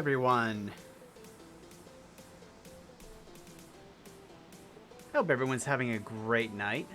everyone. Hope everyone's having a great night.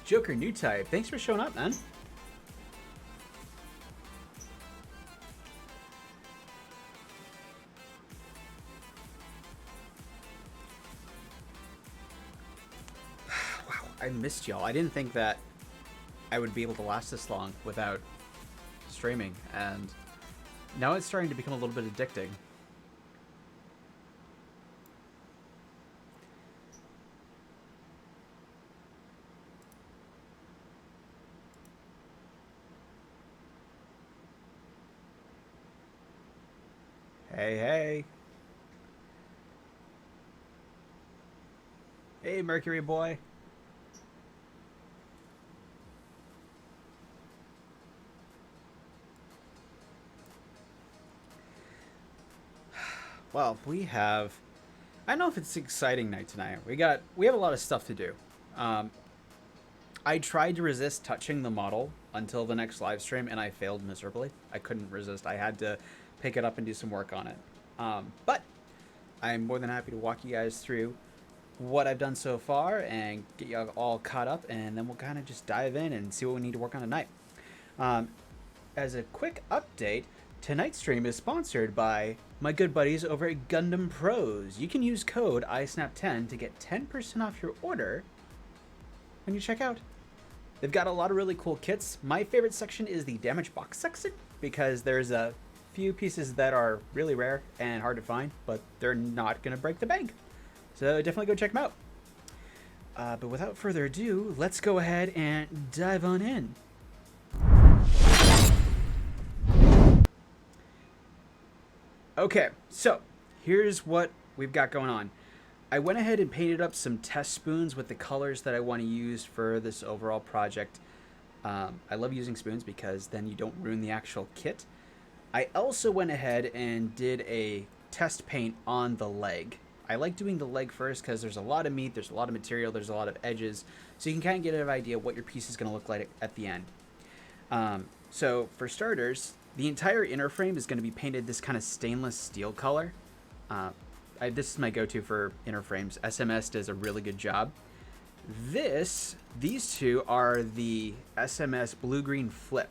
Joker New Type, thanks for showing up, man. Wow, I missed y'all. I didn't think that I would be able to last this long without streaming, and now it's starting to become a little bit addicting. Hey. Hey, Mercury boy. Well, we have... I don't know if it's an exciting night tonight. We have a lot of stuff to do. I tried to resist touching the model until the next live stream, and I failed miserably. I couldn't resist. I had to pick it up and do some work on it. But I'm more than happy to walk you guys through what I've done so far and get you all caught up, and then we'll kind of just dive in and see what we need to work on tonight. As a quick update, tonight's stream is sponsored by my good buddies over at Gundam Pros. You can use code ISNAP10 to get 10% off your order when you check out. They've got a lot of really cool kits. My favorite section is the damage box section because there's a few pieces that are really rare and hard to find, but they're not going to break the bank. So definitely go check them out. But without further ado, let's go ahead and dive on in. Okay, so here's what we've got going on. I went ahead and painted up some test spoons with the colors that I want to use for this overall project. I love using spoons because then you don't ruin the actual kit. I also went ahead and did a test paint on the leg. I like doing the leg first because there's a lot of meat, there's a lot of material, there's a lot of edges, so you can kind of get an idea what your piece is going to look like at the end. So for starters, the entire inner frame is going to be painted this kind of stainless steel color. This is my go-to for inner frames. SMS does a really good job. These two are the SMS blue-green flip.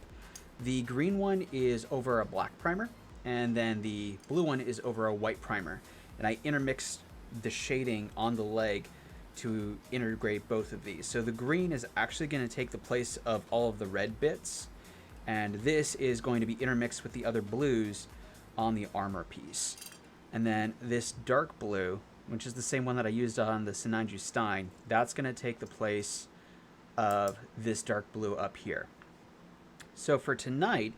The green one is over a black primer, and then the blue one is over a white primer. And I intermixed the shading on the leg to integrate both of these. So the green is actually going to take the place of all of the red bits, and this is going to be intermixed with the other blues on the armor piece. And then this dark blue, which is the same one that I used on the Sinanju Stein, that's going to take the place of this dark blue up here. So for tonight,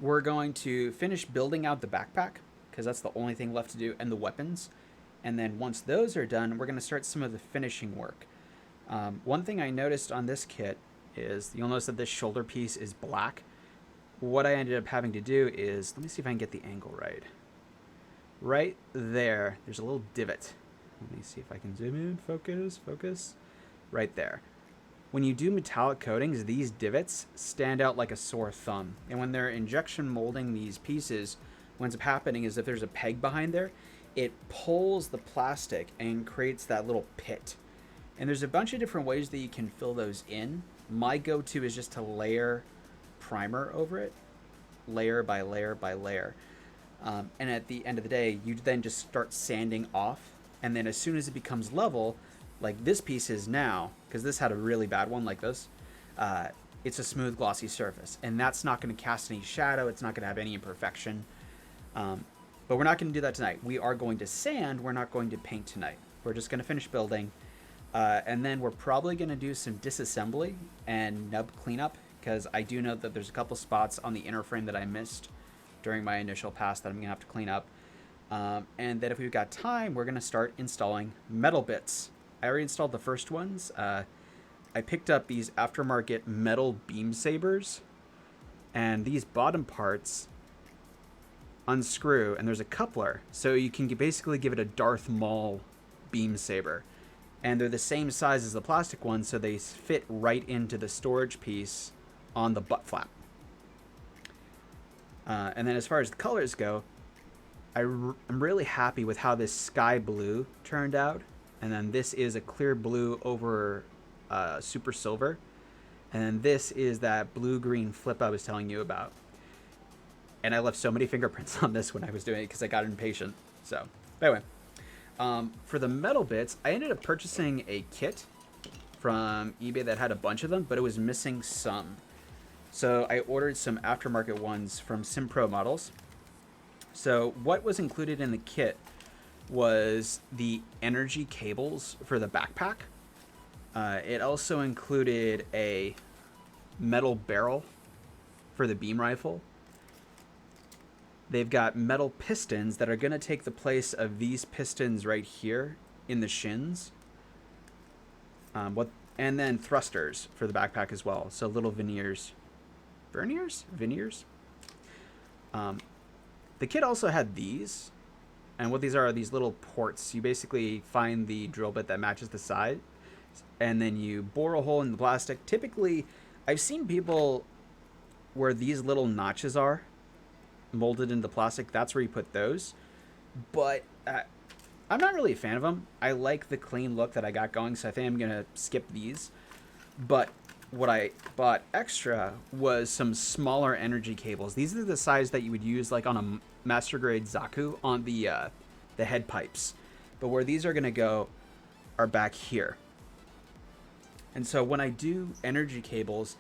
we're going to finish building out the backpack, because that's the only thing left to do, and the weapons. And then once those are done, we're going to start some of the finishing work. One thing I noticed on this kit is, you'll notice that this shoulder piece is black. What I ended up having to do is, let me see if I can get the angle right. Right there, there's a little divot. Let me see if I can zoom in, focus. Right there. When you do metallic coatings, these divots stand out like a sore thumb. And when they're injection molding these pieces, what ends up happening is if there's a peg behind there, it pulls the plastic and creates that little pit. And there's a bunch of different ways that you can fill those in. My go-to is just to layer primer over it, layer by layer by layer. And at the end of the day, you then just start sanding off. And then as soon as it becomes level, like this piece is now, because this had a really bad one like this, it's a smooth, glossy surface. And that's not going to cast any shadow. It's not going to have any imperfection. But we're not going to do that tonight. We are going to sand. We're not going to paint tonight. We're just going to finish building. And then we're probably going to do some disassembly and nub cleanup, because I do know that there's a couple spots on the inner frame that I missed during my initial pass that I'm going to have to clean up. And then if we've got time, we're going to start installing metal bits. I already installed the first ones. I picked up these aftermarket metal beam sabers, and these bottom parts unscrew, and there's a coupler, so you can basically give it a Darth Maul beam saber. And they're the same size as the plastic ones, so they fit right into the storage piece on the butt flap. And then as far as the colors go, I'm really happy with how this sky blue turned out. And then this is a clear blue over super silver. And then this is that blue-green flip I was telling you about. And I left so many fingerprints on this when I was doing it because I got impatient. So, anyway. For the metal bits, I ended up purchasing a kit from eBay that had a bunch of them, but it was missing some. So I ordered some aftermarket ones from SimPro Models. So what was included in the kit was the energy cables for the backpack. It also included a metal barrel for the beam rifle. They've got metal pistons that are going to take the place of these pistons right here in the shins. And then thrusters for the backpack as well. So little veneers. Veneers? The kit also had these. And what these are these little ports. You basically find the drill bit that matches the side. And then you bore a hole in the plastic. Typically, I've seen people where these little notches are molded into plastic. That's where you put those. But I'm not really a fan of them. I like the clean look that I got going, so I think I'm going to skip these. But what I bought extra was some smaller energy cables. These are the size that you would use like on a master grade Zaku on the head pipes. But where these are going to go are back here. And so when I do energy cables,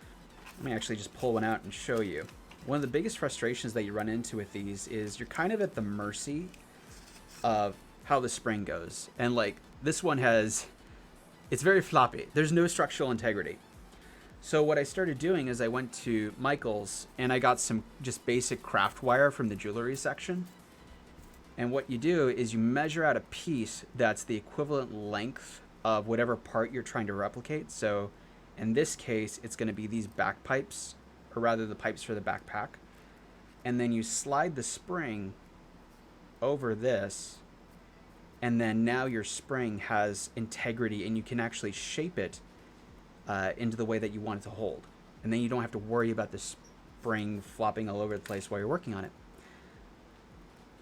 let me actually just pull one out and show you. One of the biggest frustrations that you run into with these is you're kind of at the mercy of how the spring goes. And like this one it's very floppy. There's no structural integrity. So what I started doing is I went to Michael's and I got some just basic craft wire from the jewelry section. And what you do is you measure out a piece that's the equivalent length of whatever part you're trying to replicate. So in this case, it's going to be these back pipes, or rather the pipes for the backpack. And then you slide the spring over this, and then now your spring has integrity and you can actually shape it into the way that you want it to hold. And then you don't have to worry about the spring flopping all over the place while you're working on it.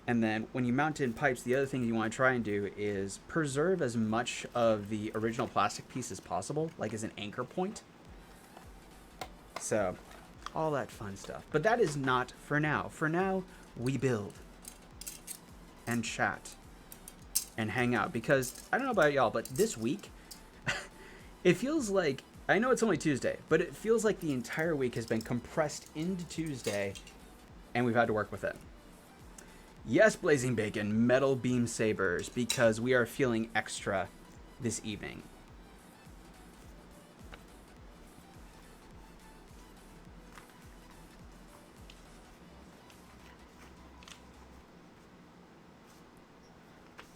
And then when you mount in pipes, the other thing you want to try and do is preserve as much of the original plastic piece as possible, like as an anchor point. So, all that fun stuff. But that is not for now. For now, we build and chat and hang out. Because, I don't know about y'all, but this week, it feels like, I know it's only Tuesday, but it feels like the entire week has been compressed into Tuesday, and we've had to work with it. Yes, Blazing Bacon, metal beam sabers, because we are feeling extra this evening.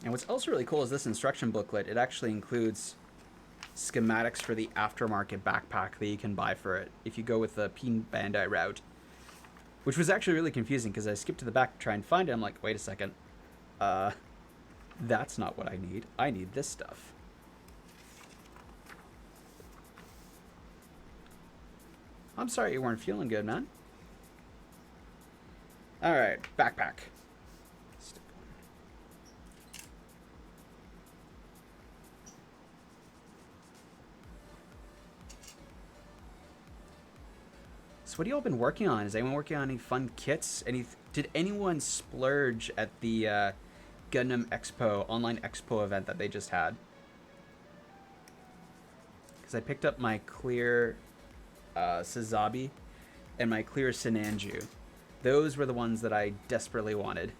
And what's also really cool is this instruction booklet. It actually includes schematics for the aftermarket backpack that you can buy for it if you go with the Peen Bandai route. Which was actually really confusing because I skipped to the back to try and find it. I'm like, wait a second. That's not what I need. I need this stuff. I'm sorry you weren't feeling good, man. Alright, backpack. So what have y'all been working on? Is anyone working on any fun kits? Did anyone splurge at the Gundam Expo, online expo event that they just had? Because I picked up my clear Sazabi and my clear Sinanju. Those were the ones that I desperately wanted.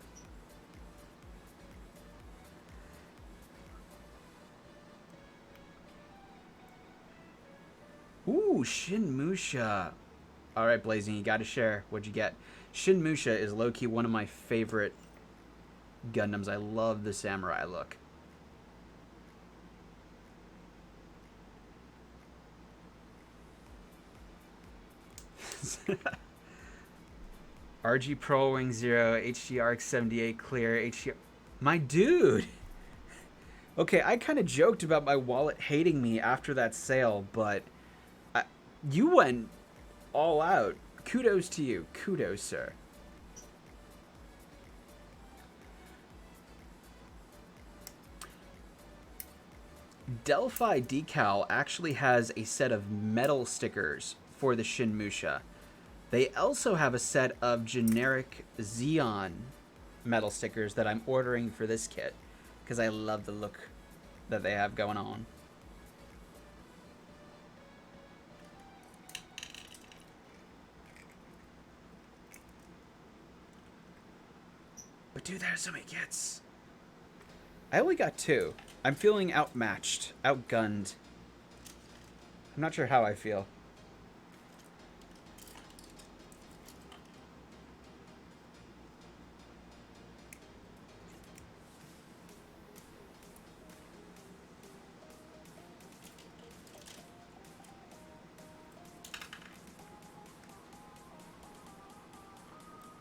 Ooh, Shinmusha. All right, Blazing, you got to share. What'd you get? Shinmusha is low-key one of my favorite Gundams. I love the samurai look. RG Pro Wing 0, HG Arc 78 clear, HG... My dude! Okay, I kind of joked about my wallet hating me after that sale, but you went all out. Kudos to you. Kudos, sir. Delphi Decal actually has a set of metal stickers for the Shinmusha. They also have a set of generic Xeon metal stickers that I'm ordering for this kit because I love the look that they have going on. But dude, there's so many kits. I only got 2. I'm feeling outmatched, outgunned. I'm not sure how I feel.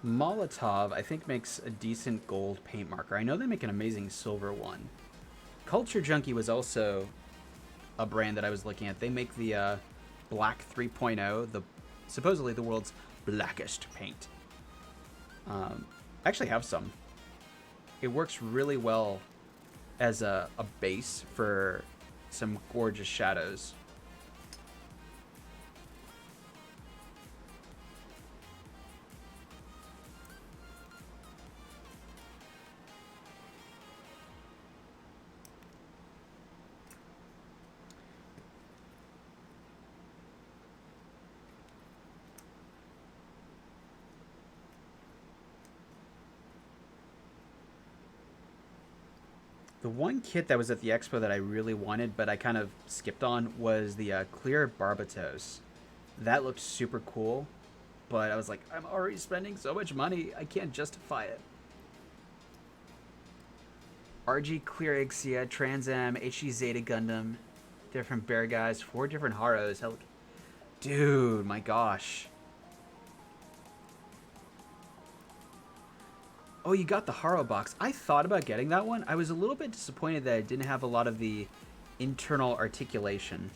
Molotov, I think, makes a decent gold paint marker. I know they make an amazing silver one. Culture Junkie was also a brand that I was looking at. They make the Black 3.0, the supposedly the world's blackest paint. I actually have some. It works really well as a base for some gorgeous shadows. The one kit that was at the expo that I really wanted, but I kind of skipped on, was the clear Barbatos. That looked super cool, but I was like, I'm already spending so much money, I can't justify it. RG Clear Ixia, Trans Am, HG Zeta Gundam, different Bear Guys, 4 different Haros. Hell, dude, my gosh. Oh, you got the Haro box. I thought about getting that one. I was a little bit disappointed that it didn't have a lot of the internal articulation.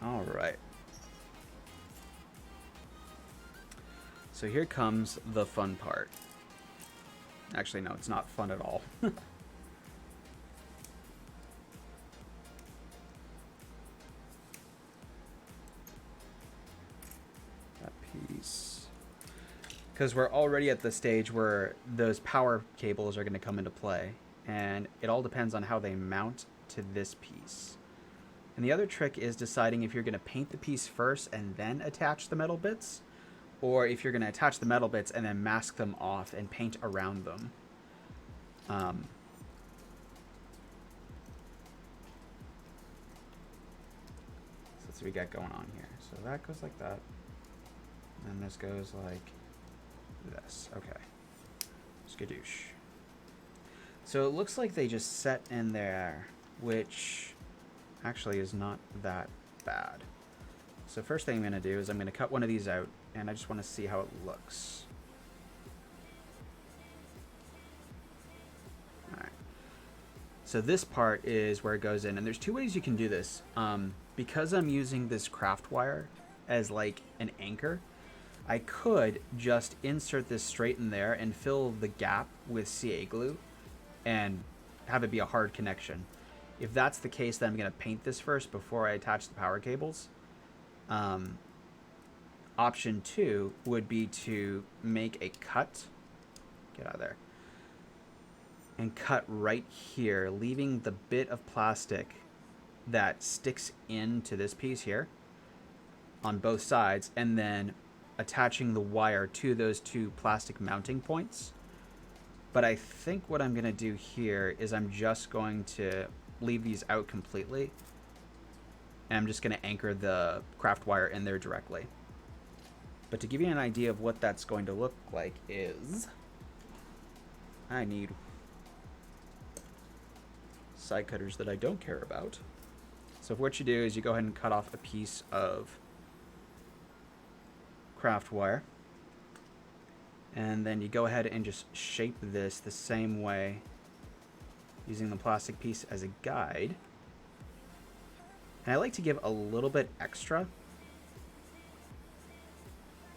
All right. So here comes the fun part. Actually, no, it's not fun at all. That piece. Because we're already at the stage where those power cables are going to come into play. And it all depends on how they mount to this piece. And the other trick is deciding if you're going to paint the piece first and then attach the metal bits, or if you're going to attach the metal bits and then mask them off and paint around them. So let's see what we got going on here. So that goes like that. And this goes like this. Okay. Skadoosh. So it looks like they just set in there, which actually is not that bad. So first thing I'm going to do is I'm going to cut one of these out, and I just want to see how it looks. Alright. So this part is where it goes in, and there's 2 ways you can do this. Because I'm using this craft wire as like an anchor, I could just insert this straight in there and fill the gap with CA glue and have it be a hard connection. If that's the case, then I'm going to paint this first before I attach the power cables. Option 2 would be to make a cut. Get out of there. And cut right here, leaving the bit of plastic that sticks into this piece here on both sides, and then attaching the wire to those two plastic mounting points. But I think what I'm going to do here is I'm just going to leave these out completely. And I'm just going to anchor the craft wire in there directly. But to give you an idea of what that's going to look like is... I need side cutters that I don't care about. So what you do is you go ahead and cut off a piece of craft wire. And then you go ahead and just shape this the same way, using the plastic piece as a guide. And I like to give a little bit extra.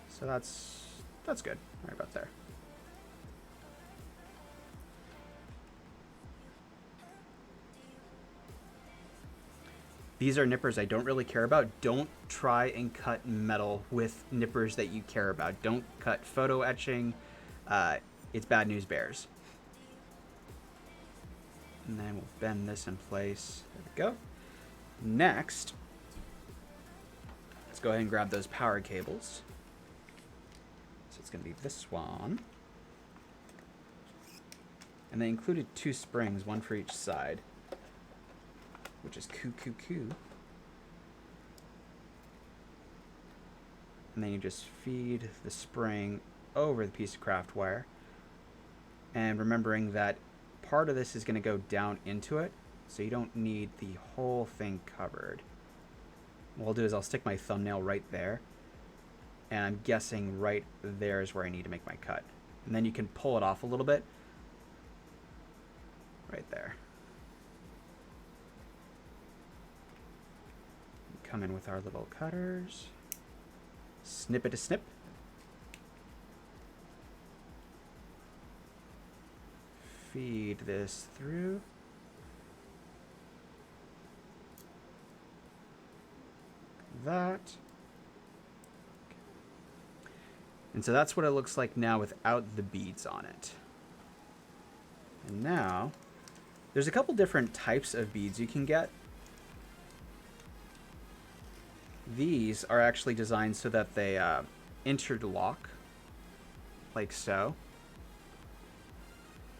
So that's good, right about there. These are nippers I don't really care about. Don't try and cut metal with nippers that you care about. Don't cut photo etching. It's bad news bears. And then we'll bend this in place. There we go. Next, let's go ahead and grab those power cables. So it's going to be this one. And they included 2 springs, one for each side, which is cool. And then you just feed the spring over the piece of craft wire. And remembering that part of this is going to go down into it, so you don't need the whole thing covered. What I'll do is I'll stick my thumbnail right there. And I'm guessing right there is where I need to make my cut. And then you can pull it off a little bit. Right there. Come in with our little cutters. Snip it to snip. Feed this through. That. And so that's what it looks like now without the beads on it. And now, there's a couple different types of beads you can get. These are actually designed so that they interlock, like so.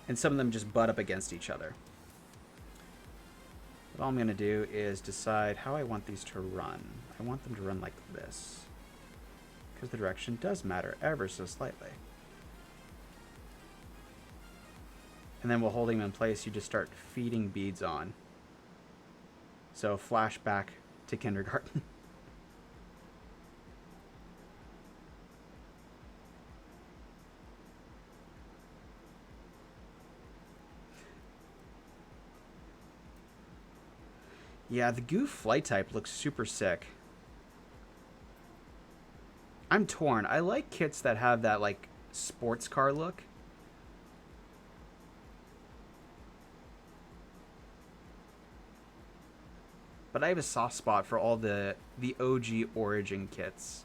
And some of them just butt up against each other. What I'm going to do is decide how I want these to run. I want them to run like this, because the direction does matter ever so slightly. And then while holding them in place, you just start feeding beads on. So flashback to kindergarten. Yeah, the Goof flight type looks super sick. I'm torn. I like kits that have that, like, sports car look. But I have a soft spot for all the OG Origin kits.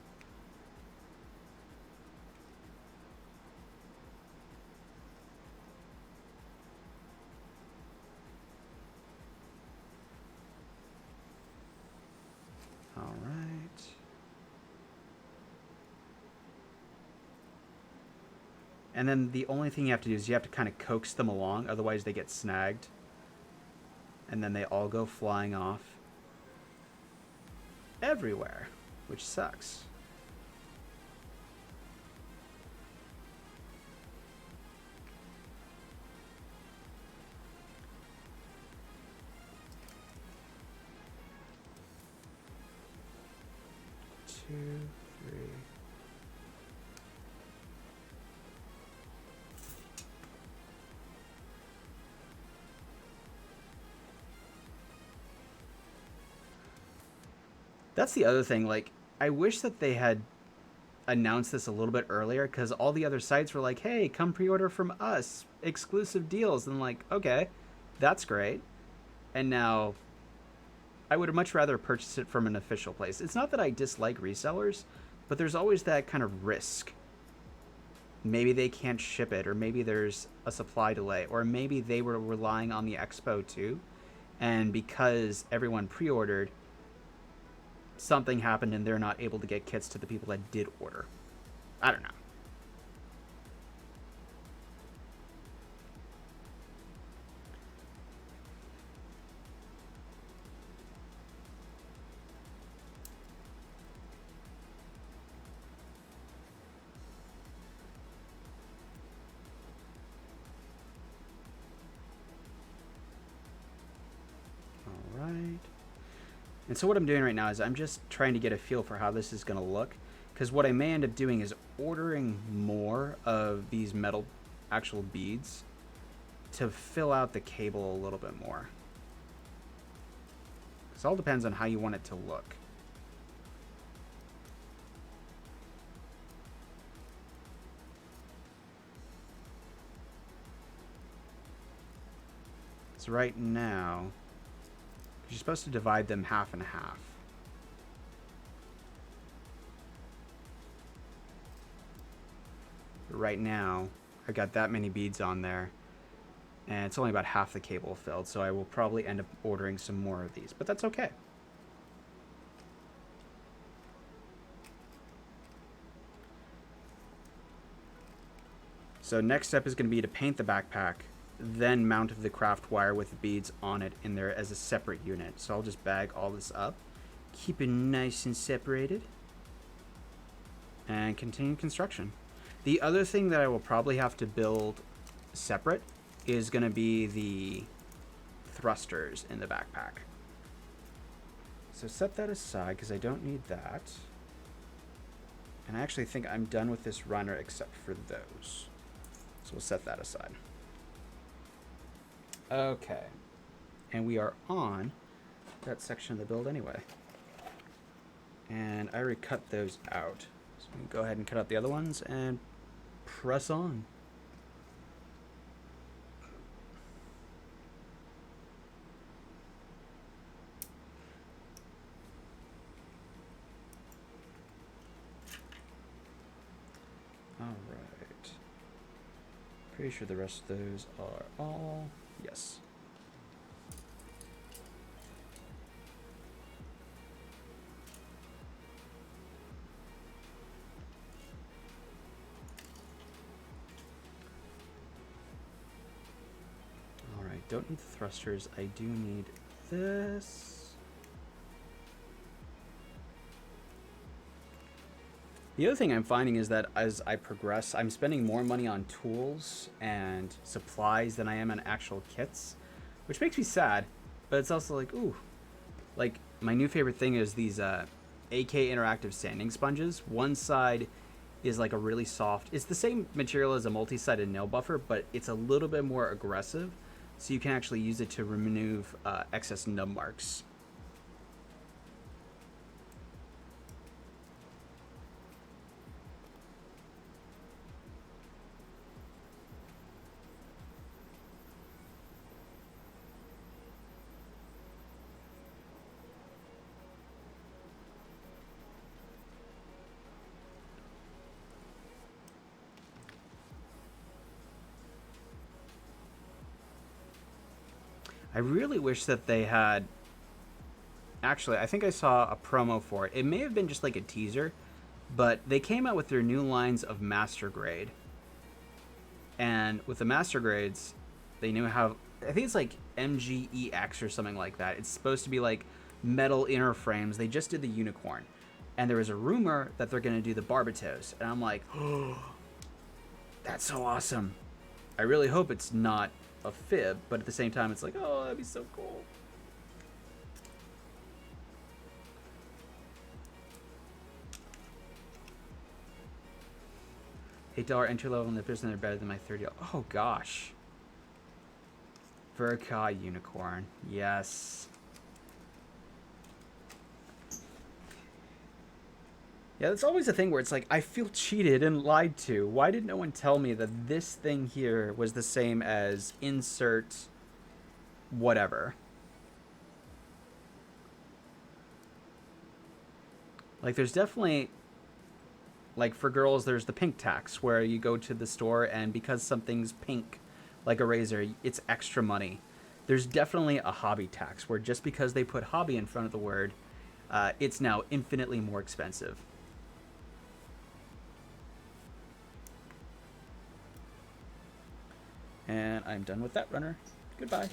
All right. And then the only thing you have to do is you have to kind of coax them along, otherwise they get snagged. And then they all go flying off everywhere, which sucks. Two, three. That's the other thing, like, I wish that they had announced this a little bit earlier, because all the other sites were like, hey, come pre-order from us, exclusive deals, and like, okay, that's great. And now, I would much rather purchase it from an official place. It's not that I dislike resellers, but there's always that kind of risk. Maybe they can't ship it, or maybe there's a supply delay, or maybe they were relying on the expo too, and because everyone pre-ordered, something happened and they're not able to get kits to the people that did order. I don't know. All right. And so what I'm doing right now is I'm just trying to get a feel for how this is going to look. Because what I may end up doing is ordering more of these metal actual beads to fill out the cable a little bit more. Because it all depends on how you want it to look. So right now, you're supposed to divide them half and half. But right now, I've got that many beads on there, and it's only about half the cable filled, so I will probably end up ordering some more of these, but that's okay. So next step is going to be to paint the backpack, then mount the craft wire with the beads on it in there as a separate unit. So I'll just bag all this up, keep it nice and separated, and continue construction. The other thing that I will probably have to build separate is going to be the thrusters in the backpack. So set that aside because I don't need that. And I actually think I'm done with this runner except for those. So we'll set that aside. Okay. And we are on that section of the build anyway. And I already cut those out. So we can go ahead and cut out the other ones and press on. All right. Pretty sure the rest of those are all yes. All right, don't need the thrusters. I do need this. The other thing I'm finding is that as I progress, I'm spending more money on tools and supplies than I am on actual kits, which makes me sad, but it's also like, ooh, like my new favorite thing is these AK interactive sanding sponges. One side is like a really soft, it's the same material as a multi-sided nail buffer, but it's a little bit more aggressive, so you can actually use it to remove excess nub marks. I really wish that they had... Actually, I think I saw a promo for it. It may have been just like a teaser, but they came out with their new lines of Master Grade. And with the Master Grades, they now have... I think it's like MG EX or something like that. It's supposed to be like metal inner frames. They just did the Unicorn. And there was a rumor that they're going to do the Barbatos. And I'm like, oh, that's so awesome. I really hope it's not a fib, but at the same time, it's like, oh, that'd be so cool. $8 entry level and the business are better than my $30. Oh gosh. Verka Unicorn. Yes. Yeah, that's always a thing where it's like, I feel cheated and lied to. Why did no one tell me that this thing here was the same as insert whatever? Like, there's definitely, like, for girls, there's the pink tax, where you go to the store and because something's pink, like a razor, it's extra money. There's definitely a hobby tax, where just because they put hobby in front of the word, it's now infinitely more expensive. And I'm done with that runner. Goodbye.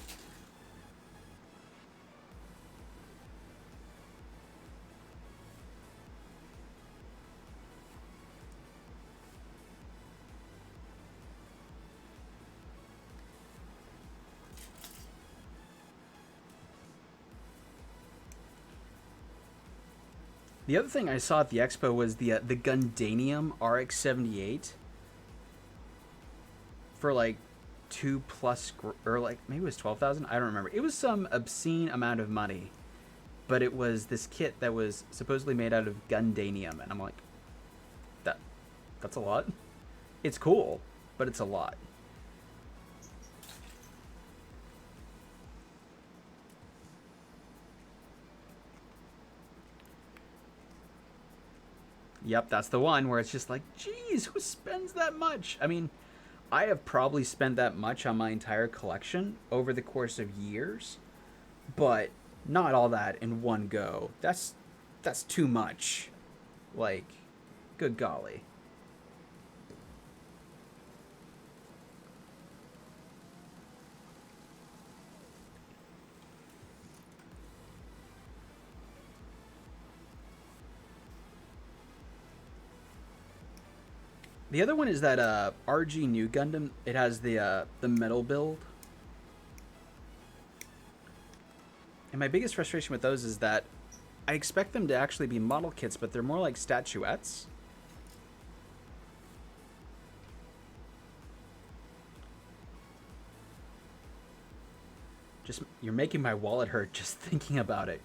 The other thing I saw at the expo was the Gundanium RX-78 for like 2+ or like maybe it was 12,000. I don't remember. It was some obscene amount of money, but it was this kit that was supposedly made out of Gundanium, and I'm like, that's a lot. It's cool, but it's a lot. Yep, that's the one where it's just like, geez, who spends that much? I mean, I have probably spent that much on my entire collection over the course of years, but not all that in one go. That's too much. Like, good golly. The other one is that RG New Gundam. It has the metal build. And my biggest frustration with those is that I expect them to actually be model kits, but they're more like statuettes. Just, you're making my wallet hurt just thinking about it.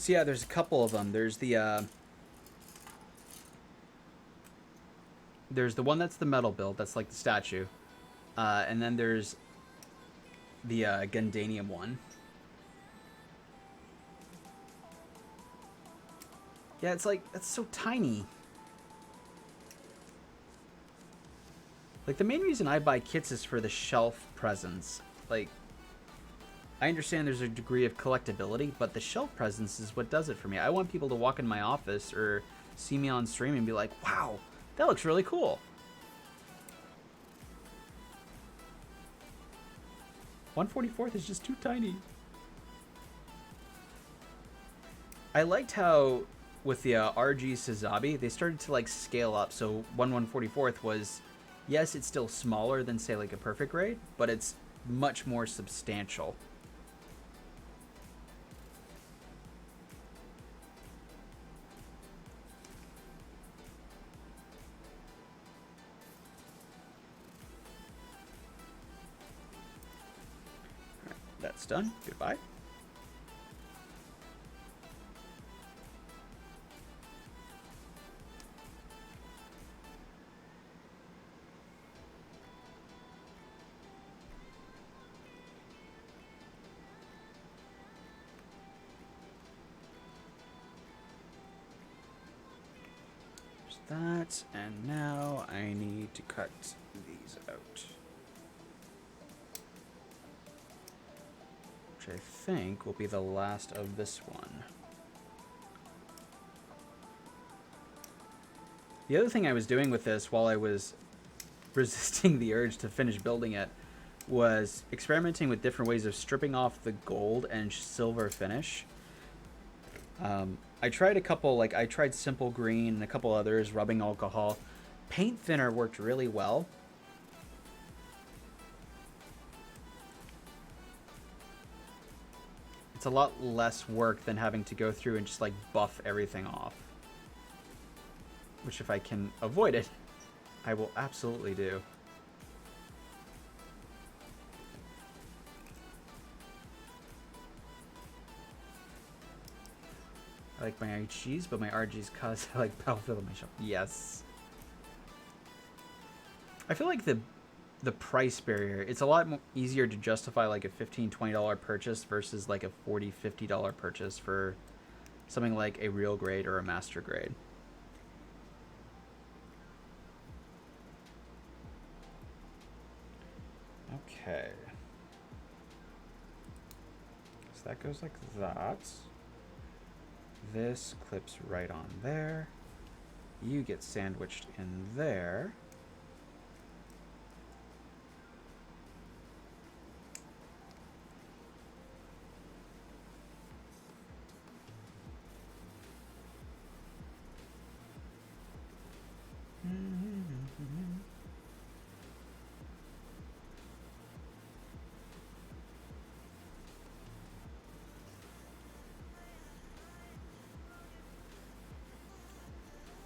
So yeah, there's a couple of them. There's the one that's the metal build, that's like the statue, and then there's the Gundanium one. Yeah, it's like, that's so tiny. Like, the main reason I buy kits is for the shelf presence. Like, I understand there's a degree of collectability, but the shelf presence is what does it for me. I want people to walk in my office or see me on stream and be like, wow, that looks really cool. 1/44 is just too tiny. I liked how with the RG Sazabi, they started to like scale up. So 1/144 was, yes, it's still smaller than say like a perfect grade, but it's much more substantial. All right, that's done. Goodbye. That, and now I need to cut these out, which I think will be the last of this one. The other thing I was doing with this while I was resisting the urge to finish building it was experimenting with different ways of stripping off the gold and silver finish. I tried a couple, like I tried Simple Green and a couple others, rubbing alcohol. Paint thinner worked really well. It's a lot less work than having to go through and just like buff everything off. Which if I can avoid it, I will absolutely do. I like my RGs, but my RGs cause I like Battlefield on my shop. Yes. I feel like the the price barrier. It's a lot easier to justify like a $15-$20 purchase versus like a $40-$50 purchase for something like a real grade or a master grade. Okay. So that goes like that. This clips right on there. You get sandwiched in there.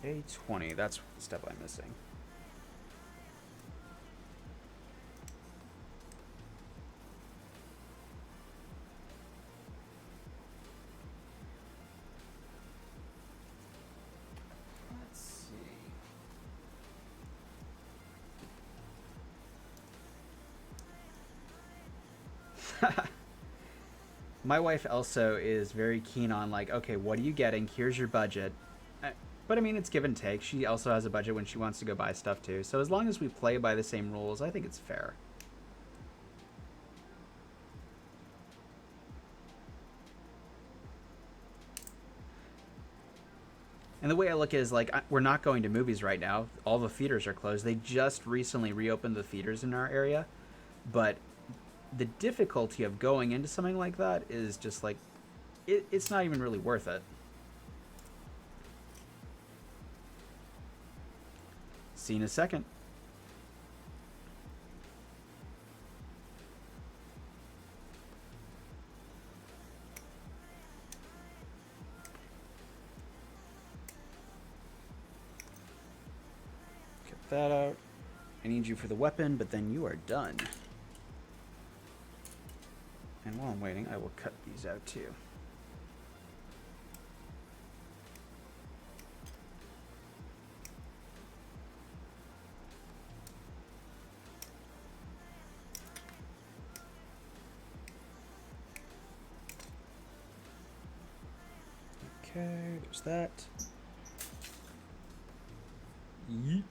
A20, that's the step I'm missing. Let's see. My wife also is very keen on like, okay, what are you getting? Here's your budget. But I mean, it's give and take. She also has a budget when she wants to go buy stuff too. So as long as we play by the same rules, I think it's fair. And the way I look at it is like, we're not going to movies right now. All the theaters are closed. They just recently reopened the theaters in our area. But the difficulty of going into something like that is just like, it's not even really worth it. See you in a second. Get that out. I need you for the weapon, but then you are done. And while I'm waiting, I will cut these out too. Okay, there's that. Yeet.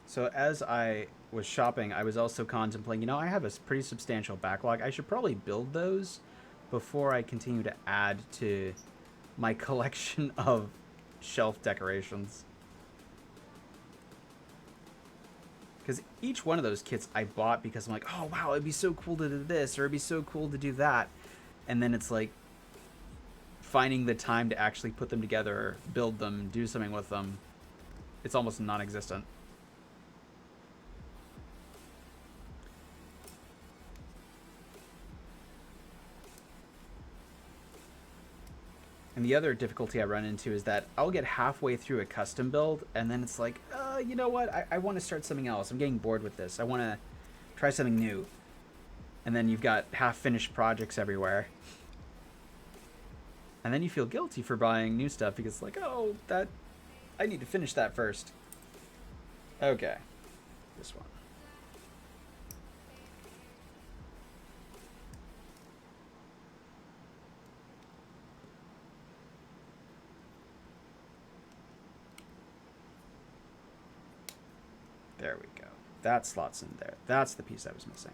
So as I was shopping, I was also contemplating, you know, I have a pretty substantial backlog. I should probably build those before I continue to add to my collection of shelf decorations. Because each one of those kits I bought because I'm like, oh wow, it'd be so cool to do this, or it'd be so cool to do that. And then it's like finding the time to actually put them together, build them, do something with them. It's almost non-existent. And the other difficulty I run into is that I'll get halfway through a custom build, and then it's like, you know what? I want to start something else. I'm getting bored with this. I want to try something new. And then you've got half-finished projects everywhere. And then you feel guilty for buying new stuff because it's like, oh, that I need to finish that first. Okay. This one. There we go. That slots in there. That's the piece I was missing.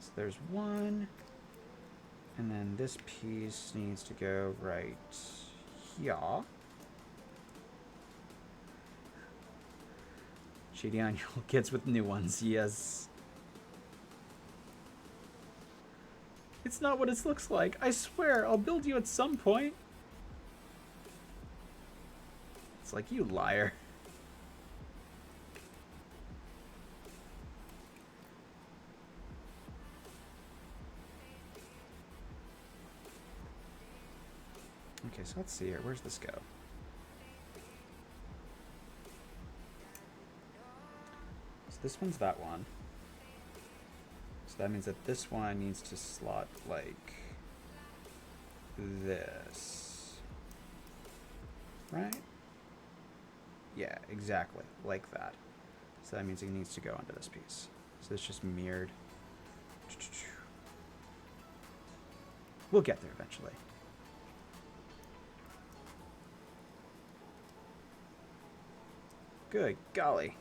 So there's one. And then this piece needs to go right here. Shady on your kids with new ones, yes. It's not what it looks like. I swear, I'll build you at some point. It's like, you liar. Okay, so let's see here. Where's this go? So this one's that one. So that means that this one needs to slot like this. Right? Yeah, exactly. Like that. So that means it needs to go onto this piece. So it's just mirrored. We'll get there eventually. Good golly.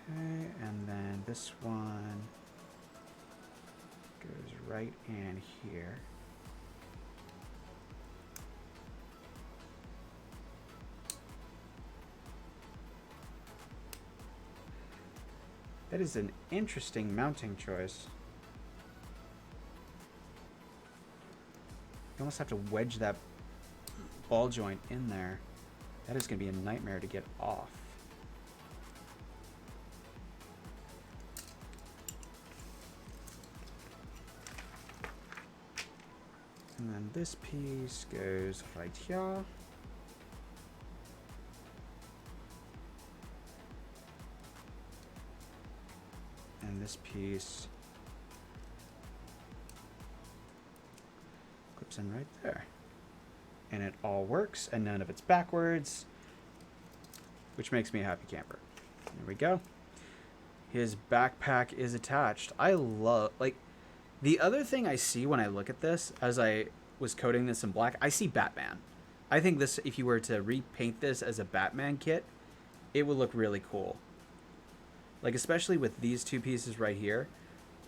Okay, and then this one goes right in here. That is an interesting mounting choice. You almost have to wedge that ball joint in there. That is going to be a nightmare to get off. And then this piece goes right here. And this piece clips in right there. And it all works, and none of it's backwards, which makes me a happy camper. There we go. His backpack is attached. I love, like, the other thing I see when I look at this, as I was coating this in black, I see Batman. I think this, if you were to repaint this as a Batman kit, it would look really cool. Like, especially with these two pieces right here,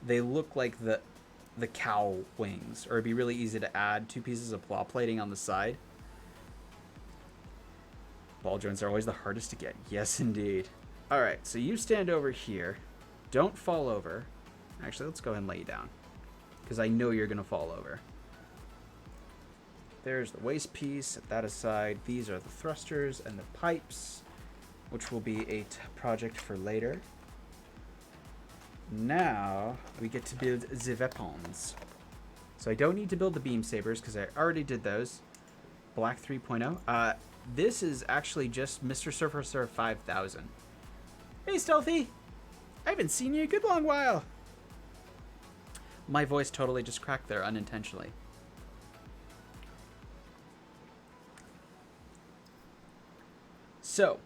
they look like the cow wings, or it'd be really easy to add two pieces of claw plating on the side. Ball joints are always the hardest to get. Yes, indeed. All right, so you stand over here. Don't fall over. Actually, let's go ahead and lay you down, because I know you're going to fall over. There's the waist piece. Set that aside. These are the thrusters and the pipes, which will be a project for later. Now we get to build the weapons. So I don't need to build the beam sabers because I already did those. Black 3.0. This is actually just Mr. Surfer 5000. Hey, Stealthy! I haven't seen you in a good long while. My voice totally just cracked there unintentionally. So,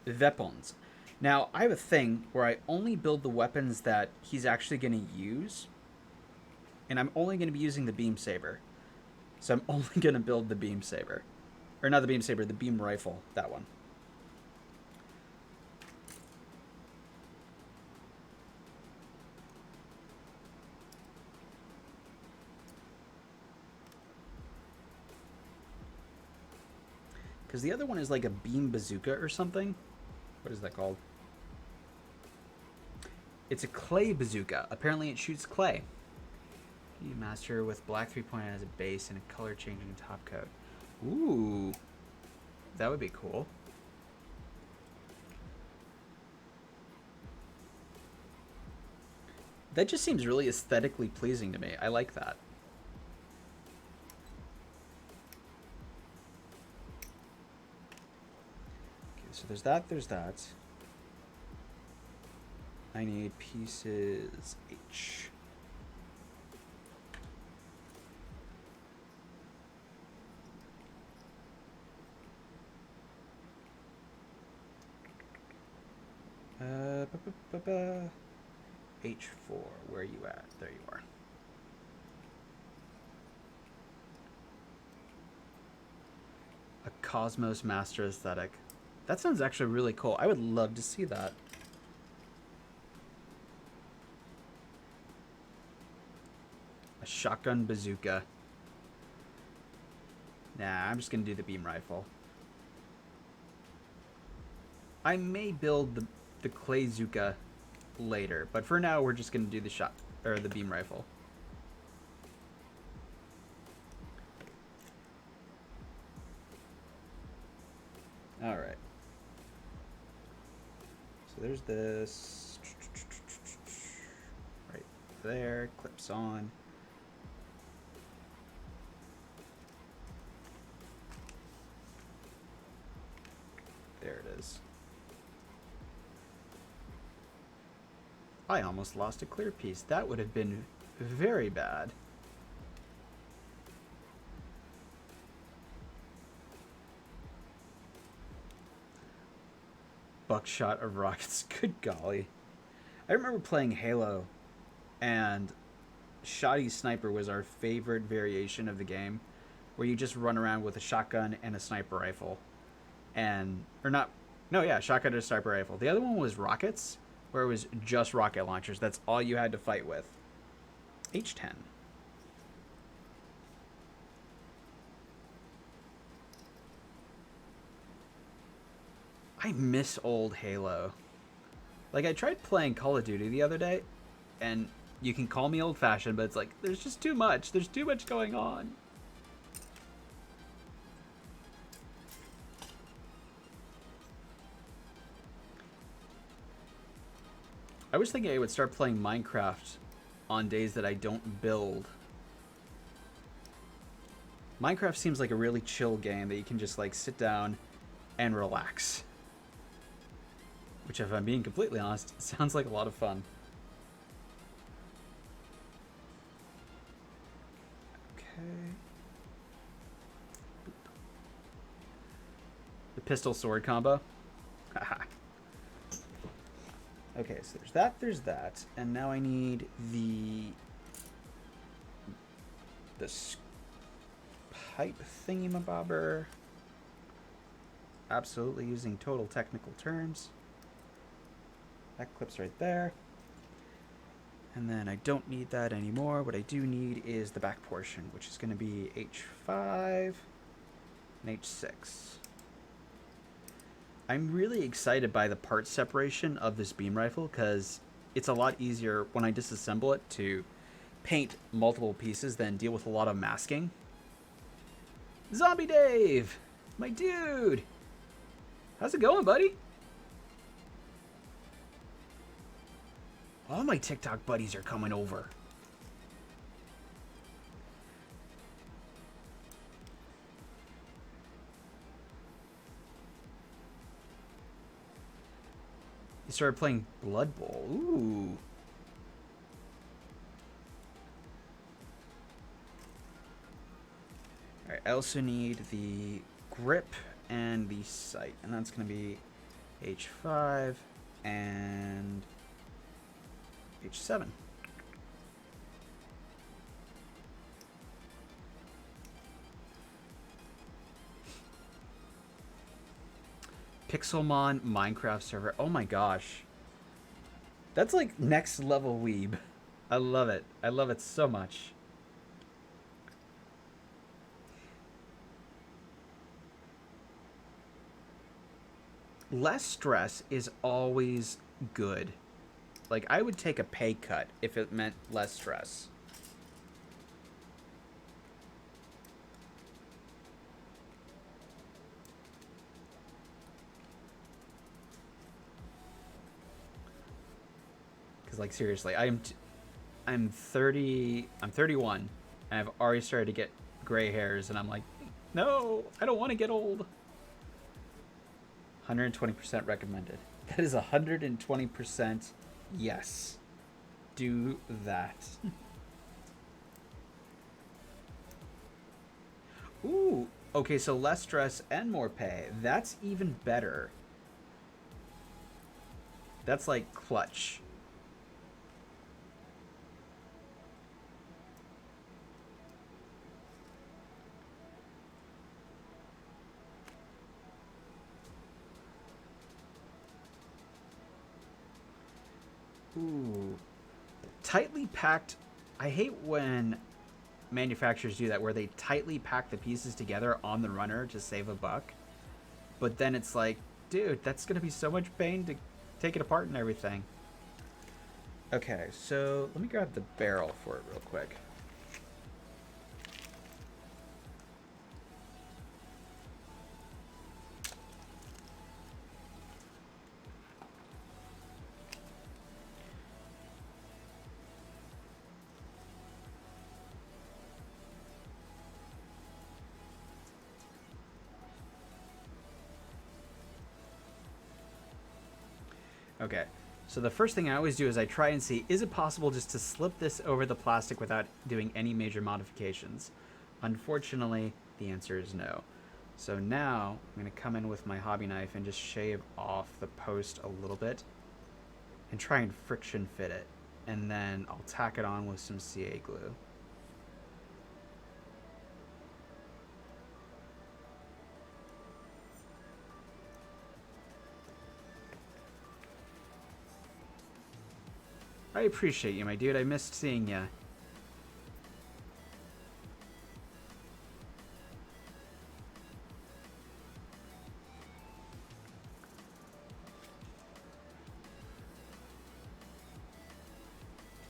weapons. Now, I have a thing where I only build the weapons that he's actually going to use. And I'm only going to be using the beam saber. So I'm only going to build the beam saber. Or not the beam saber, the beam rifle. That one. Because the other one is like a beam bazooka or something. What is that called? It's a clay bazooka. Apparently it shoots clay. You master with black 3.0 as a base and a color changing top coat. Ooh. That would be cool. That just seems really aesthetically pleasing to me. I like that. Okay, so there's that, there's that. I need pieces H. H4, where are you at? There you are. A Cosmos Master aesthetic. That sounds actually really cool. I would love to see that. A shotgun bazooka. Nah, I'm just gonna do the beam rifle. I may build the Clayzuka later, but for now we're just gonna do the beam rifle. All right. So there's this right there, clips on. There it is. I almost lost a clear piece. That would have been very bad. Buckshot of rockets. Good golly. I remember playing Halo, and Shoddy Sniper was our favorite variation of the game, where you just run around with a shotgun and a sniper rifle. And, or not, no, yeah, shotgun and a sniper rifle. The other one was rockets, where it was just rocket launchers. That's all you had to fight with. H10. I miss old Halo. Like, I tried playing Call of Duty the other day, and you can call me old-fashioned, but it's like, there's just too much. There's too much going on. I was thinking I would start playing Minecraft on days that I don't build. Minecraft seems like a really chill game that you can just, like, sit down and relax. Which, if I'm being completely honest, sounds like a lot of fun. Okay. The pistol sword combo. Okay, so there's that, and now I need this pipe thingy-mabobber. Absolutely using total technical terms. That clips right there. And then I don't need that anymore. What I do need is the back portion, which is going to be H5 and H6. I'm really excited by the part separation of this beam rifle because it's a lot easier when I disassemble it to paint multiple pieces than deal with a lot of masking. Zombie Dave! My dude! How's it going, buddy? All my TikTok buddies are coming over. You started playing Blood Bowl. Ooh. Alright, I also need the grip and the sight. And that's going to be H5 and H7. Pixelmon Minecraft server. Oh my gosh. That's like next level weeb. I love it. I love it so much. Less stress is always good. Like, I would take a pay cut if it meant less stress. Because, like, seriously, I'm 31, and I've already started to get gray hairs, and I'm like, no, I don't want to get old. 120% recommended. That is 120% yes. Do that. Ooh, okay, so less stress and more pay. That's even better. That's like clutch. Ooh. Tightly packed. I hate when manufacturers do that, where they tightly pack the pieces together on the runner to save a buck. But then it's like, dude, that's going to be so much pain to take it apart and everything. Okay, so let me grab the barrel for it real quick. Okay, So the first thing I always do is I try and see, is it possible just to slip this over the plastic without doing any major modifications? Unfortunately, the answer is no. So now I'm going to come in with my hobby knife and just shave off the post a little bit and try and friction fit it. And then I'll tack it on with some CA glue. I appreciate you, my dude. I missed seeing you.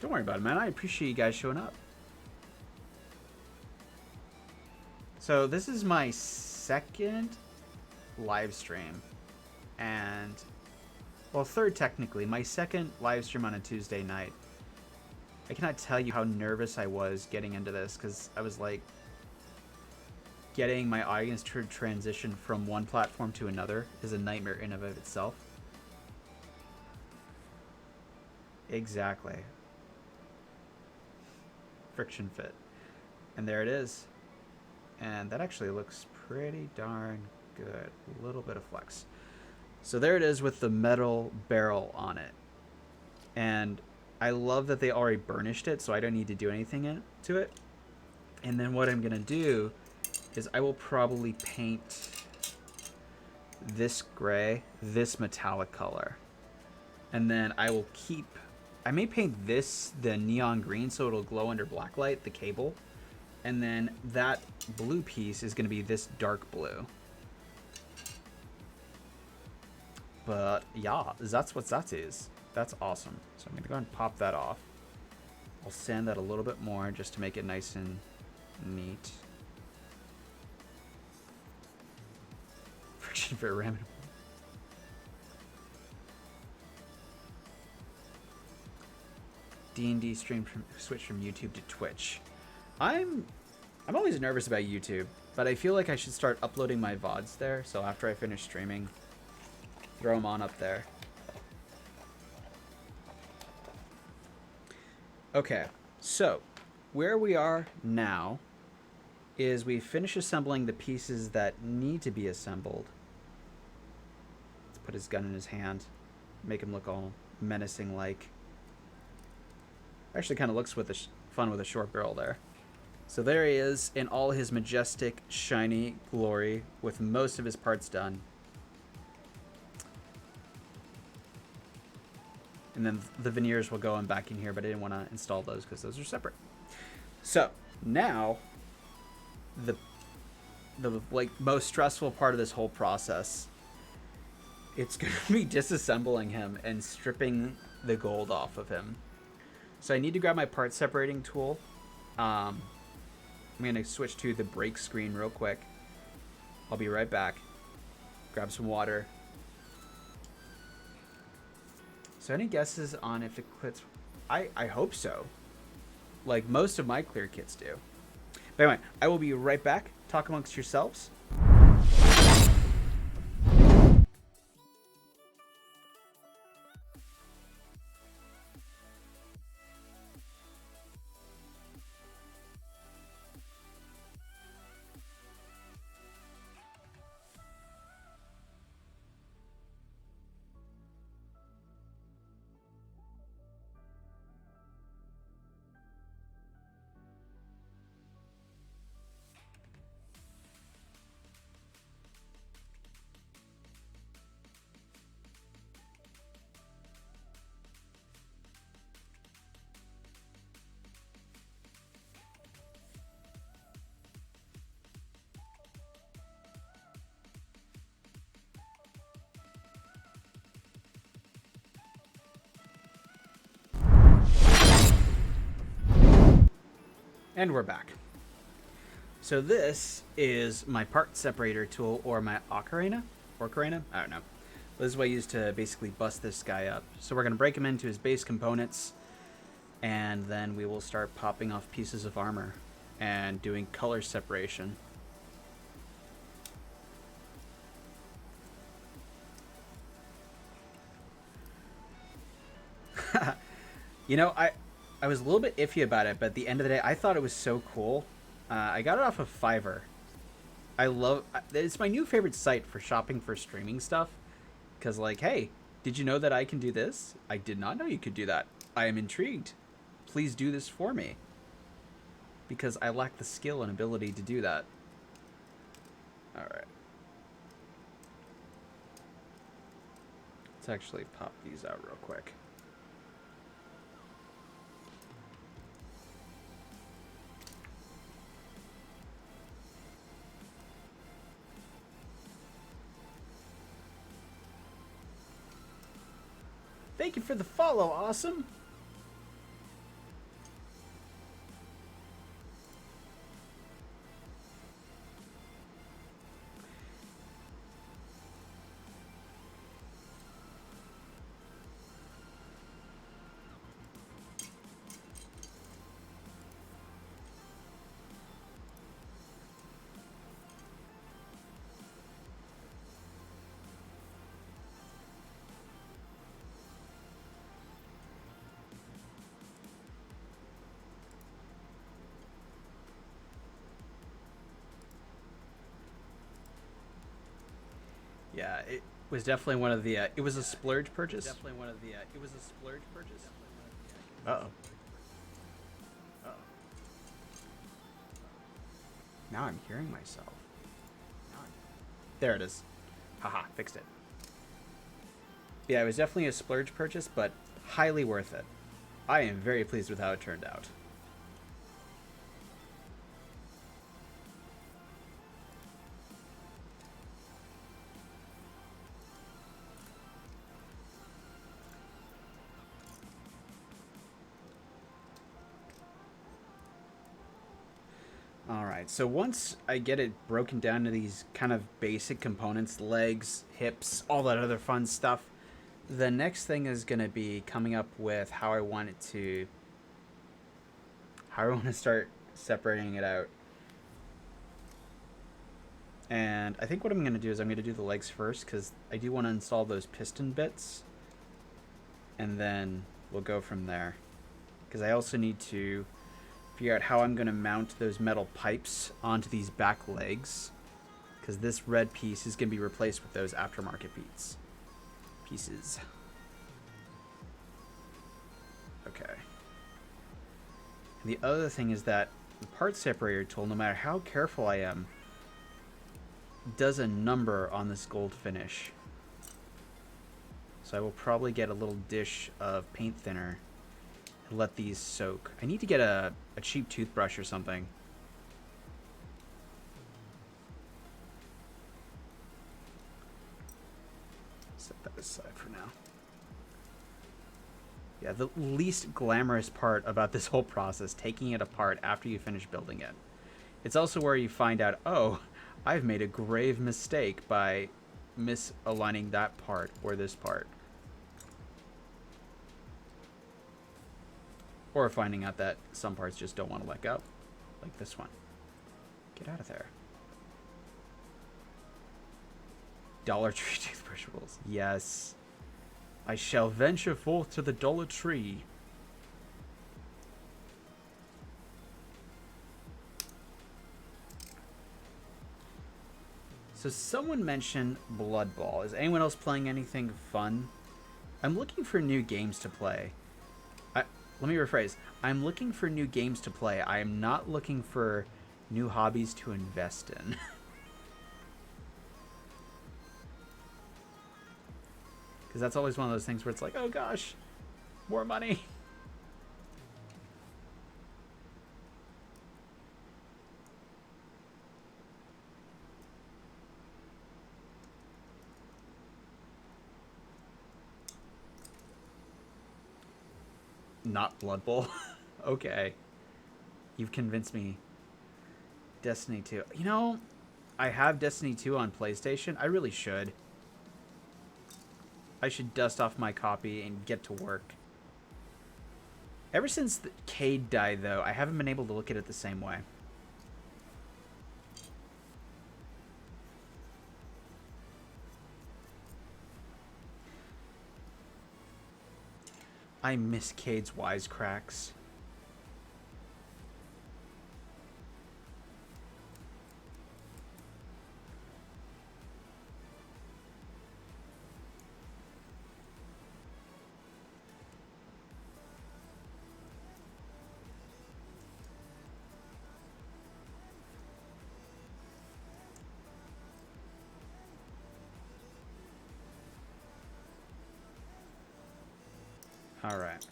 Don't worry about it, man. I appreciate you guys showing up. So this is my second live stream. And, well, third technically. My second live stream on a Tuesday night. I cannot tell you how nervous I was getting into this, because I was like, getting my audience to transition from one platform to another is a nightmare in and of itself. Exactly. Friction fit. And there it is. And that actually looks pretty darn good. A little bit of flex. So there it is with the metal barrel on it. And I love that they already burnished it, so I don't need to do anything to it. And then what I'm going to do is I will probably paint this gray, this metallic color. And then I will keep... I may paint this the neon green so it'll glow under blacklight, the cable. And then that blue piece is going to be this dark blue. But yeah, that's what that is. That's awesome. So I'm going to go ahead and pop that off. I'll sand that a little bit more just to make it nice and neat. Friction for random. D&D stream switch from YouTube to Twitch. I'm always nervous about YouTube, but I feel like I should start uploading my VODs there. So after I finish streaming, throw them on up there. Okay, so where we are now is we finish assembling the pieces that need to be assembled. Let's put his gun in his hand, make him look all menacing like. Actually kind of looks with fun with a short barrel there. So there he is in all his majestic, shiny glory with most of his parts done. And then the veneers will go in back in here, but I didn't want to install those because those are separate. So now the like most stressful part of this whole process, it's going to be disassembling him and stripping the gold off of him. So I need to grab my part separating tool. I'm going to switch to the break screen real quick. I'll be right back. Grab some water. So any guesses on if the kits... I hope so. Like most of my clear kits do. But anyway, I will be right back. Talk amongst yourselves. And we're back. So this is my part separator tool, or my ocarina? Ocarina? I don't know. This is what I use to basically bust this guy up. So we're going to break him into his base components, and then we will start popping off pieces of armor and doing color separation. You know, I was a little bit iffy about it, but at the end of the day, I thought it was so cool. I got it off of Fiverr. I love it's my new favorite site for shopping for streaming stuff. Because, like, hey, did you know that I can do this? I did not know you could do that. I am intrigued. Please do this for me. Because I lack the skill and ability to do that. Alright. Let's actually pop these out real quick. Thank you for the follow, awesome. Yeah, it was definitely one of the. It was a splurge purchase. Definitely one of the. It was a splurge purchase. Uh oh. Uh oh. Now I'm hearing myself. There it is. Haha, fixed it. Yeah, it was definitely a splurge purchase, but highly worth it. I am very pleased with how it turned out. Alright, so once I get it broken down to these kind of basic components, legs, hips, all that other fun stuff, the next thing is going to be coming up with how I want to start separating it out. And I think what I'm going to do is I'm going to do the legs first, because I do want to install those piston bits, and then we'll go from there. Because I also need to figure out how I'm going to mount those metal pipes onto these back legs, because this red piece is going to be replaced with those aftermarket pieces. Okay. And the other thing is that the part separator tool, no matter how careful I am, does a number on this gold finish. So I will probably get a little dish of paint thinner and let these soak. I need to get a cheap toothbrush or something. Set that aside for now. Yeah, the least glamorous part about this whole process, taking it apart after you finish building it. It's also where you find out, oh, I've made a grave mistake by misaligning that part or this part. Or finding out that some parts just don't want to let go. Like this one. Get out of there. Dollar Tree toothbrush rules. Yes. I shall venture forth to the Dollar Tree. So someone mentioned Blood Bowl. Is anyone else playing anything fun? I'm looking for new games to play. Let me rephrase. I'm looking for new games to play. I am not looking for new hobbies to invest in. Because that's always one of those things where it's like, oh gosh, more money. Not Blood Bowl. Okay. You've convinced me. Destiny 2. You know, I have Destiny 2 on PlayStation. I really should. I should dust off my copy and get to work. Ever since Cade died, though, I haven't been able to look at it the same way. I miss Cade's wisecracks. All right.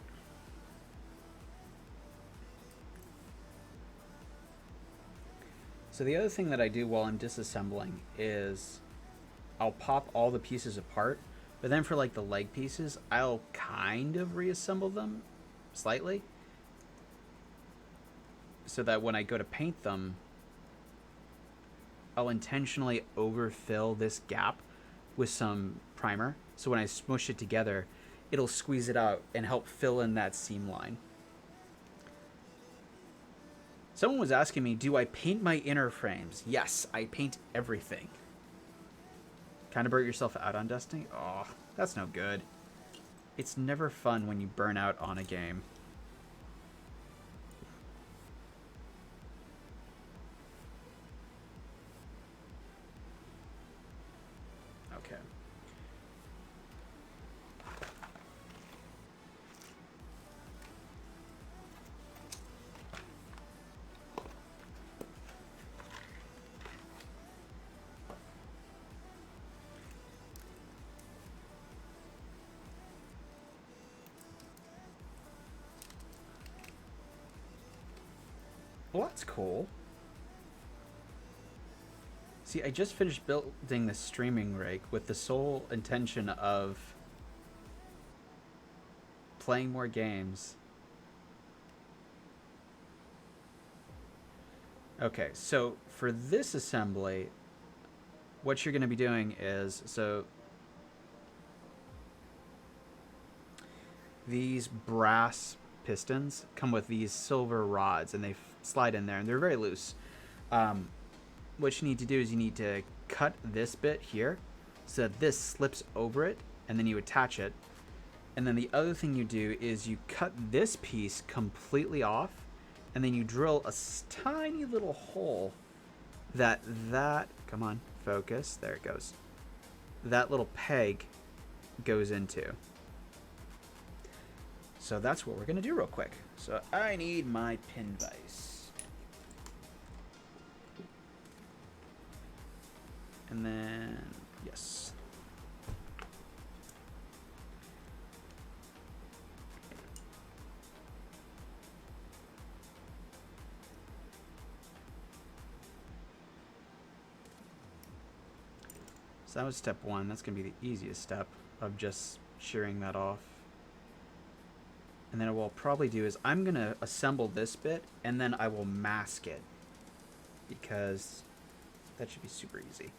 So the other thing that I do while I'm disassembling is I'll pop all the pieces apart, but then for like the leg pieces, I'll kind of reassemble them slightly so that when I go to paint them, I'll intentionally overfill this gap with some primer. So when I smush it together, it'll squeeze it out and help fill in that seam line. Someone was asking me, do I paint my inner frames? Yes, I paint everything. Kind of burnt yourself out on Destiny? Oh, that's no good. It's never fun when you burn out on a game. Okay. Well, that's cool. See, I just finished building the streaming rig with the sole intention of playing more games. Okay, so for this assembly, what you're going to be doing is, so these brass pistons come with these silver rods and they slide in there and they're very loose. What you need to do is you need to cut this bit here so that this slips over it, and then you attach it. And then the other thing you do is you cut this piece completely off, and then you drill a tiny little hole that come on, focus, there it goes, that little peg goes into. So that's what we're going to do real quick. So I need my pin vise. And then, yes. So that was step one. That's going to be the easiest step of just shearing that off. And then what I'll probably do is I'm going to assemble this bit and then I will mask it because that should be super easy.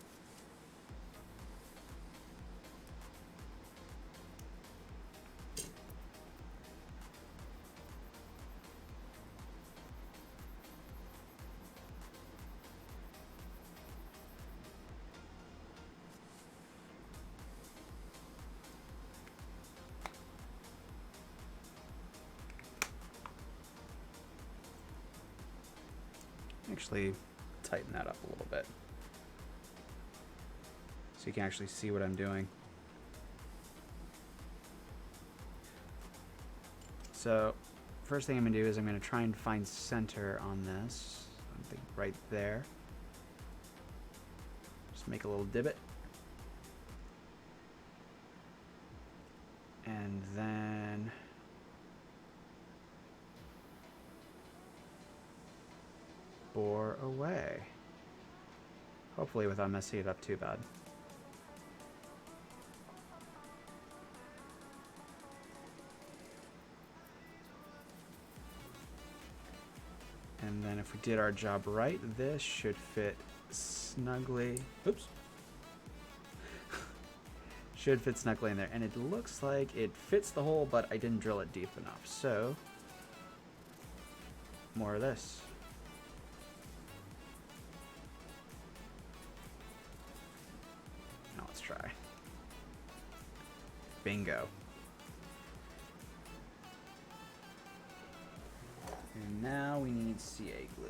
Actually tighten that up a little bit so you can actually see what I'm doing. So first thing I'm gonna do is I'm gonna try and find center on this. Something right there. Just make a little divot. And then bore away. Hopefully without messing it up too bad. And then if we did our job right, this should fit snugly. Oops. Should fit snugly in there. And it looks like it fits the hole, but I didn't drill it deep enough. So, more of this. Now let's try. Bingo. And now we need CA glue.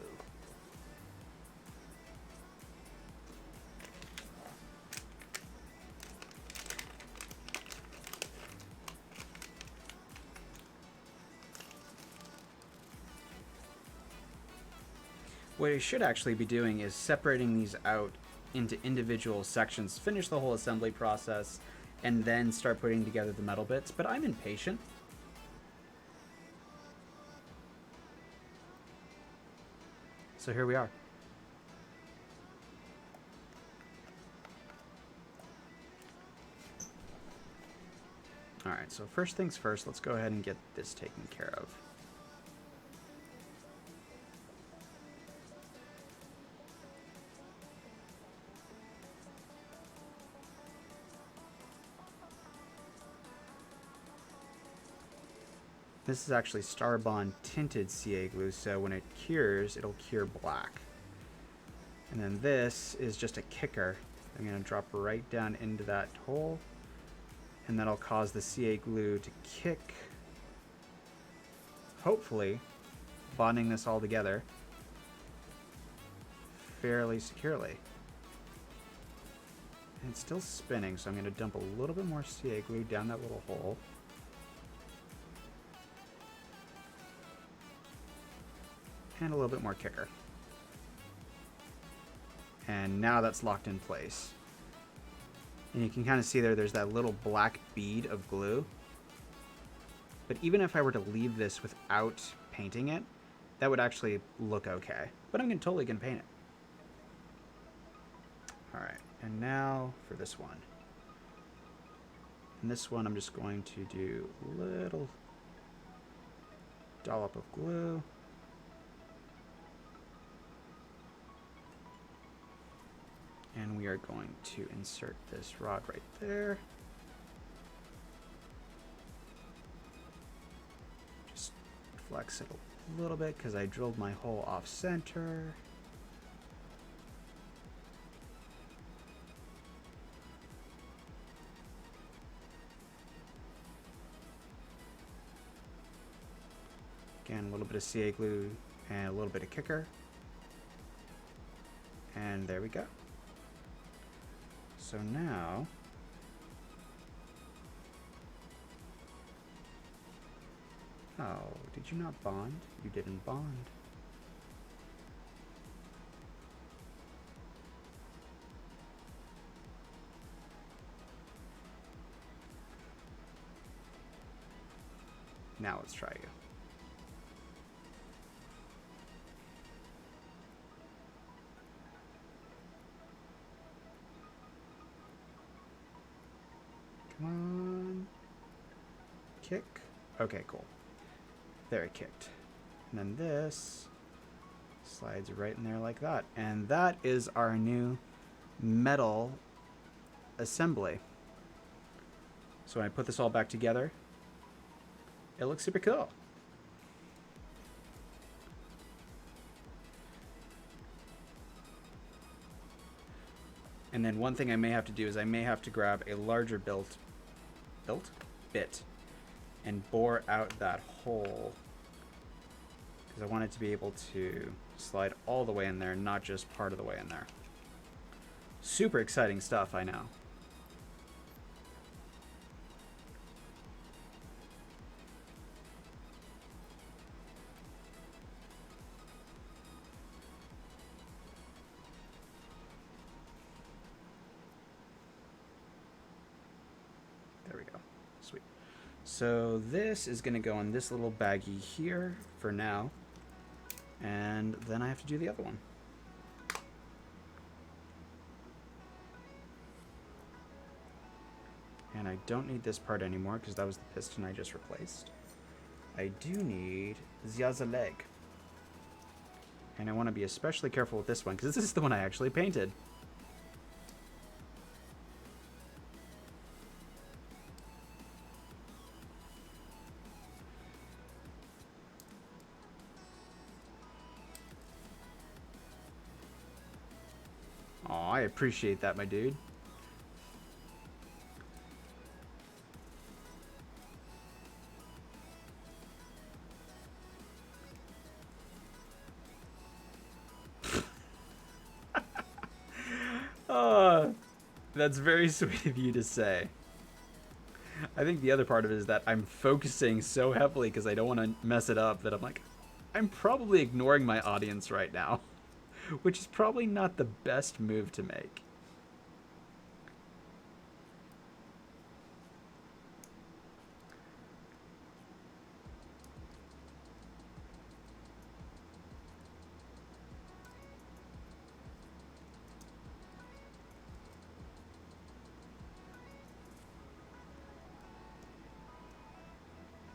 What I should actually be doing is separating these out into individual sections, finish the whole assembly process, and then start putting together the metal bits, but I'm impatient. So here we are. Alright, so first things first, let's go ahead and get this taken care of. This is actually Starbond tinted CA glue, so when it cures, it'll cure black. And then this is just a kicker. I'm going to drop right down into that hole, and that'll cause the CA glue to kick, hopefully bonding this all together fairly securely. And it's still spinning, so I'm going to dump a little bit more CA glue down that little hole. And a little bit more kicker. And now that's locked in place. And you can kind of see there's that little black bead of glue. But even if I were to leave this without painting it, that would actually look okay. But I'm totally going to paint it. Alright, and now for this one. And this one I'm just going to do a little dollop of glue. And we are going to insert this rod right there. Just flex it a little bit because I drilled my hole off center. Again, a little bit of CA glue and a little bit of kicker. And there we go. So now, oh, did you not bond? You didn't bond. Now let's try again. Come on. Kick. Okay, cool. There, it kicked. And then this slides right in there like that. And that is our new metal assembly. So when I put this all back together, it looks super cool. And then one thing I may have to do is I may have to grab a larger bit and bore out that hole, because I want it to be able to slide all the way in there, not just part of the way in there. Super exciting stuff, I know. So this is going to go in this little baggie here for now, and then I have to do the other one. And I don't need this part anymore because that was the piston I just replaced. I do need the other leg. And I want to be especially careful with this one because this is the one I actually painted. I appreciate that, my dude. That's very sweet of you to say. I think the other part of it is that I'm focusing so heavily because I don't want to mess it up that I'm like, I'm probably ignoring my audience right now, which is probably not the best move to make.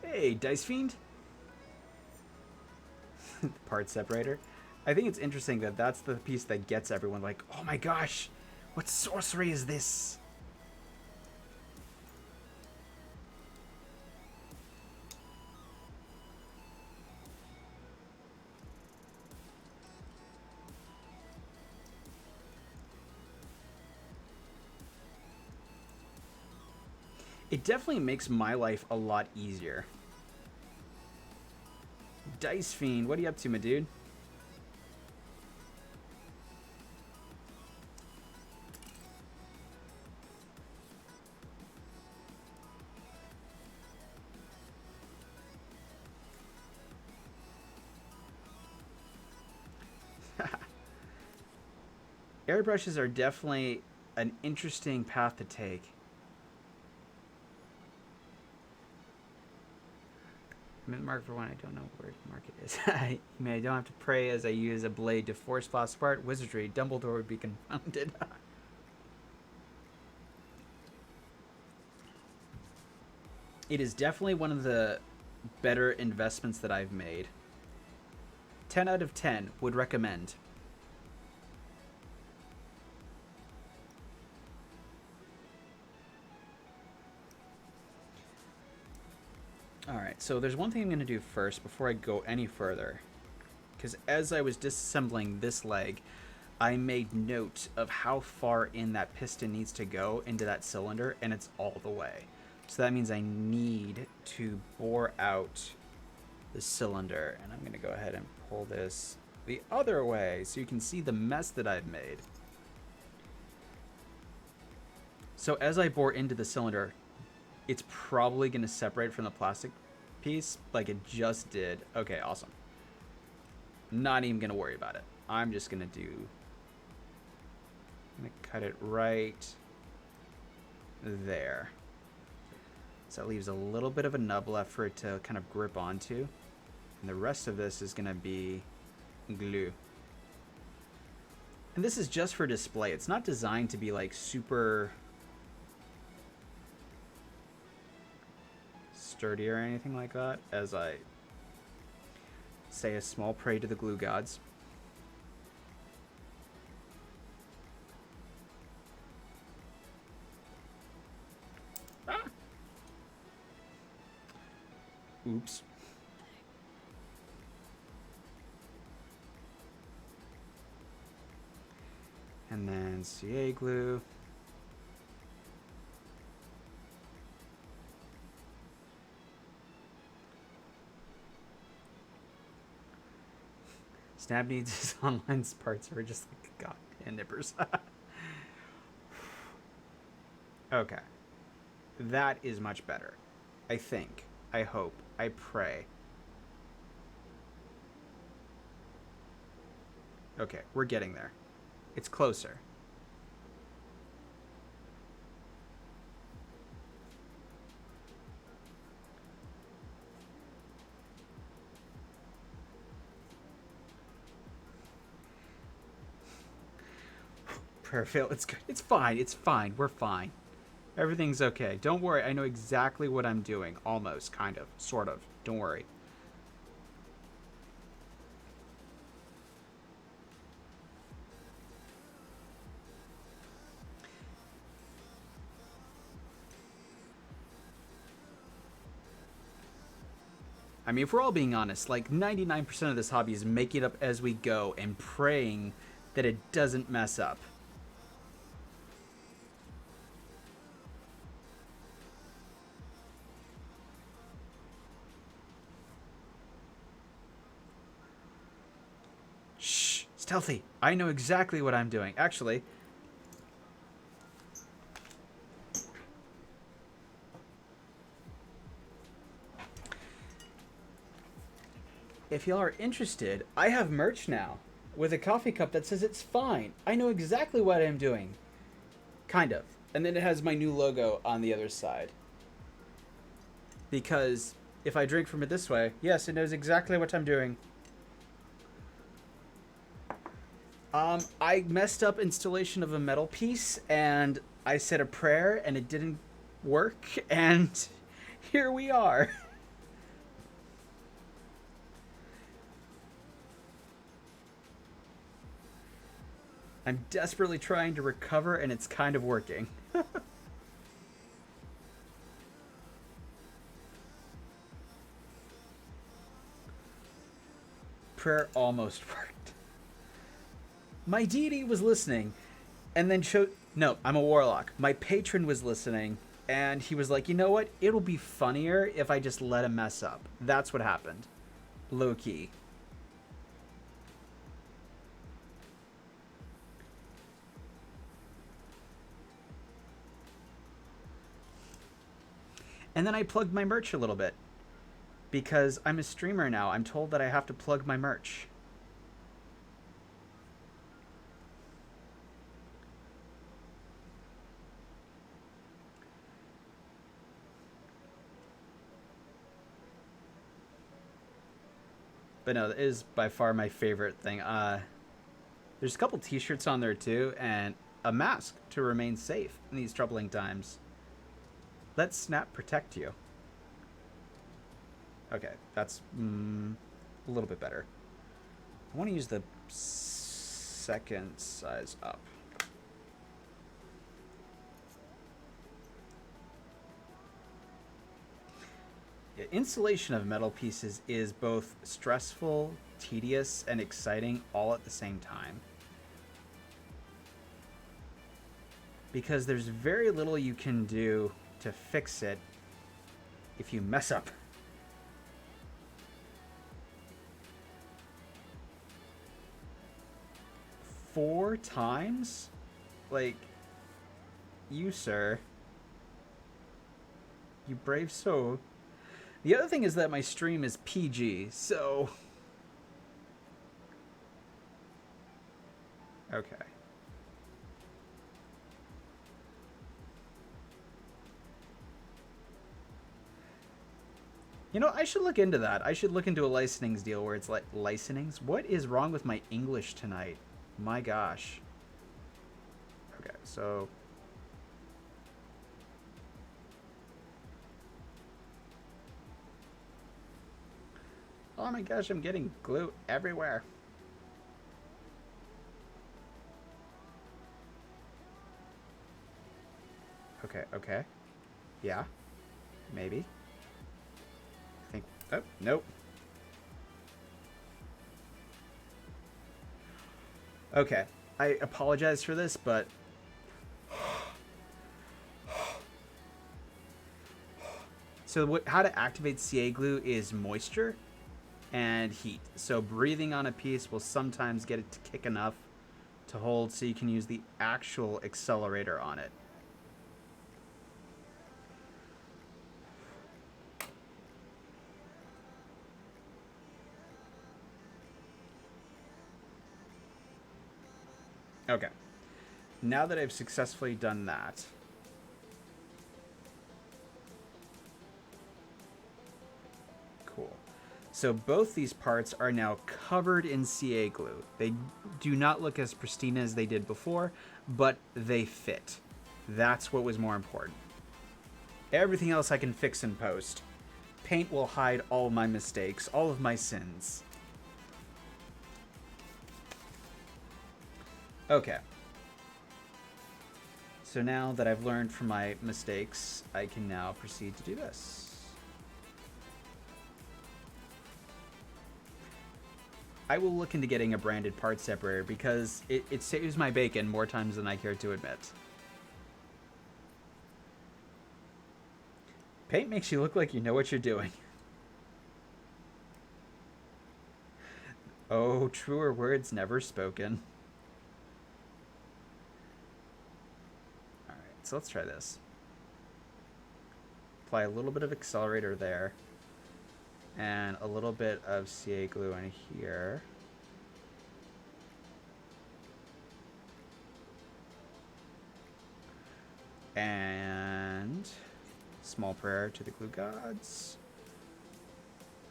Hey, Dice Fiend. The part separator. I think it's interesting that that's the piece that gets everyone like, oh my gosh, what sorcery is this? It definitely makes my life a lot easier. Dice Fiend, what are you up to, my dude? Airbrushes are definitely an interesting path to take. Mint mark for one, I don't know where the market is. I mean, I don't have to pray as I use a blade to force Floss apart. Wizardry, Dumbledore would be confounded. It is definitely one of the better investments that I've made. 10 out of 10 would recommend. Alright, so there's one thing I'm going to do first before I go any further. Because as I was disassembling this leg, I made note of how far in that piston needs to go into that cylinder, and it's all the way. So that means I need to bore out the cylinder, and I'm going to go ahead and pull this the other way so you can see the mess that I've made. So as I bore into the cylinder, it's probably going to separate from the plastic piece like it just did. Okay, awesome. Not even going to worry about it. I'm just going to cut it right there. So that leaves a little bit of a nub left for it to kind of grip onto. And the rest of this is going to be glue. And this is just for display. It's not designed to be like super sturdy or anything like that, as I say a small prayer to the glue gods. Ah! Oops. And then CA glue. Snap needs his online parts are just like goddamn nippers. Okay. That is much better. I think. I hope. I pray. Okay, we're getting there. It's closer. Prayer fail. It's good. It's fine. It's fine. We're fine. Everything's okay. Don't worry. I know exactly what I'm doing. Almost. Kind of. Sort of. Don't worry. I mean, if we're all being honest, like 99% of this hobby is making it up as we go and praying that it doesn't mess up. Shh, stealthy. I know exactly what I'm doing. Actually, if y'all are interested, I have merch now with a coffee cup that says it's fine. I know exactly what I'm doing. Kind of. And then it has my new logo on the other side. Because if I drink from it this way, yes, it knows exactly what I'm doing. I messed up installation of a metal piece, and I said a prayer, and it didn't work, and here we are. I'm desperately trying to recover, and it's kind of working. Prayer almost worked. My deity was listening, and then showed. No, I'm a warlock. My patron was listening, and he was like, you know what? It'll be funnier if I just let him mess up. That's what happened. Low key. And then I plugged my merch a little bit. Because I'm a streamer now, I'm told that I have to plug my merch. But no, that is by far my favorite thing. There's a couple t-shirts on there too, and a mask to remain safe in these troubling times. Let Snap protect you. Okay, that's a little bit better. I want to use the second size up. Yeah, installation of metal pieces is both stressful, tedious, and exciting all at the same time. Because there's very little you can do to fix it if you mess up. Four times? Like, you, sir. You brave soul. The other thing is that my stream is PG, so... Okay. You know, I should look into that. I should look into a licensings deal where it's like, licensings? What is wrong with my English tonight? My gosh. Okay, so... Oh my gosh, I'm getting glue everywhere. Okay, okay. Yeah. Maybe. I think... Oh, nope. Okay. I apologize for this, but... So how to activate CA glue is moisture and heat. So breathing on a piece will sometimes get it to kick enough to hold so you can use the actual accelerator on it. Okay. Now that I've successfully done that, cool. So both these parts are now covered in CA glue. They do not look as pristine as they did before, but they fit. That's what was more important. Everything else I can fix in post. Paint will hide all of my mistakes, all of my sins. Okay. So now that I've learned from my mistakes, I can now proceed to do this. I will look into getting a branded part separator because it saves my bacon more times than I care to admit. Paint makes you look like you know what you're doing. Oh, truer words never spoken. Alright, so let's try this. Apply a little bit of accelerator there. and a little bit of CA glue in here. And small prayer to the glue gods.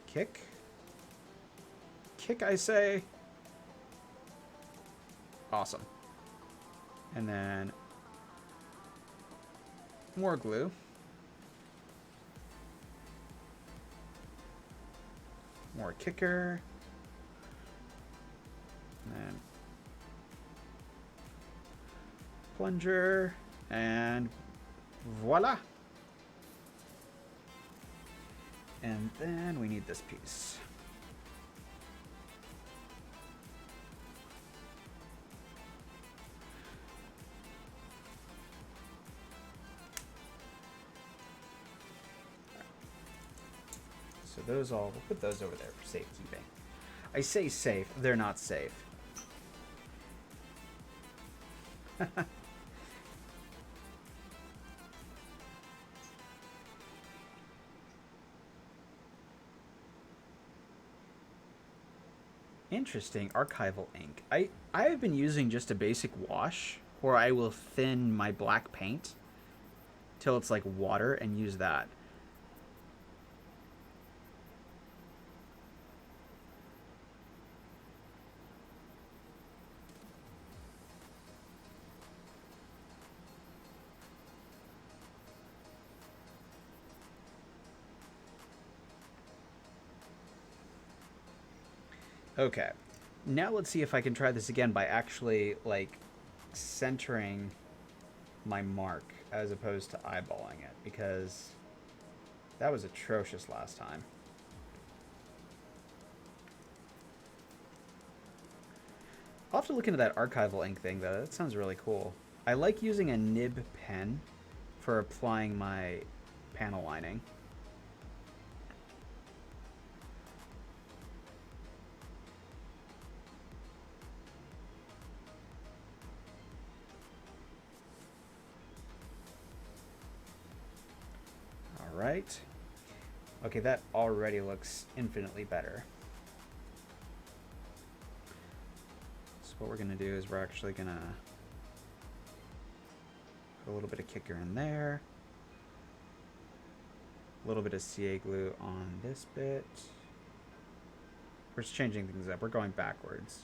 Kick. Kick, I say. Awesome. And then more glue. More kicker. And then plunger. And voila. And then we need this piece. So those all, we'll put those over there for safekeeping. I say safe, they're not safe. Interesting, archival ink. I have been using just a basic wash, where I will thin my black paint till it's like water and use that. Okay, now let's see if I can try this again by actually like centering my mark as opposed to eyeballing it, because that was atrocious last time. I'll have to look into that archival ink thing though. That sounds really cool. I like using a nib pen for applying my panel lining. Right. Okay, that already looks infinitely better. So what we're going to do is we're actually going to put a little bit of kicker in there. A little bit of CA glue on this bit. We're just changing things up. We're going backwards.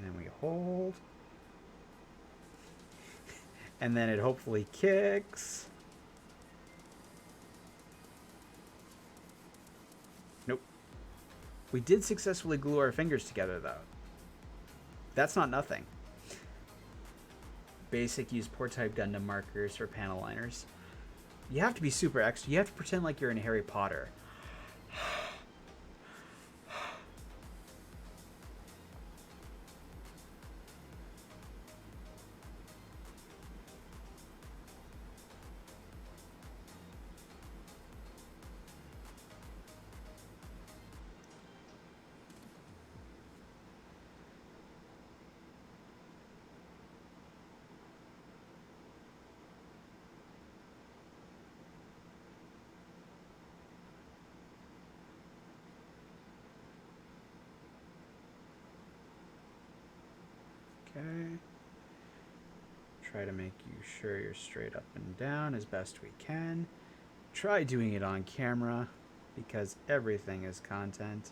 And then we hold. And then it hopefully kicks. Nope. We did successfully glue our fingers together though. That's not nothing. Basic, use port type Gundam markers for panel liners. You have to be super extra. You have to pretend like you're in Harry Potter. Okay. Try to make you sure you're straight up and down as best we can. Try doing it on camera because everything is content.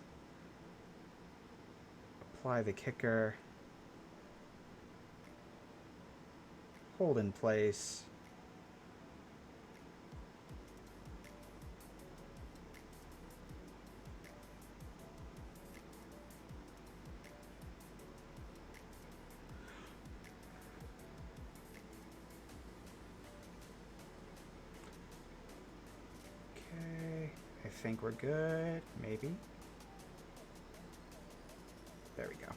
Apply the kicker. Hold in place. I think we're good, maybe. There we go.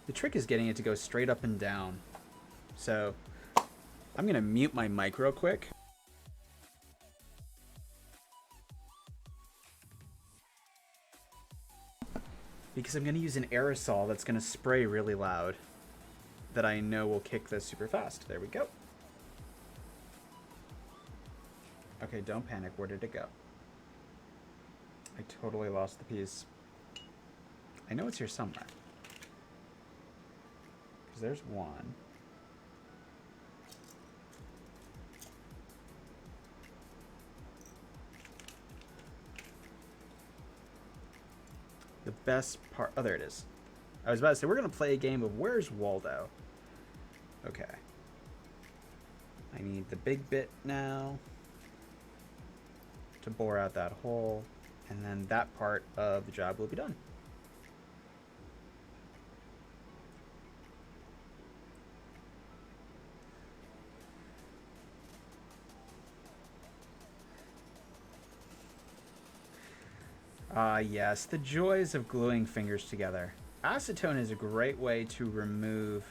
The trick is getting it to go straight up and down. So I'm gonna mute my mic real quick. because I'm going to use an aerosol that's going to spray really loud that I know will kick this super fast. There we go. Okay, don't panic. Where did it go? I totally lost the piece. I know it's here somewhere. Because there's one. The best part... Oh, there it is. I was about to say, we're going to play a game of Where's Waldo? Okay. I need the big bit now to bore out that hole, and then that part of the job will be done. Ah, yes, the joys of gluing fingers together. Acetone is a great way to remove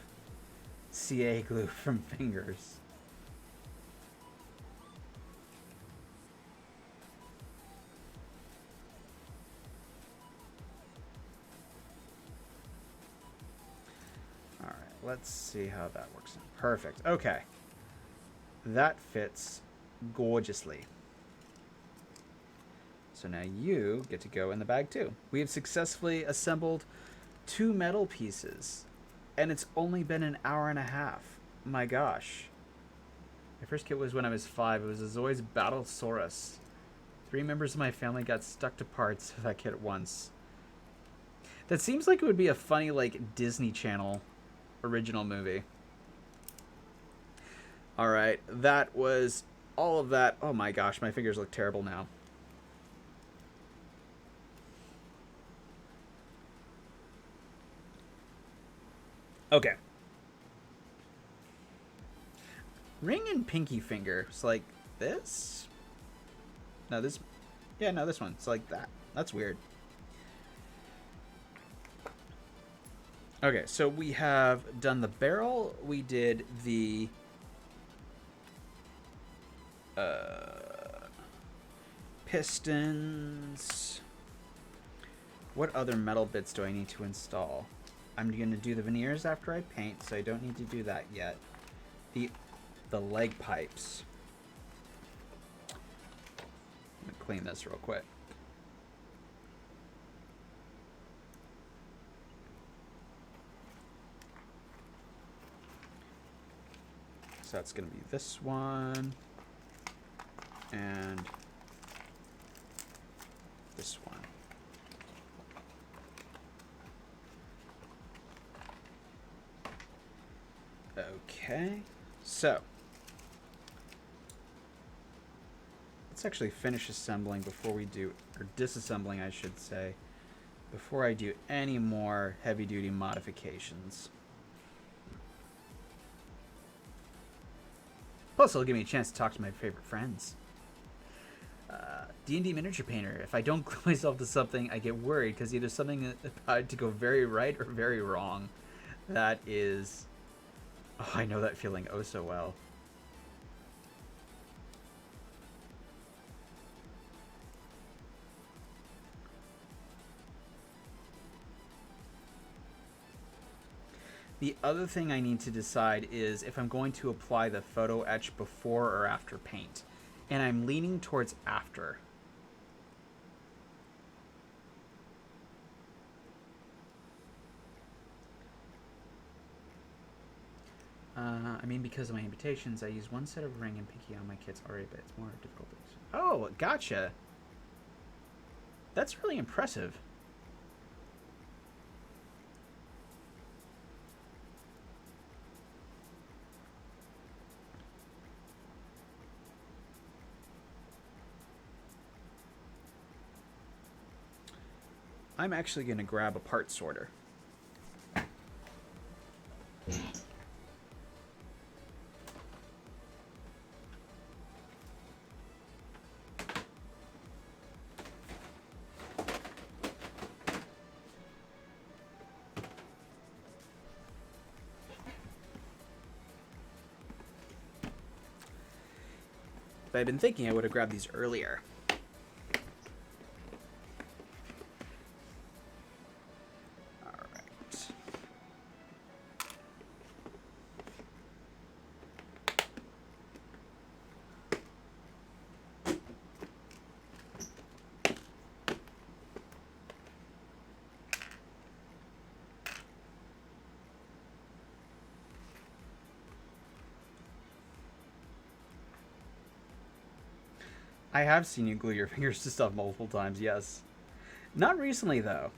CA glue from fingers. All right, let's see how that works. Perfect. Okay. That fits gorgeously. So now you get to go in the bag too. We have successfully assembled 2 metal pieces, and it's only been an hour and a half. My gosh. My first kit was when I was 5. It was a Zoids Battlesaurus. 3 members of my family got stuck to parts of that kit once. That seems like it would be a funny, like, Disney Channel original movie. Alright, that was all of that. Oh my gosh, my fingers look terrible now. Okay. Ring and pinky finger. It's like this? No, this... Yeah, no, this one. It's like that. That's weird. Okay, so we have done the barrel. We did the... pistons. What other metal bits do I need to install? I'm going to do the veneers after I paint, so I don't need to do that yet. The leg pipes. Let me clean this real quick. So that's going to be this one. And this one. Okay, so let's actually finish assembling before we do, or disassembling I should say, before I do any more heavy-duty modifications. Plus, it'll give me a chance to talk to my favorite friends. D&D miniature painter. If I don't glue myself to something, I get worried because either something about to go very right or very wrong. That is... Oh, I know that feeling oh so well. The other thing I need to decide is if I'm going to apply the photo etch before or after paint. And I'm leaning towards after. I mean, because of my amputations, I use one set of ring and pinky on my kits already, but it's more difficult. Oh, gotcha. That's really impressive. I'm actually going to grab a part sorter. If I'd been thinking, I would have grabbed these earlier. I have seen you glue your fingers to stuff multiple times, yes. Not recently, though.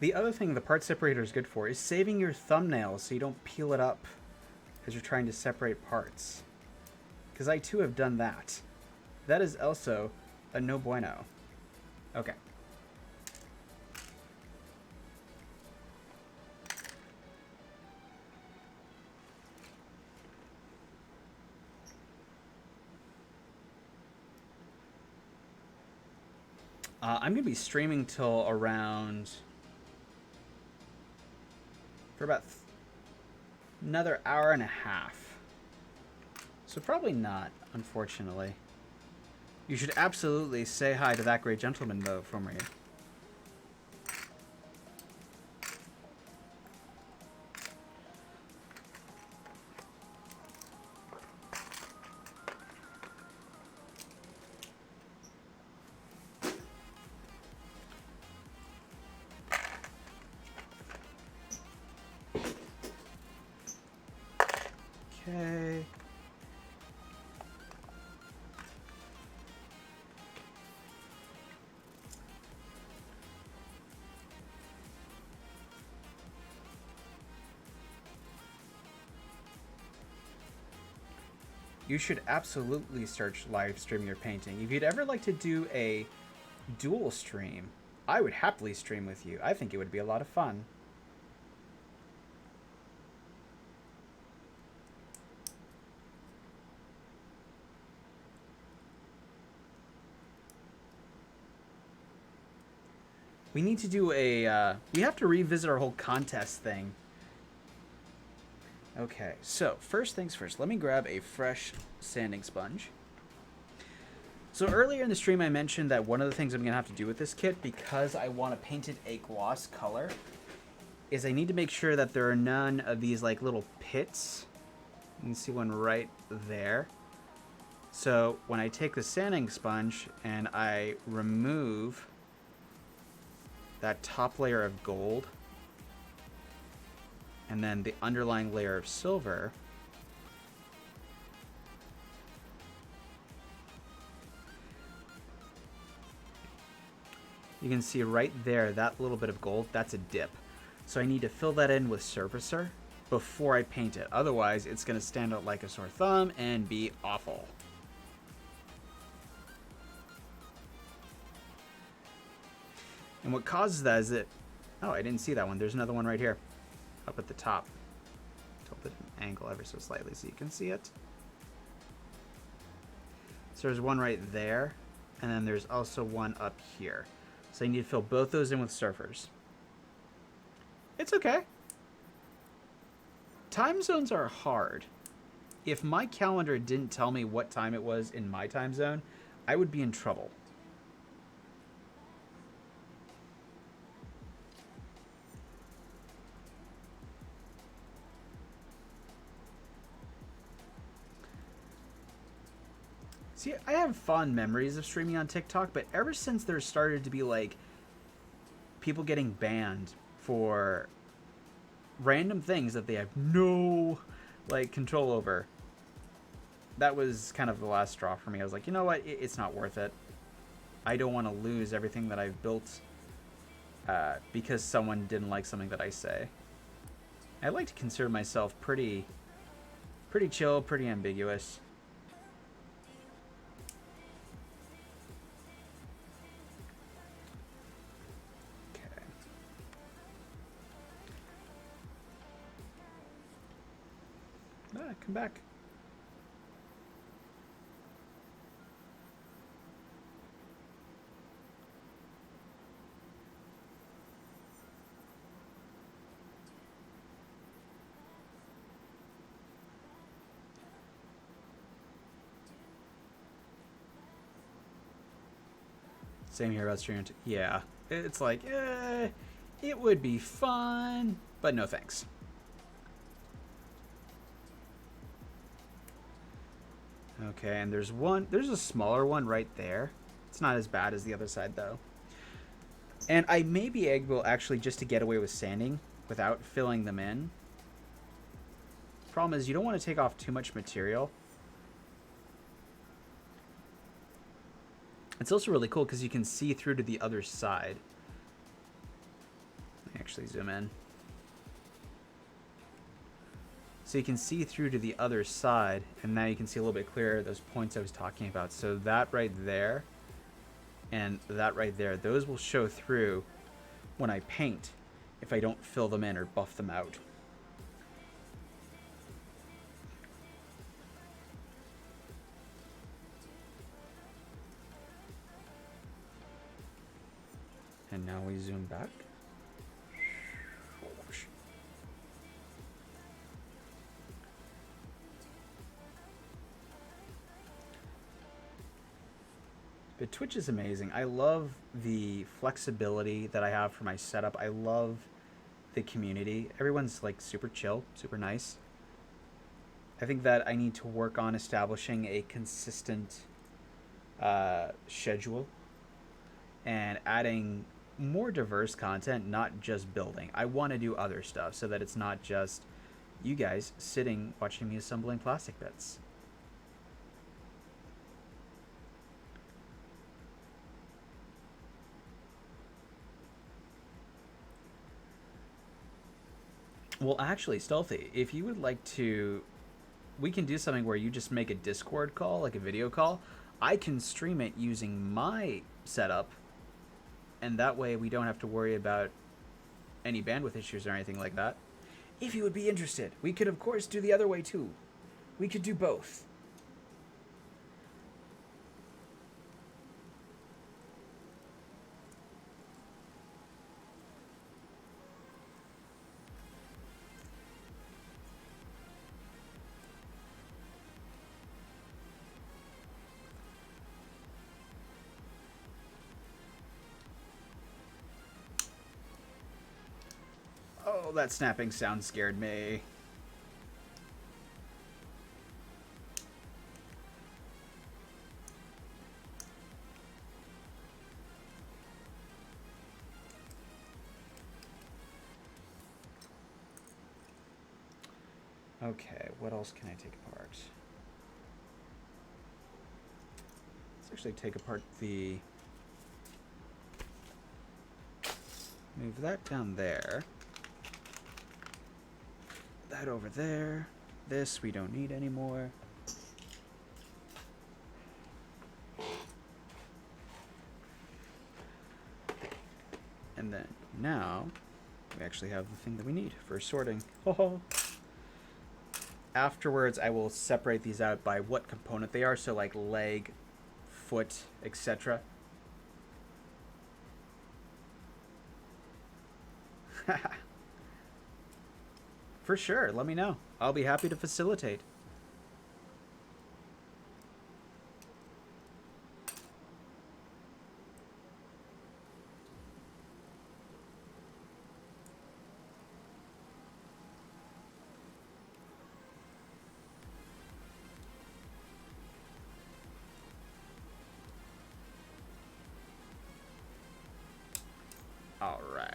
The other thing the part separator is good for is saving your thumbnail so you don't peel it up as you're trying to separate parts. Because I too have done that. That is also a no bueno. Okay. I'm going to be streaming till around... for about another hour and a half. So probably not, unfortunately. You should absolutely say hi to that great gentleman, though, for me. Okay. You should absolutely start live streaming your painting. If you'd ever like to do a dual stream, I would happily stream with you. I think it would be a lot of fun. We need to do a, we have to revisit our whole contest thing. Okay, so first things first, let me grab a fresh sanding sponge. So earlier in the stream I mentioned that one of the things I'm going to have to do with this kit, because I want to paint it a gloss color, is I need to make sure that there are none of these like little pits. You can see one right there. So when I take the sanding sponge and I remove that top layer of gold and then the underlying layer of silver, you can see right there, that little bit of gold, that's a dip. So I need to fill that in with surfacer before I paint it. Otherwise, it's going to stand out like a sore thumb and be awful. And what causes that is that... oh, I didn't see that one. There's another one right here, up at the top. Tilt it an angle ever so slightly so you can see it. So there's one right there, and then there's also one up here. So you need to fill both those in with surfers. It's okay. Time zones are hard. If my calendar didn't tell me what time it was in my time zone, I would be in trouble. See, I have fond memories of streaming on TikTok, but ever since there started to be, like, people getting banned for random things that they have no, like, control over, that was kind of the last straw for me. I was like, you know what? It's not worth it. I don't want to lose everything that I've built because someone didn't like something that I say. I like to consider myself pretty chill, pretty ambiguous. Come back. Same here about streaming. Yeah, it's like, it would be fun, but no thanks. Okay, and there's a smaller one right there. It's not as bad as the other side though. And I may be able actually just to get away with sanding without filling them in. Problem is you don't want to take off too much material. It's also really cool because you can see through to the other side. Let me actually zoom in. So you can see through to the other side, and now you can see a little bit clearer those points I was talking about. So that right there and that right there, those will show through when I paint if I don't fill them in or buff them out. And now we zoom back. But Twitch is amazing. I love the flexibility that I have for my setup. I love the community. Everyone's like super chill, super nice. I think that I need to work on establishing a consistent schedule and adding more diverse content, not just building. I want to do other stuff so that it's not just you guys sitting watching me assembling plastic bits. Well, actually, Stealthy, if you would like to, we can do something where you just make a Discord call, like a video call. I can stream it using my setup, and that way we don't have to worry about any bandwidth issues or anything like that. If you would be interested, we could, of course, do the other way, too. We could do both. Oh, that snapping sound scared me. Okay, what else can I take apart? Let's actually take apart the... Move that down there. That over there. This we don't need anymore. And then now we actually have the thing that we need for sorting. Afterwards, I will separate these out by what component they are. So like leg, foot, etc. For sure, let me know. I'll be happy to facilitate. All right.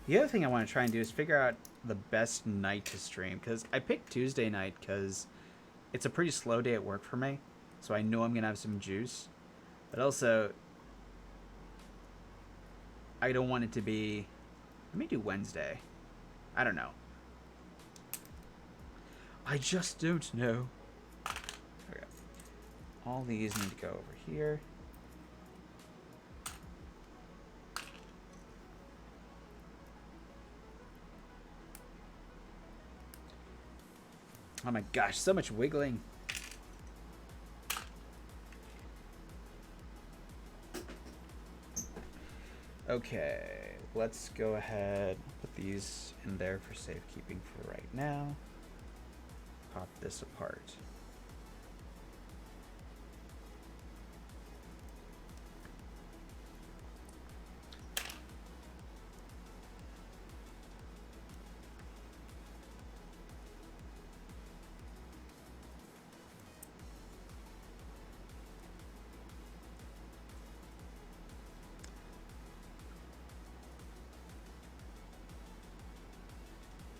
The other thing I want to try and do is figure out the best night to stream, because I picked Tuesday night because it's a pretty slow day at work for me, so I know I'm going to have some juice. But also, I don't want it to be... Let me do Wednesday. I don't know. I just don't know. Okay. All these need to go over here. Oh my gosh, so much wiggling. Okay, let's go ahead, put these in there for safekeeping for right now. Pop this apart.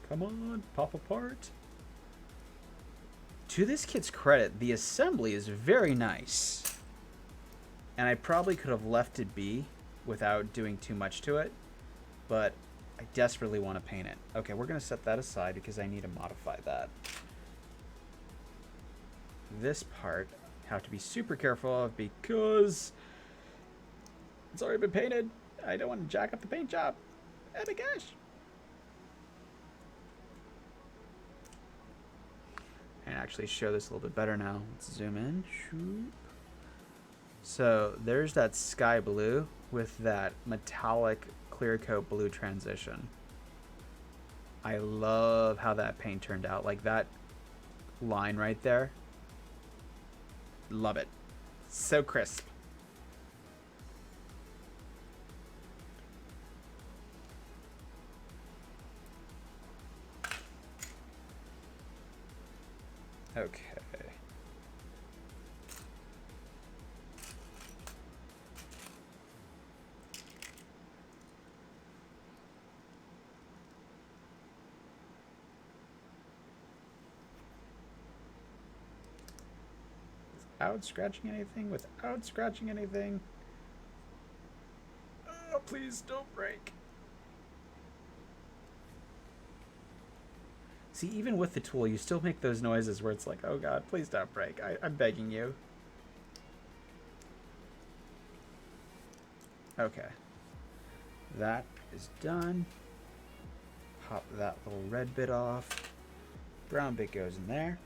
Come on, pop apart. To this kit's credit, the assembly is very nice. And I probably could have left it be without doing too much to it, but I desperately want to paint it. Okay, we're going to set that aside because I need to modify that. This part, I have to be super careful of because it's already been painted. I don't want to jack up the paint job. Oh my gosh. And actually show this a little bit better now. Let's zoom in. So there's that sky blue with that metallic clear coat blue transition. I love how that paint turned out. Like that line right there. Love it. So crisp. Okay. Without scratching anything? Without scratching anything? Oh, please don't break. See, even with the tool, you still make those noises where it's like, oh god, please don't break. I'm begging you. Okay. That is done. Pop that little red bit off. Brown bit goes in there.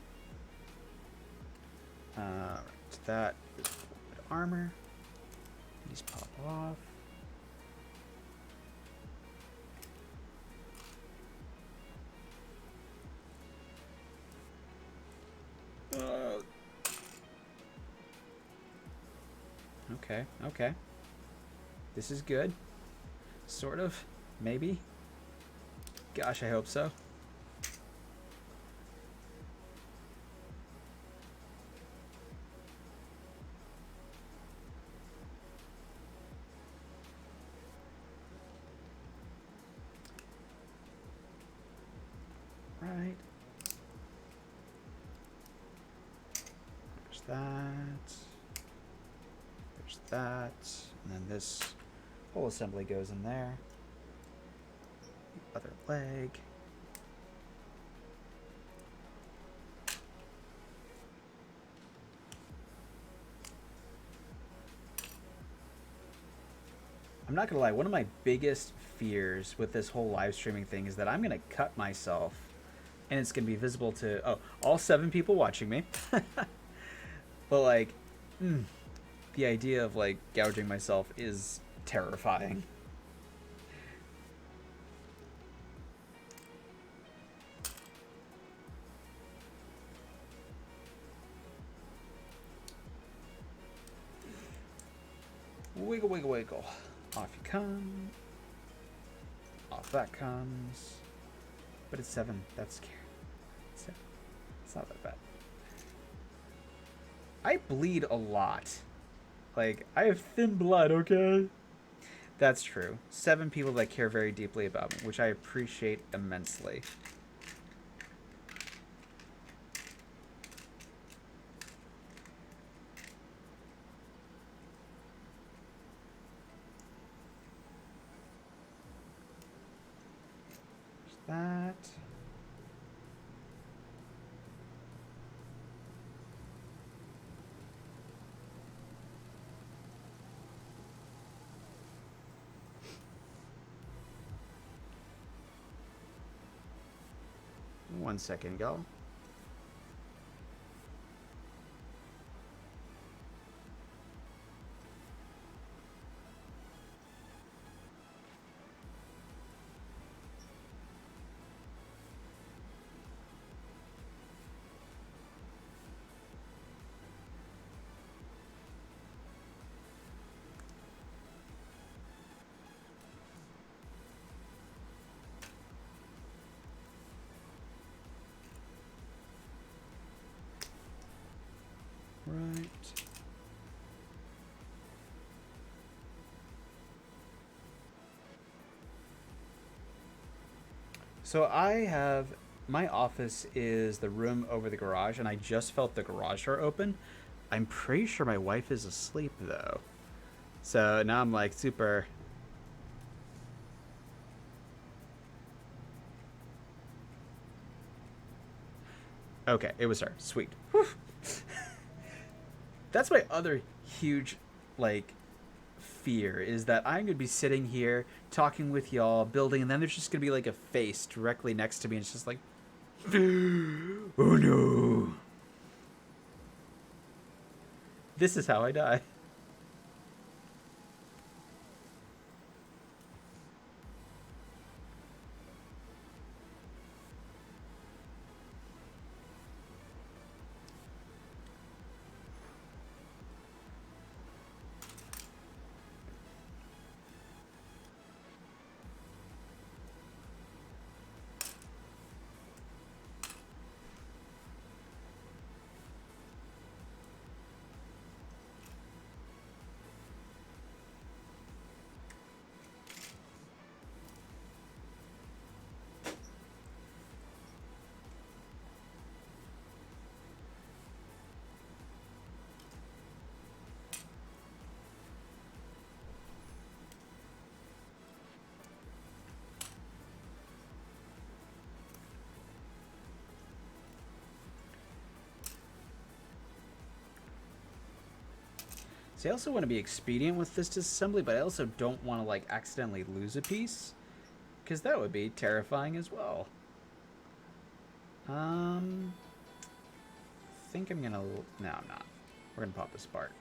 Right, that is a little bit of armor. These pop off. Okay. This is good. Sort of. Maybe. Gosh, I hope so. Right. There's that. There's that. And then this whole assembly goes in there. The other leg. I'm not gonna lie, one of my biggest fears with this whole live streaming thing is that I'm gonna cut myself and it's gonna be visible to all 7 people watching me. But like the idea of like gouging myself is terrifying. Wiggle, wiggle, wiggle. Off you come. Off that comes. But it's 7. That's scary. It's not that bad. I bleed a lot. Like, I have thin blood, okay? That's true. 7 people that care very deeply about me, which I appreciate immensely. That. One second, y'all. So I have my office is the room over the garage, and I just felt the garage door open. I'm pretty sure my wife is asleep though. So now I'm like super. Okay, it was her. Sweet. Whew. That's my other huge, like, fear is that I'm gonna be sitting here talking with y'all, building, and then there's just gonna be like a face directly next to me, and it's just like, oh no, this is how I die. See, I also want to be expedient with this disassembly, but I also don't want to like accidentally lose a piece, because that would be terrifying as well. I think I'm gonna. No, I'm not. We're gonna pop this apart.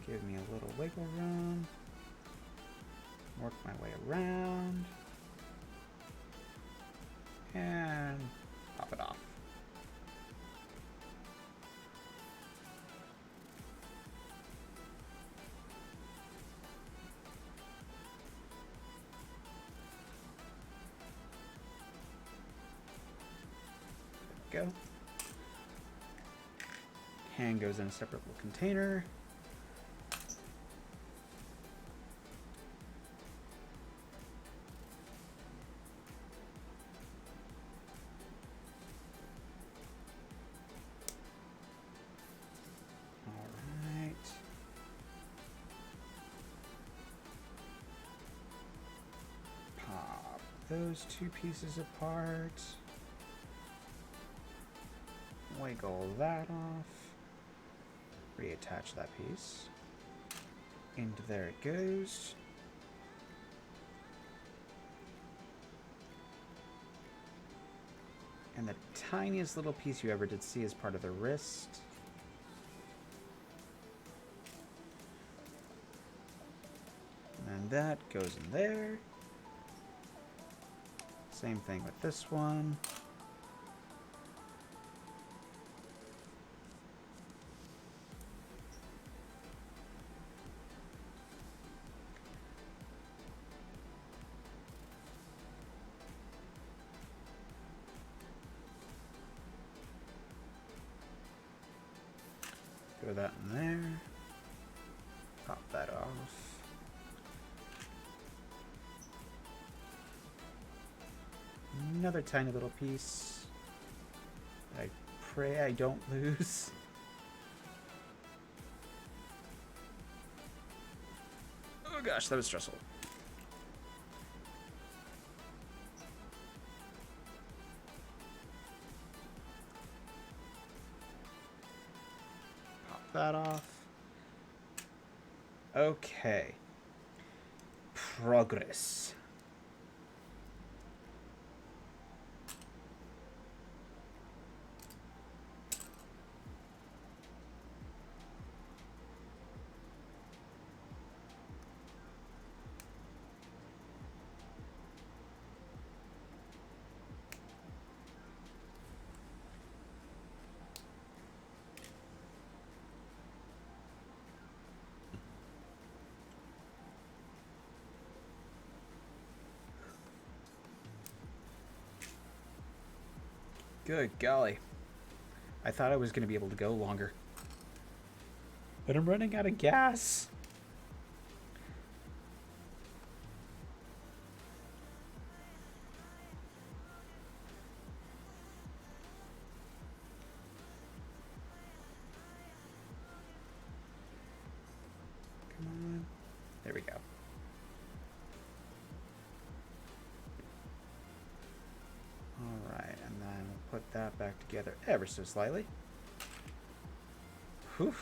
Give me a little wiggle room. Work my way around. And pop it off. There we go. Can goes in a separate little container. Those two pieces apart. Wiggle that off. Reattach that piece. And there it goes. And the tiniest little piece you ever did see is part of the wrist. And that goes in there. Same thing with this one. Throw that in there. Pop that off. Another tiny little piece. I pray I don't lose. Oh gosh, that was stressful. Pop that off. Okay. Progress. Good golly. I thought I was going to be able to go longer. But I'm running out of gas. Come on. There we go. Alright, and then we'll put that back together ever so slightly. Whew.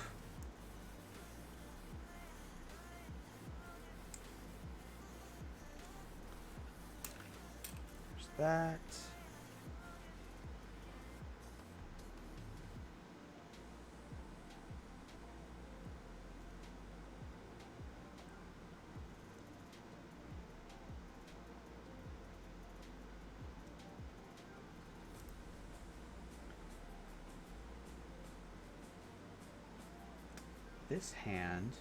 There's that. This hand,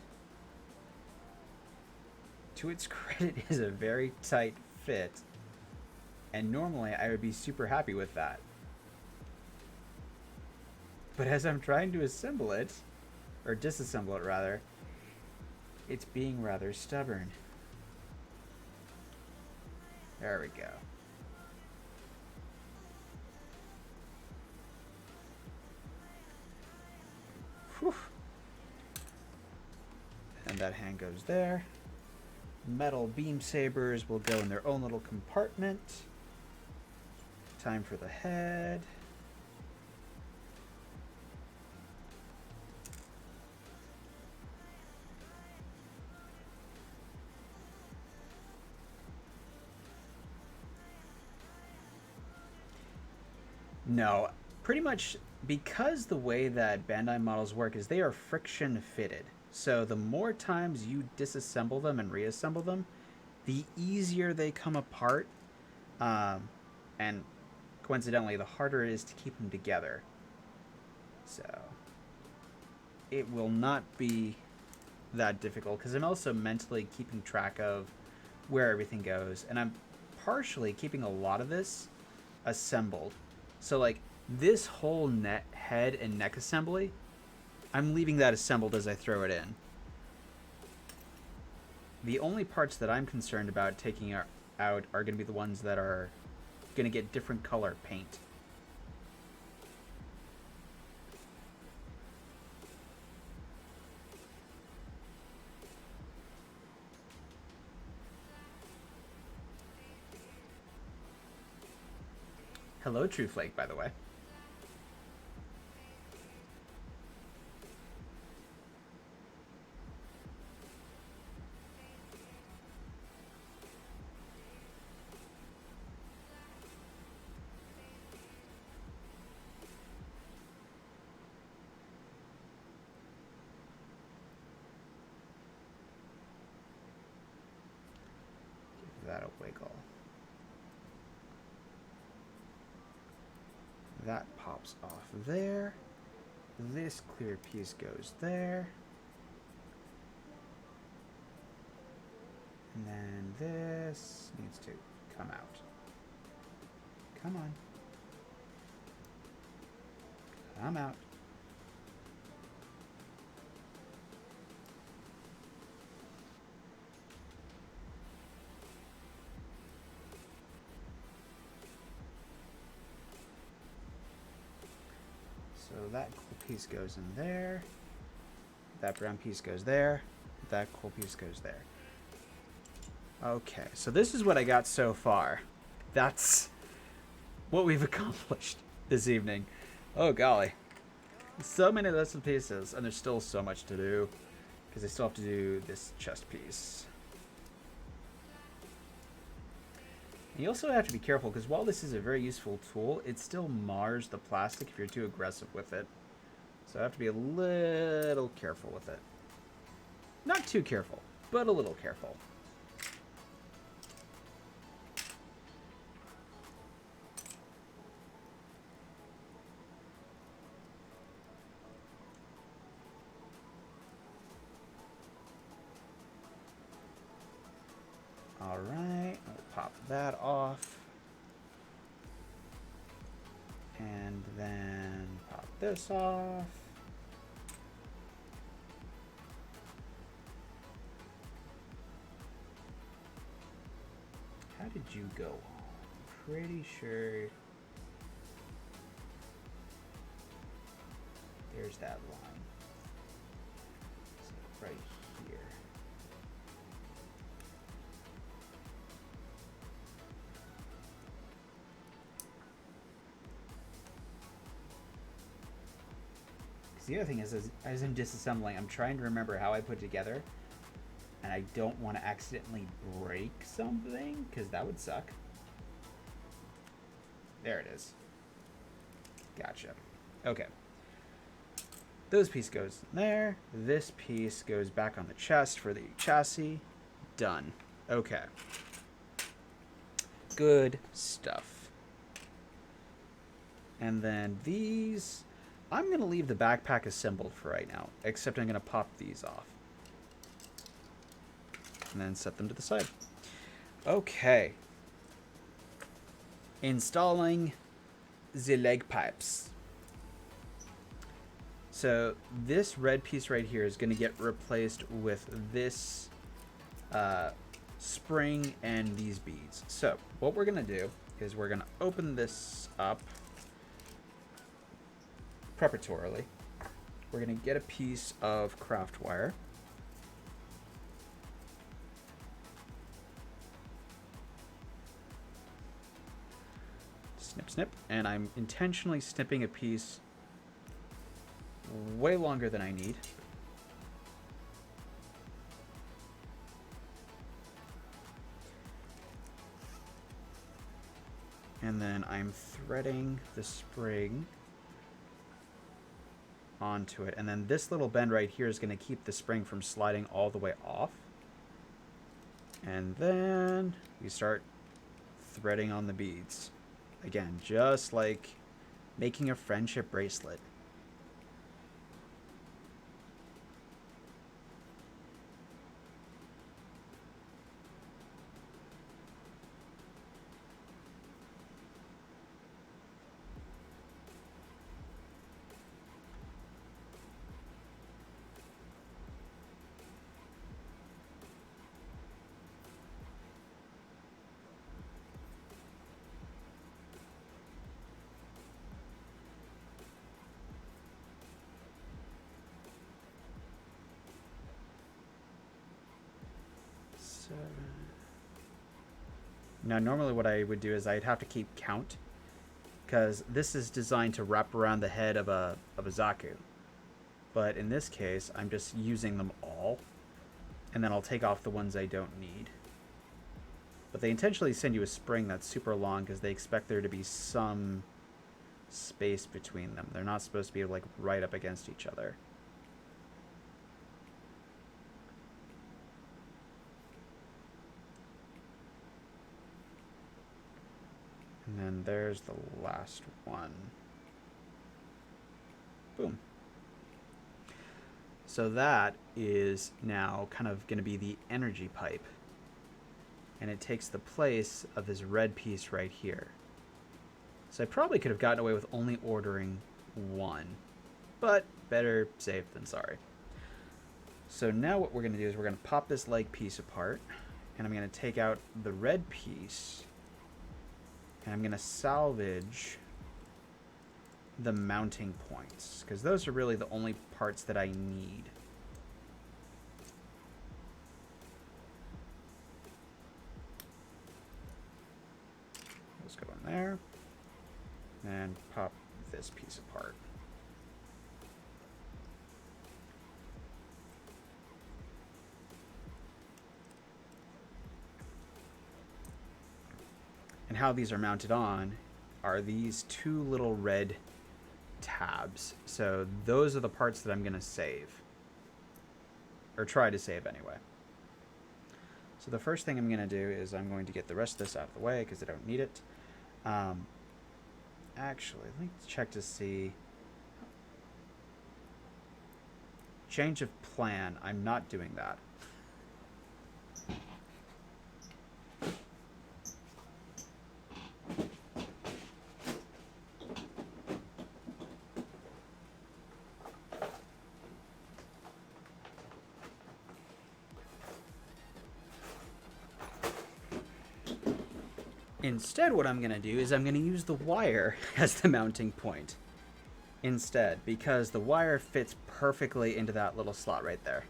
to its credit, is a very tight fit, and normally I would be super happy with that. But as I'm trying to assemble it, or disassemble it rather, it's being rather stubborn. There we go. Whew. And that hand goes there. Metal beam sabers will go in their own little compartment. Time for the head. No, pretty much because the way that Bandai models work is they are friction fitted. So the more times you disassemble them and reassemble them, the easier they come apart. And coincidentally, the harder it is to keep them together. So it will not be that difficult because I'm also mentally keeping track of where everything goes. And I'm partially keeping a lot of this assembled. So like this whole head and neck assembly, I'm leaving that assembled as I throw it in. The only parts that I'm concerned about taking out are going to be the ones that are going to get different color paint. Hello, True Flake, by the way. Give that a wiggle. That pops off there. This clear piece goes there. And then this needs to come out. Come on. Come out. So that cool piece goes in there. That brown piece goes there. That cool piece goes there. Okay, so this is what I got so far. That's what we've accomplished this evening. Oh golly. So many little pieces, and there's still so much to do. Because I still have to do this chest piece. And you also have to be careful, because while this is a very useful tool, it still mars the plastic if you're too aggressive with it. So I have to be a little careful with it. Not too careful, but a little careful. Alright, I'll pop that off. And then pop this off. How did you go? Pretty sure there's that line. So right here. Because the other thing is, as I'm disassembling, I'm trying to remember how I put it together, and I don't want to accidentally break something, because that would suck. There it is. Gotcha. Okay. This piece goes there. This piece goes back on the chest for the chassis. Done. Okay. Good stuff. And then these, I'm going to leave the backpack assembled for right now, except I'm going to pop these off. And then set them to the side. Okay. Installing the leg pipes. So this red piece right here is going to get replaced with this spring and these beads. So what we're going to do is we're going to open this up preparatorily. We're going to get a piece of craft wire. Snip, snip. And I'm intentionally snipping a piece way longer than I need. And then I'm threading the spring onto it. And then this little bend right here is going to keep the spring from sliding all the way off. And then we start threading on the beads. Again, just like making a friendship bracelet. Now, normally what I would do is I'd have to keep count, because this is designed to wrap around the head of a Zaku. But in this case, I'm just using them all, and then I'll take off the ones I don't need. But they intentionally send you a spring that's super long because they expect there to be some space between them. They're not supposed to be like right up against each other. And then there's the last one. Boom. So that is now kind of going to be the energy pipe. And it takes the place of this red piece right here. So I probably could have gotten away with only ordering one. But better safe than sorry. So now what we're going to do is we're going to pop this leg piece apart. And I'm going to take out the red piece. And I'm going to salvage the mounting points, because those are really the only parts that I need. Let's go in there and pop this piece apart. And how these are mounted on are these two little red tabs. So those are the parts that I'm going to save. Or try to save anyway. So the first thing I'm going to do is I'm going to get the rest of this out of the way because I don't need it. Actually, let me check to see. Change of plan. I'm not doing that. Instead, what I'm going to do is I'm going to use the wire as the mounting point instead, because the wire fits perfectly into that little slot right there.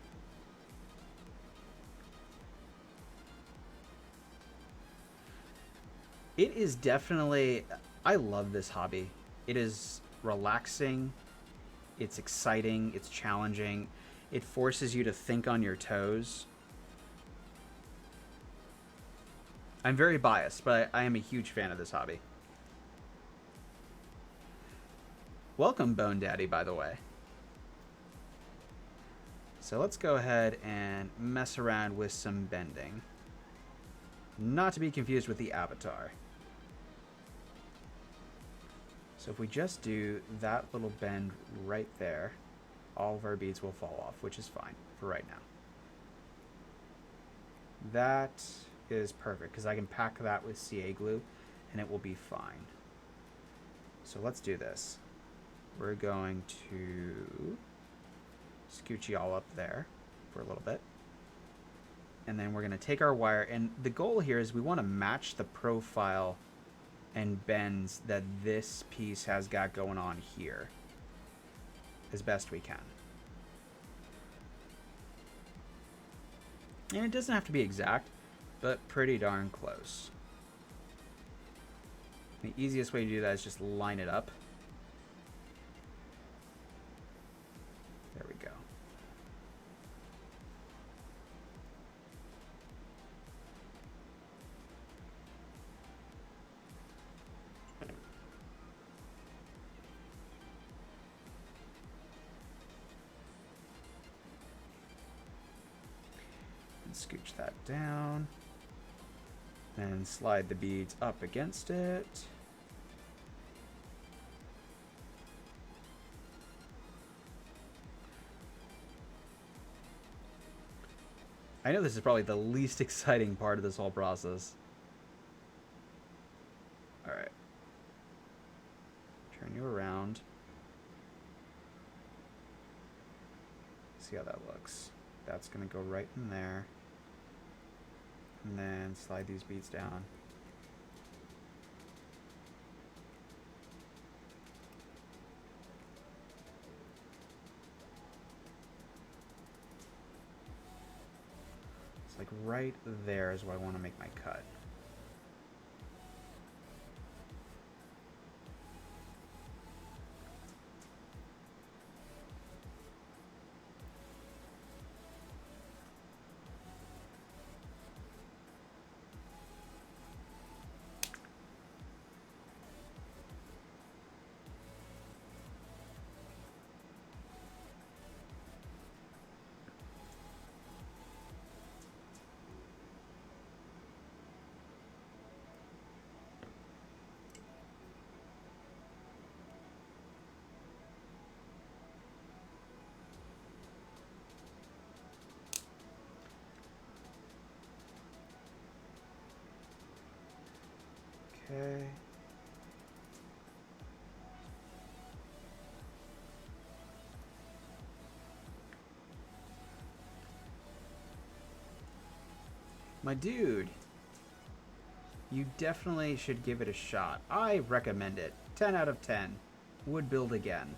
It is definitely, I love this hobby. It is relaxing, it's exciting, it's challenging, it forces you to think on your toes. I'm very biased, but I am a huge fan of this hobby. Welcome, Bone Daddy, by the way. So let's go ahead and mess around with some bending. Not to be confused with the avatar. So if we just do that little bend right there, all of our beads will fall off, which is fine for right now. That is perfect because I can pack that with CA glue and it will be fine. So let's do this. We're going to scooch you all up there for a little bit. And then we're going to take our wire, and the goal here is we want to match the profile and bends that this piece has got going on here as best we can. And it doesn't have to be exact, but pretty darn close. The easiest way to do that is just line it up. There we go. And scooch that down. And slide the beads up against it. I know this is probably the least exciting part of this whole process. Alright. Turn you around. See how that looks. That's going to go right in there. And then slide these beads down. It's like right there is where I want to make my cut. Okay. My dude, you definitely should give it a shot. I recommend it. 10 out of 10. Would build again.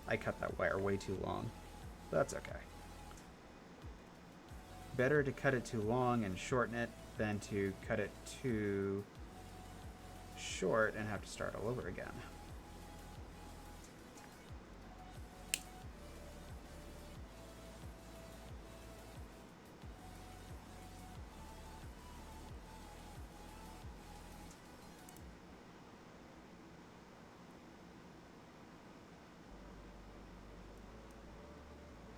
I cut that wire way too long, but that's okay. Better to cut it too long and shorten it than to cut it too short and have to start all over again.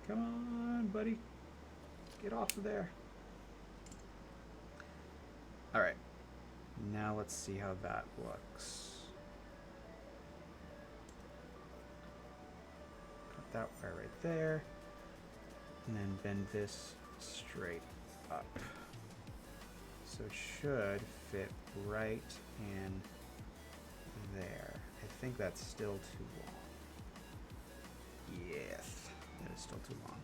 Come on, buddy. Get off of there. All right. Now let's see how that looks. Cut that wire right there. And then bend this straight up. So it should fit right in there. I think that's still too long. Yes, that is still too long.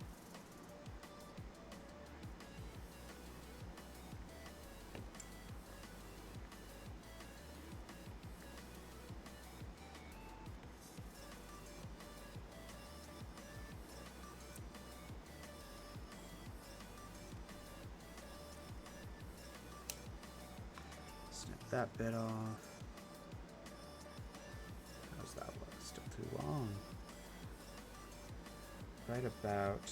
that bit off. How's that look? Still too long. Right about...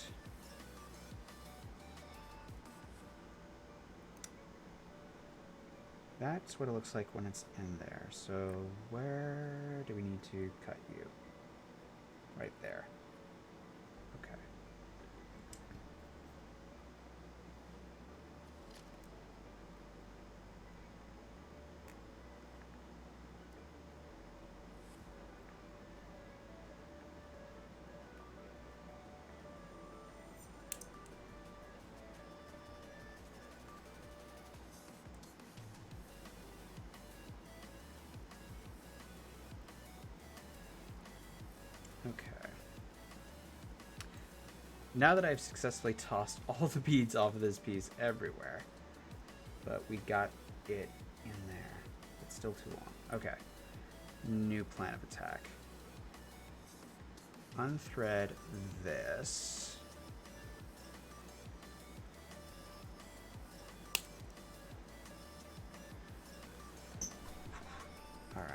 That's what it looks like when it's in there. So where do we need to cut you? Right there. Okay. Okay. Now that I've successfully tossed all the beads off of this piece everywhere, but we got it in there. It's still too long. Okay. New plan of attack. Unthread this. All right.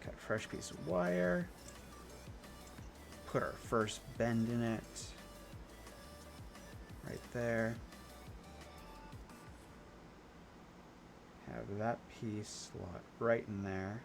Cut a fresh piece of wire. Put our first bend in it. Right there. Have that piece slot right in there.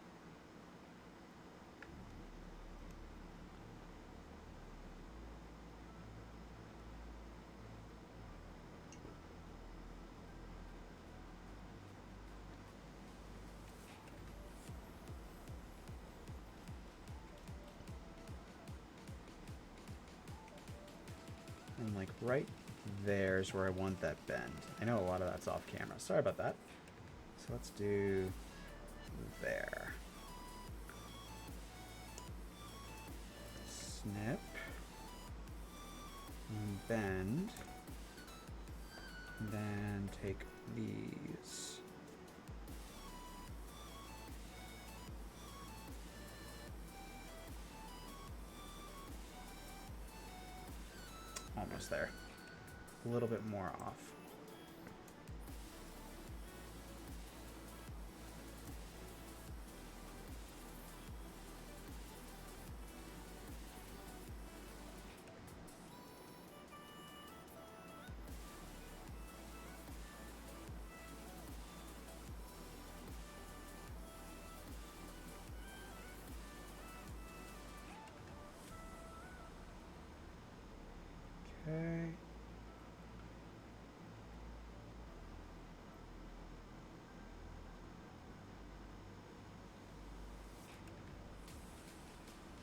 And like right there's where I want that bend. I know a lot of that's off camera. Sorry about that. So let's do there. Snip. And bend. And then take these. Almost there. A little bit more off. Okay.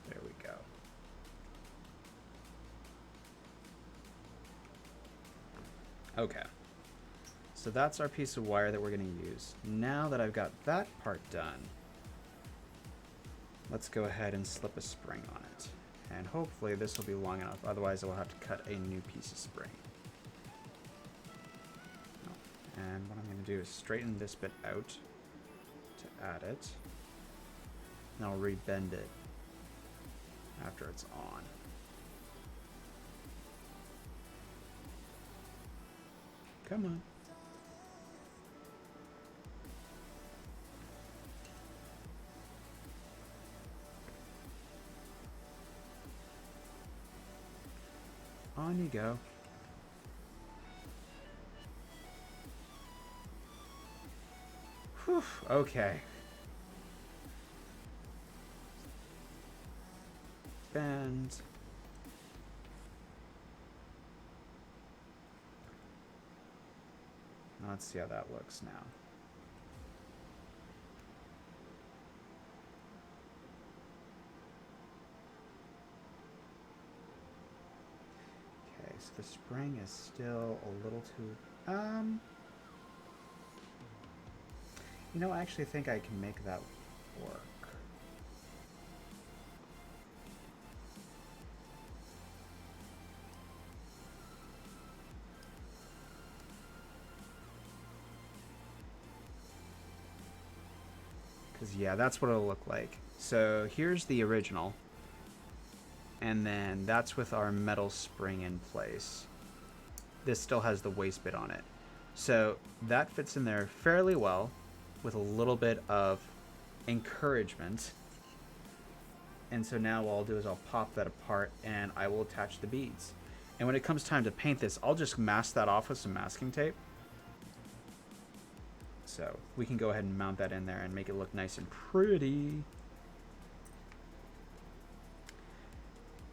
There we go. Okay. So that's our piece of wire that we're going to use. Now that I've got that part done, let's go ahead and slip a spring on it. And hopefully this will be long enough, otherwise I will have to cut a new piece of spring. And what I'm going to do is straighten this bit out to add it. And I'll rebend it after it's on. Come on. On you go. Whew, okay. Bend. Let's see how that looks now. Okay, so the spring is still a little too... You know, I actually think I can make that work. Because, yeah, that's what it'll look like. So here's the original. And then that's with our metal spring in place. This still has the waste bit on it. So that fits in there fairly well. with a little bit of encouragement. And so now what I'll do is I'll pop that apart and I will attach the beads. And when it comes time to paint this, I'll just mask that off with some masking tape. So we can go ahead and mount that in there and make it look nice and pretty.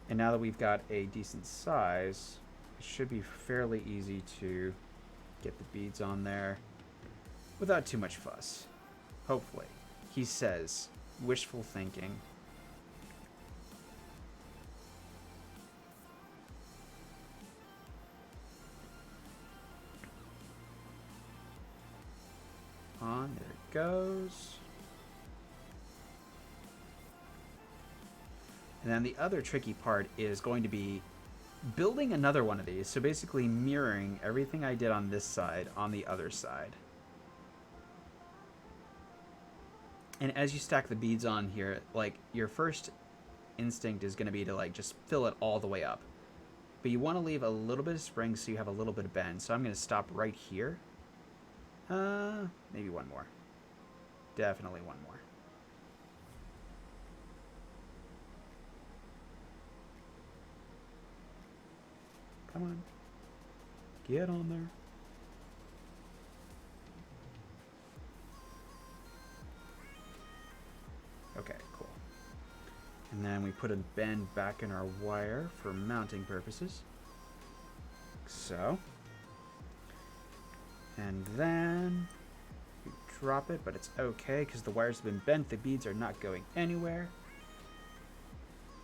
And now that we've got a decent size, it should be fairly easy to get the beads on there without too much fuss. Hopefully. He says, wishful thinking. On, there it goes. And then the other tricky part is going to be building another one of these. So basically mirroring everything I did on this side on the other side. And as you stack the beads on here, like your first instinct is going to be to like just fill it all the way up. But you want to leave a little bit of spring so you have a little bit of bend. So I'm going to stop right here. Maybe one more. Definitely one more. Come on. Get on there. Okay, cool. And then we put a bend back in our wire for mounting purposes. Like so. And then we drop it, but it's okay because the wires have been bent. The beads are not going anywhere.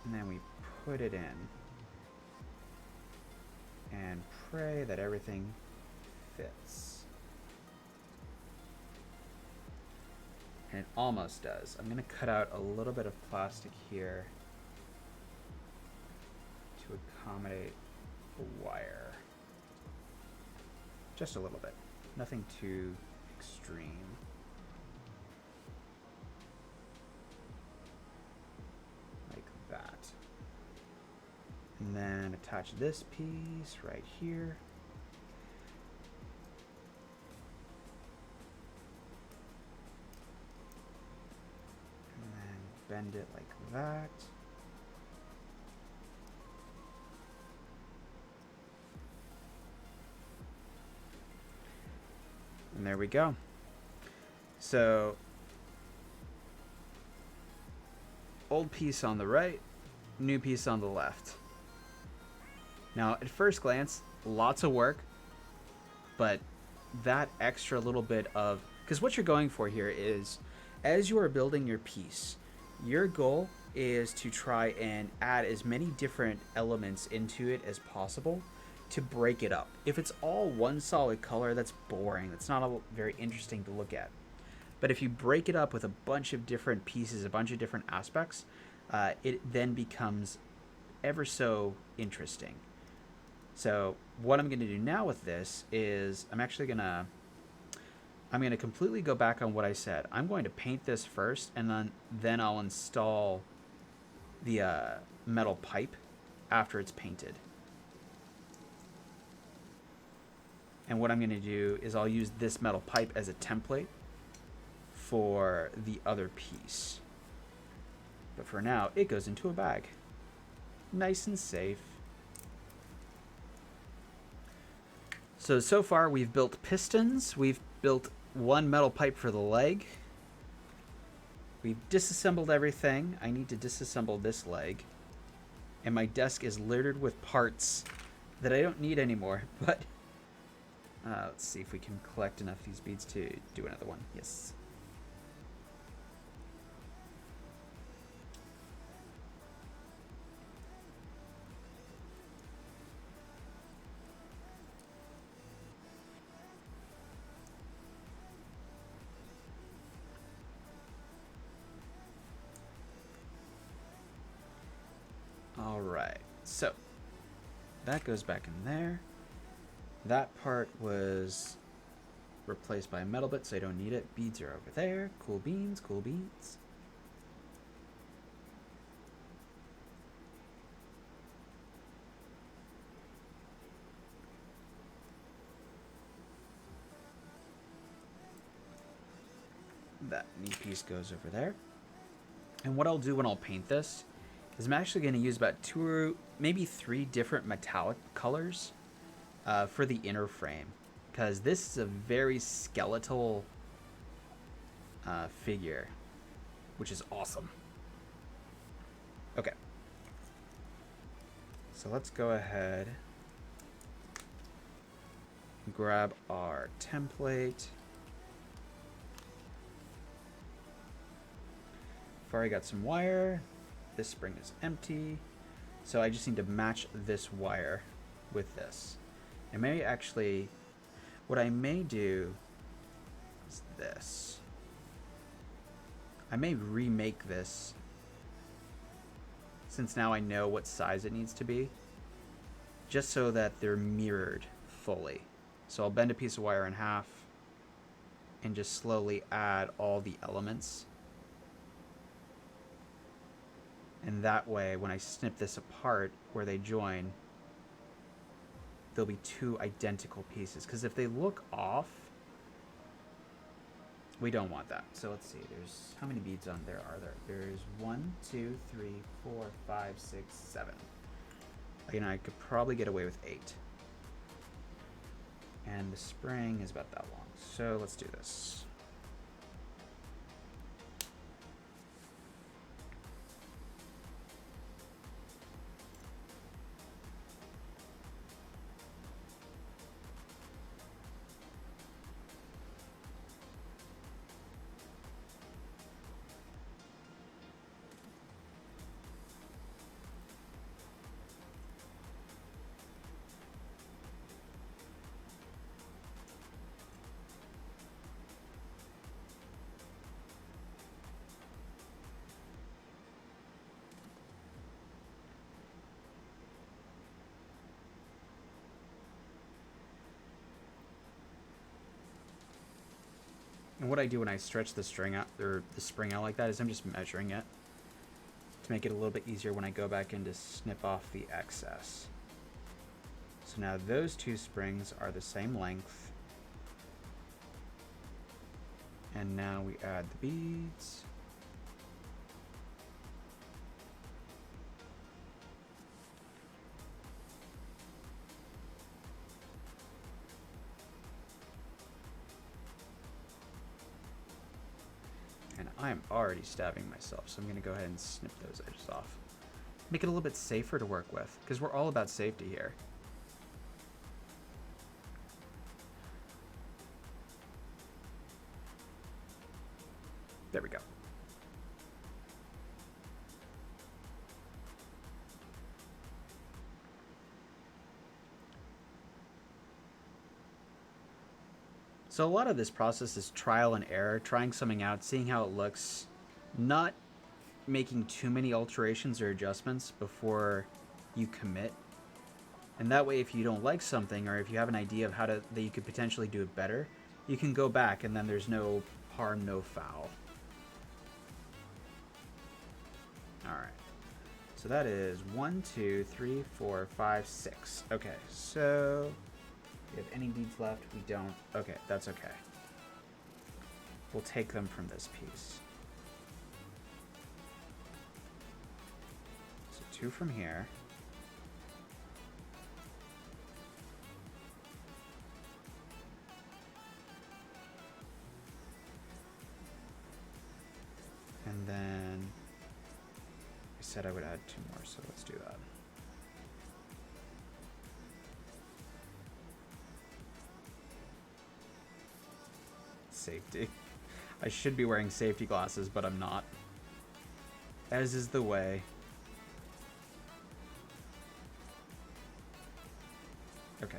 And then we put it in. And pray that everything fits. And it almost does. I'm going to cut out a little bit of plastic here to accommodate the wire. Just a little bit. Nothing too extreme. Like that. And then attach this piece right here. And then bend it like that. And there we go. So, old piece on the right, new piece on the left. Now, at first glance, lots of work, but that extra little bit of... Because what you're going for here is, as you are building your piece, your goal is to try and add as many different elements into it as possible to break it up. If it's all one solid color, that's boring. That's not very interesting to look at. But if you break it up with a bunch of different pieces, a bunch of different aspects, it then becomes ever so interesting. So what I'm going to do now with this is I'm going to completely go back on what I said. I'm going to paint this first, and then I'll install the metal pipe after it's painted. And what I'm going to do is I'll use this metal pipe as a template for the other piece. But for now, it goes into a bag. Nice and safe. So far we've built pistons. We've built one metal pipe for the leg. We've disassembled everything. I need to disassemble this leg. And my desk is littered with parts that I don't need anymore, but... let's see if we can collect enough of these beads to do another one. Yes. All right. So that goes back in there. That part was replaced by a metal bit, so I don't need it. Beads are over there. Cool beans, cool beans. that knee piece goes over there. And what I'll do when I'll paint this is I'm actually going to use about 2 or maybe 3 different metallic colors for the inner frame, because this is a very skeletal figure, which is awesome. Okay, so let's go ahead and grab our template. I've already got some wire. This spring is empty, so I just need to match this wire with this. And maybe actually, what I may do is this. I may remake this, since now I know what size it needs to be, just so that they're mirrored fully. So I'll bend a piece of wire in half and just slowly add all the elements. And that way, when I snip this apart where they join, there'll be 2 identical pieces. Because if they look off, we don't want that. So let's see, there's, how many beads on there are there? There's 1, 2, 3, 4, 5, 6, 7. Again, I could probably get away with 8. And the spring is about that long. So let's do this. And what I do when I stretch the string out, or the spring out like that, is I'm just measuring it to make it a little bit easier when I go back in to snip off the excess. So now those 2 springs are the same length. And now we add the beads. And I'm already stabbing myself, so I'm going to go ahead and snip those edges off. Make it a little bit safer to work with, because we're all about safety here. There we go. So a lot of this process is trial and error, trying something out, seeing how it looks, not making too many alterations or adjustments before you commit. And that way, if you don't like something, or if you have an idea of how that you could potentially do it better, you can go back, and then there's no harm, no foul. All right. So that is 1, 2, 3, 4, 5, 6. Okay, so do we have any beads left? We don't. Okay, that's okay. We'll take them from this piece. So 2 from here. And then I said I would add 2 more, so let's do that. Safety. I should be wearing safety glasses, but I'm not. As is the way. Okay.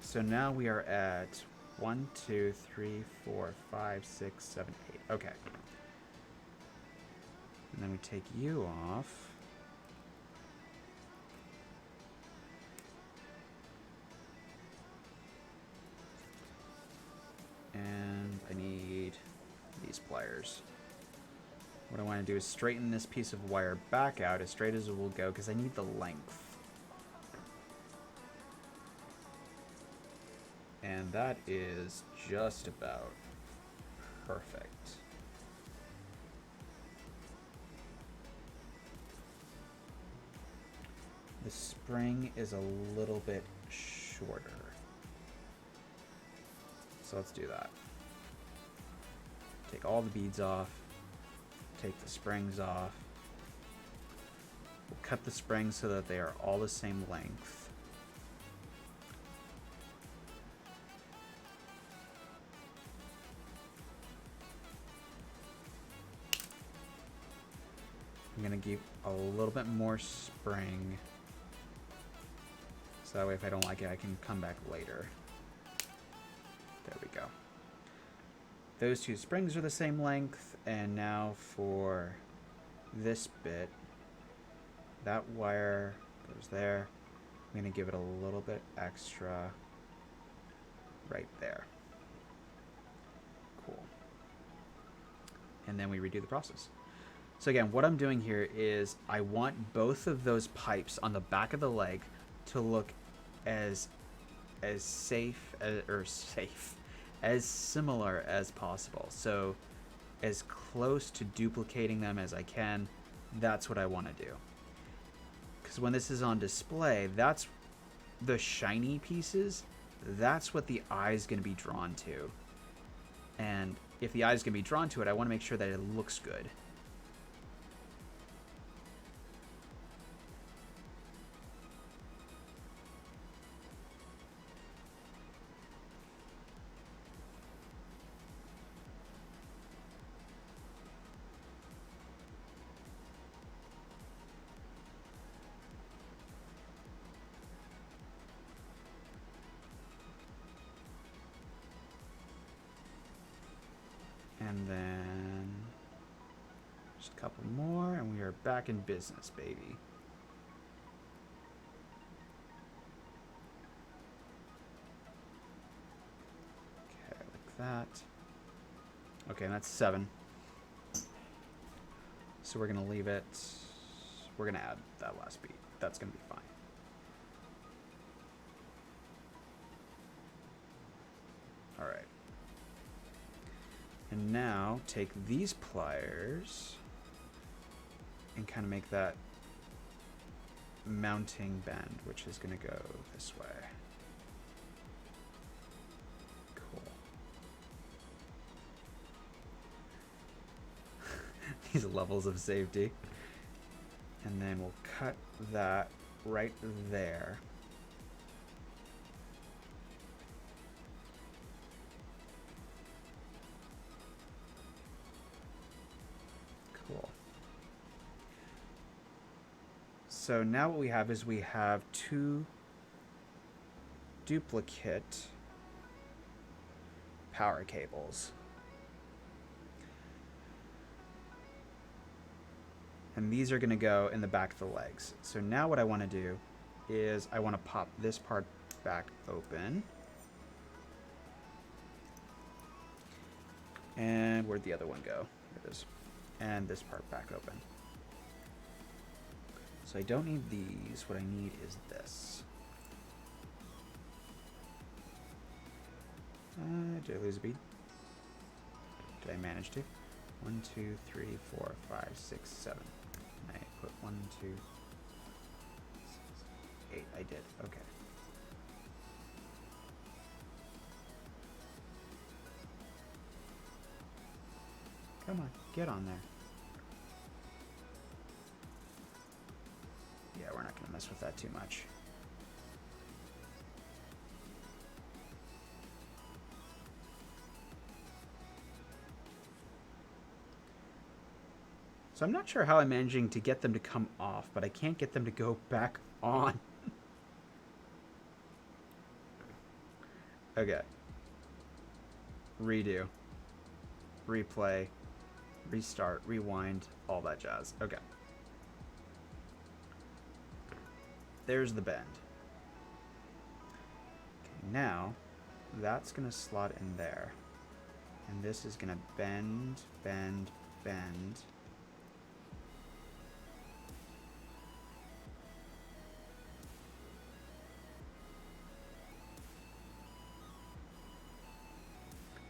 So now we are at 1, 2, 3, 4, 5, 6, 7, 8. Okay. And then we take you off. And I need these pliers. What I want to do is straighten this piece of wire back out as straight as it will go, because I need the length. And that is just about Perfect. The spring is a little bit shorter. So let's do that. Take all the beads off. Take the springs off. We'll cut the springs so that they are all the same length. I'm going to give a little bit more spring. So that way if I don't like it, I can come back later. There we go. Those two springs are the same length. And now for this bit, that wire goes there. I'm going to give it a little bit extra right there. Cool. And then we redo the process. So again, what I'm doing here is I want both of those pipes on the back of the leg to look as as similar as possible. So as close to duplicating them as I can. That's what I want to do. Because when this is on display, that's the shiny pieces. That's what the eye's going to be drawn to. And if the eye's going to be drawn to it, I want to make sure that it looks good. And then just a couple more, and we are back in business, baby. Okay, like that. Okay, and that's 7. So we're going to leave it. We're going to add that last beat. That's going to be fine. All right. And now take these pliers and kind of make that mounting bend, which is going to go this way. Cool. These levels of safety. And then we'll cut that right there. Cool. So now what we have is we have 2 duplicate power cables. And these are going to go in the back of the legs. So now what I want to do is I want to pop this part back open. And where'd the other one go? There it is. And this part back open. So I don't need these. What I need is this. Did I lose a bead? Did I manage to? 1, 2, 3, 4, 5, 6, 7. I put 1, 2, 6, 8. I did. Okay. Come on, get on there. Yeah, we're not going to mess with that too much. So I'm not sure how I'm managing to get them to come off, but I can't get them to go back on. Okay. Redo. Replay. Restart. Rewind. All that jazz. Okay. There's the bend. Okay, now that's going to slot in there. And this is going to bend, bend, bend.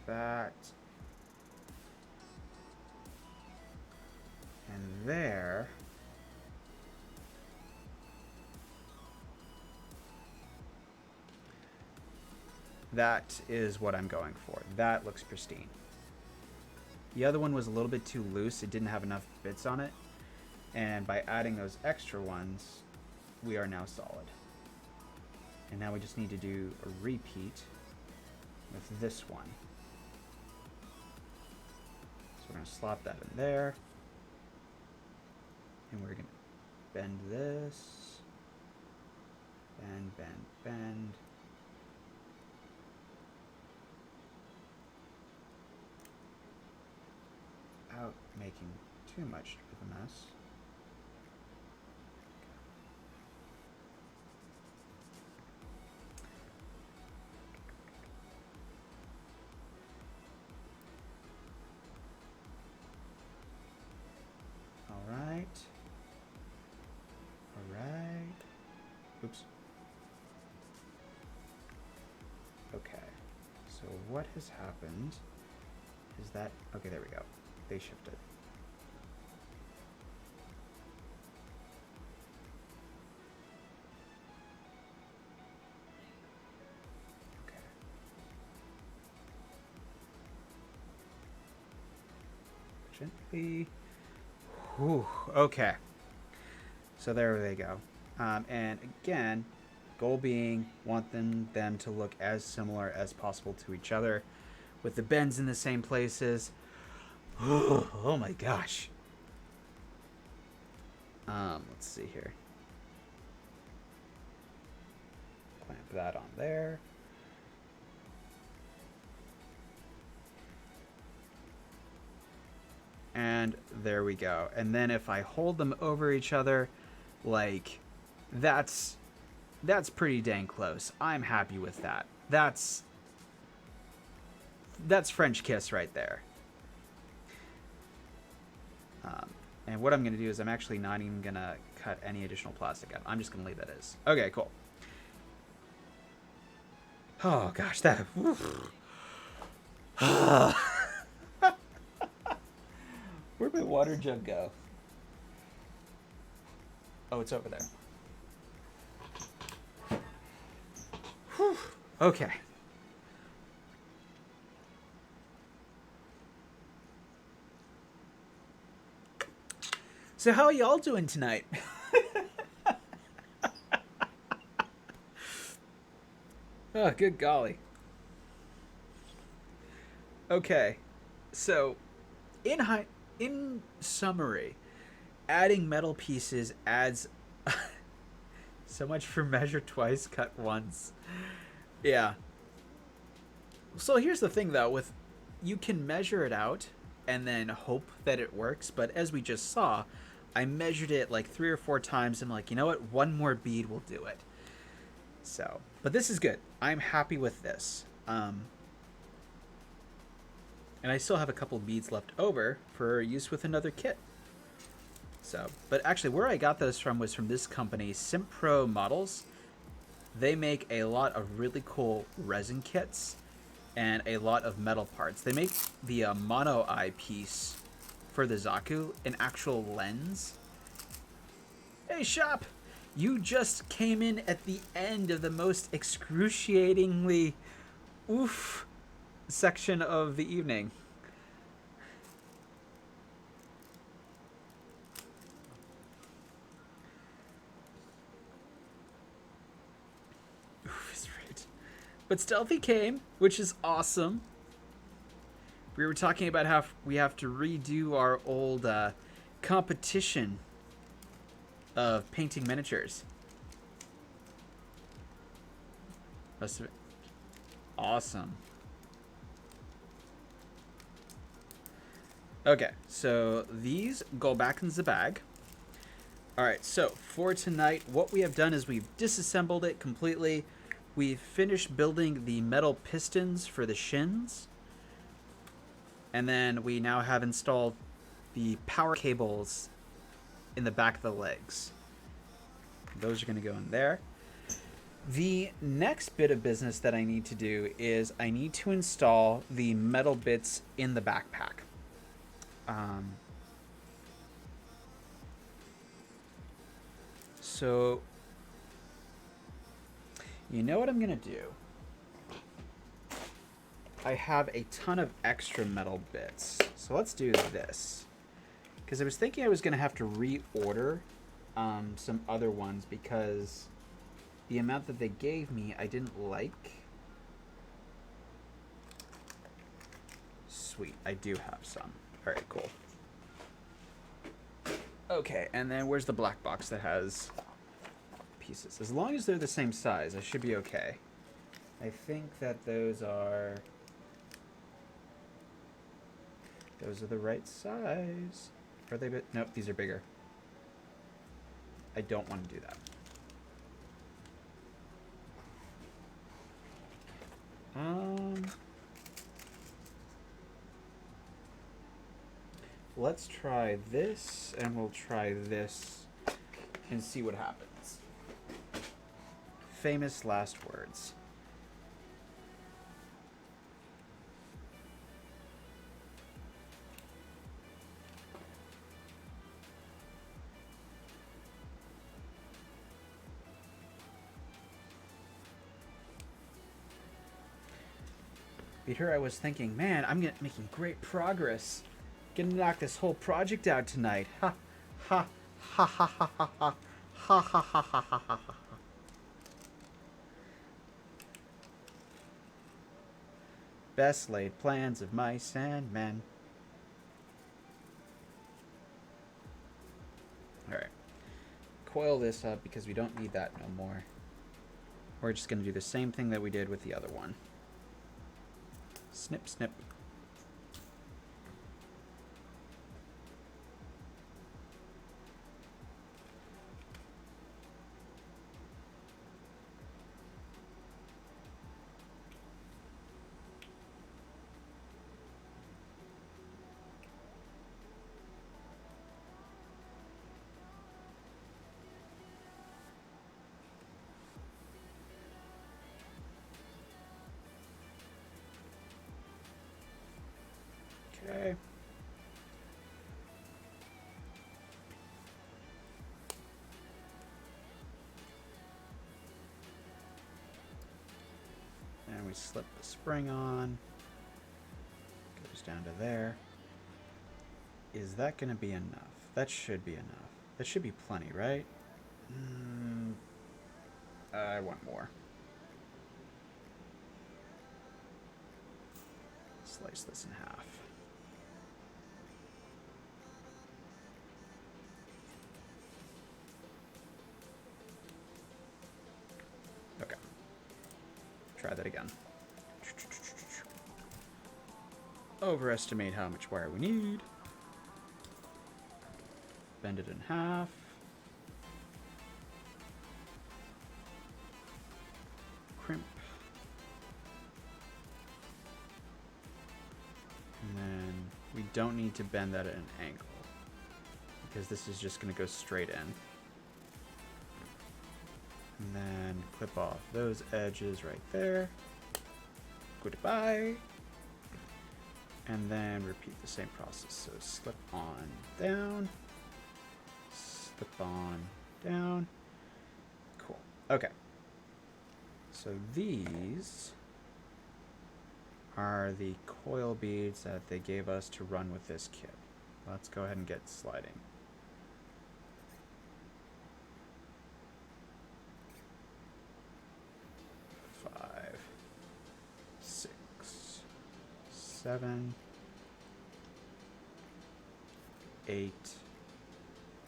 That. That is what I'm going for. That looks pristine. The other one was a little bit too loose. It didn't have enough bits on it. And by adding those extra ones, we are now solid. And now we just need to do a repeat with this one. So we're going to slot that in there. And we're going to bend this. Bend, bend, bend. Without making too much of a mess. Alright. Alright. Oops. Okay. So what has happened is that... Okay, there we go. They shifted. Okay. Gently. Whew. Okay. So there they go. And again, goal being, want them to look as similar as possible to each other, with the bends in the same places. Oh my gosh. Let's see here. Clamp that on there. And there we go. And then if I hold them over each other, like, that's pretty dang close. I'm happy with that. That's French kiss right there. And what I'm going to do is I'm actually not even going to cut any additional plastic out. I'm just going to leave that as. Okay, cool. Oh, gosh, that... Where'd my water jug go? Oh, it's over there. Whew. Okay. So how are y'all doing tonight? Oh, good golly. Okay. So, in summary, adding metal pieces adds so much for measure twice, cut once. Yeah. So here's the thing though, with you can measure it out and then hope that it works, but as we just saw, I measured it like 3 or 4 times and I'm like, you know what, one more bead will do it. So, but this is good. I'm happy with this. And I still have a couple beads left over for use with another kit. So, but actually where I got those from was from this company, Simpro Models. They make a lot of really cool resin kits and a lot of metal parts. They make the mono eye piece for the Zaku an actual lens. Hey shop, you just came in at the end of the most excruciatingly oof section of the evening. Oof is right. But Stealthy came, which is awesome. We were talking about how we have to redo our old competition of painting miniatures. Must have been awesome. Okay, so these go back in the bag. Alright, so for tonight, what we have done is we've disassembled it completely. We've finished building the metal pistons for the shins. And then we now have installed the power cables in the back of the legs. Those are going to go in there. The next bit of business that I need to do is I need to install the metal bits in the backpack. So, you know what I'm going to do? I have a ton of extra metal bits. So let's do this. Because I was thinking I was going to have to reorder some other ones because the amount that they gave me I didn't like. Sweet, I do have some. Alright, cool. Okay, and then where's the black box that has pieces? As long as they're the same size, I should be okay. I think that those are the right size. Are they bit? Nope, these are bigger. I don't want to do that. Let's try this, and we'll try this and see what happens. Famous last words. Peter, I was thinking, man, I'm making great progress. Gonna knock this whole project out tonight. Ha, ha, ha, ha, ha, ha, ha, ha, ha, ha, ha, ha, ha. Best laid plans of mice and men. Alright. Coil this up because we don't need that no more. We're just gonna do the same thing that we did with the other one. Snip, snip. Okay. And we slip the spring on. Goes down to there. Is that going to be enough? That should be enough. That should be plenty, right? I want more. Slice this in half. Okay. Try that again. Overestimate how much wire we need. Bend it in half. Crimp. And then we don't need to bend that at an angle because this is just going to go straight in. And then clip off those edges right there. Goodbye. And then repeat the same process. So slip on down, slip on down. Cool. Okay. So these are the coil beads that they gave us to run with this kit. Let's go ahead and get sliding. Five, 6, 7, 8,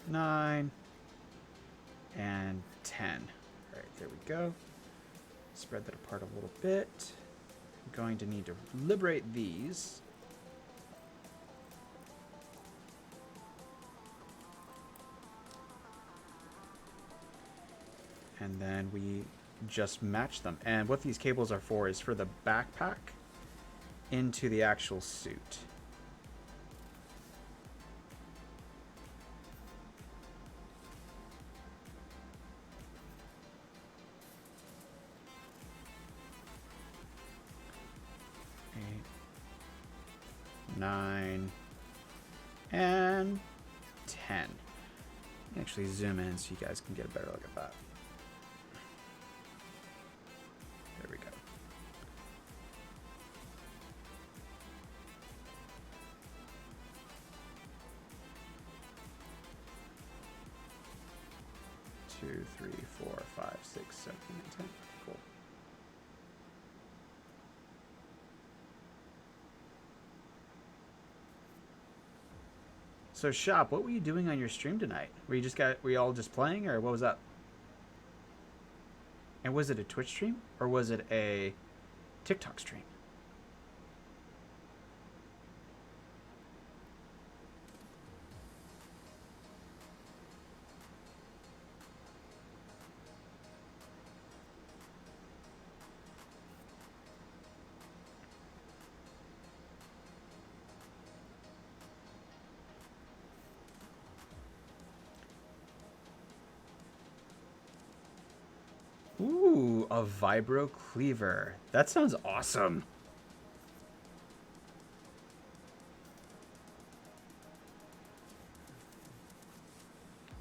9, and 10. All right, there we go. Spread that apart a little bit. I'm going to need to liberate these. And then we just match them. And what these cables are for is for the backpack into the actual suit. Eight, 9, and 10. Actually zoom in so you guys can get a better look at that. There we go. 2, 3, 4, 5, 6, 7, 8, 10. Cool. So, Shop, what were you doing on your stream tonight? Were you all just playing, or what was up? And was it a Twitch stream, or was it a TikTok stream? Ooh, a vibro cleaver. That sounds awesome.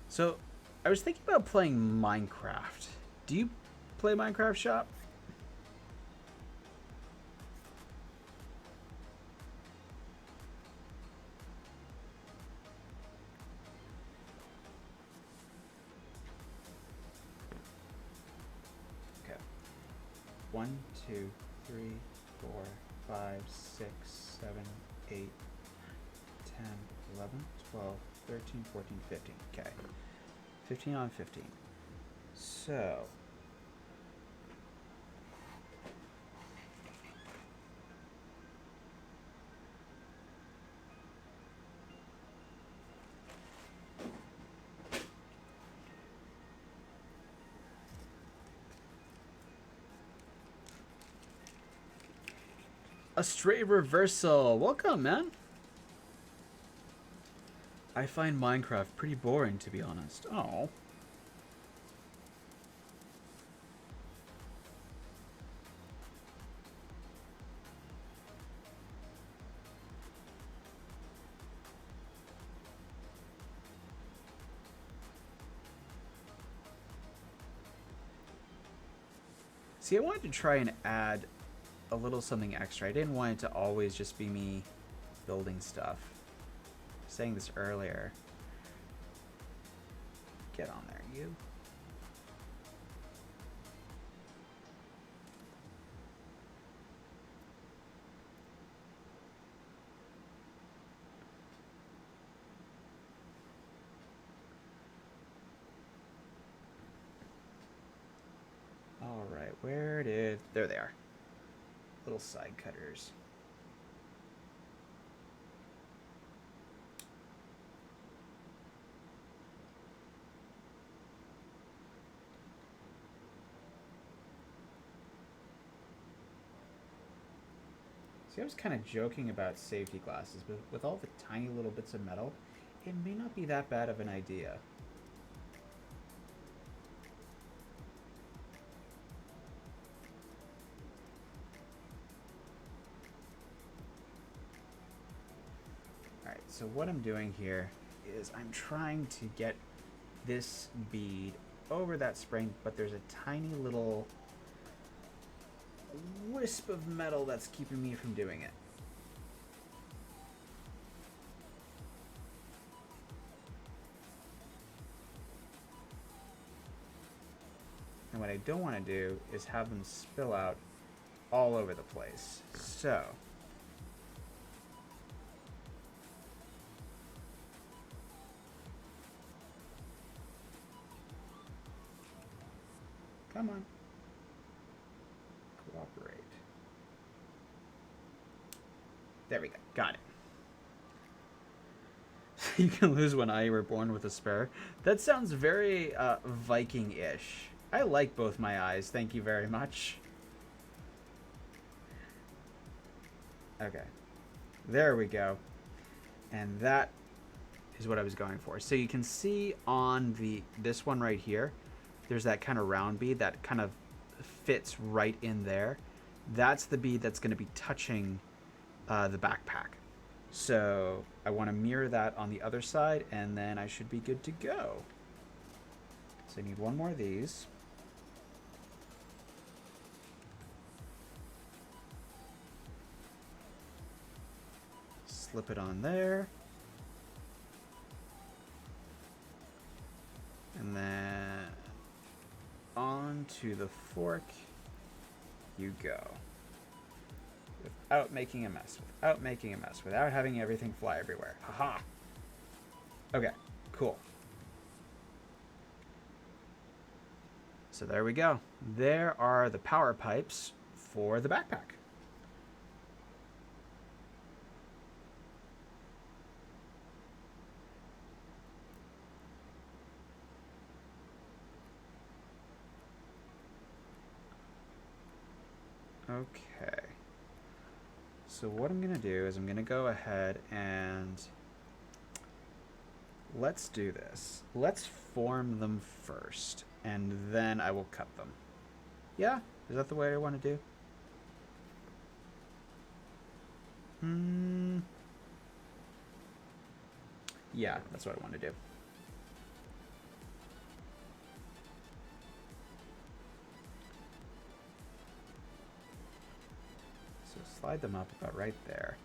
So, I was thinking about playing Minecraft. Do you play Minecraft, Shop? Okay. 1, 2, 3, 4, 5, 6, 7, 8, 10, 11, 12, 13, 14, 15. Okay. 15 on 15. So, a stray reversal. Welcome, man. I find Minecraft pretty boring, to be honest. Oh. See, I wanted to try and add a little something extra. I didn't want it to always just be me building stuff. I was saying this earlier. Get on there, you. All right, there they are. Little side cutters. See, I was kind of joking about safety glasses, but with all the tiny little bits of metal, it may not be that bad of an idea. Alright, so what I'm doing here is I'm trying to get this bead over that spring, but there's a tiny little wisp of metal that's keeping me from doing it. And what I don't want to do is have them spill out all over the place. So, come on. Cooperate. There we go. Got it. You can lose one eye, you were born with a spare. That sounds very Viking-ish. I like both my eyes. Thank you very much. Okay. There we go. And that is what I was going for. So you can see on this one right here, there's that kind of round bead that kind of fits right in there. That's the bead that's going to be touching the backpack. So I want to mirror that on the other side, and then I should be good to go. So I need one more of these. Slip it on there. And then into the fork you go. Without making a mess, without making a mess, without having everything fly everywhere. Haha. Okay, cool. So there we go. There are the power pipes for the backpack. Okay. So what I'm going to do is I'm going to go ahead and let's do this. Let's form them first, and then I will cut them. Yeah? Is that the way I want to do? Yeah, that's what I want to do. So slide them up about right there.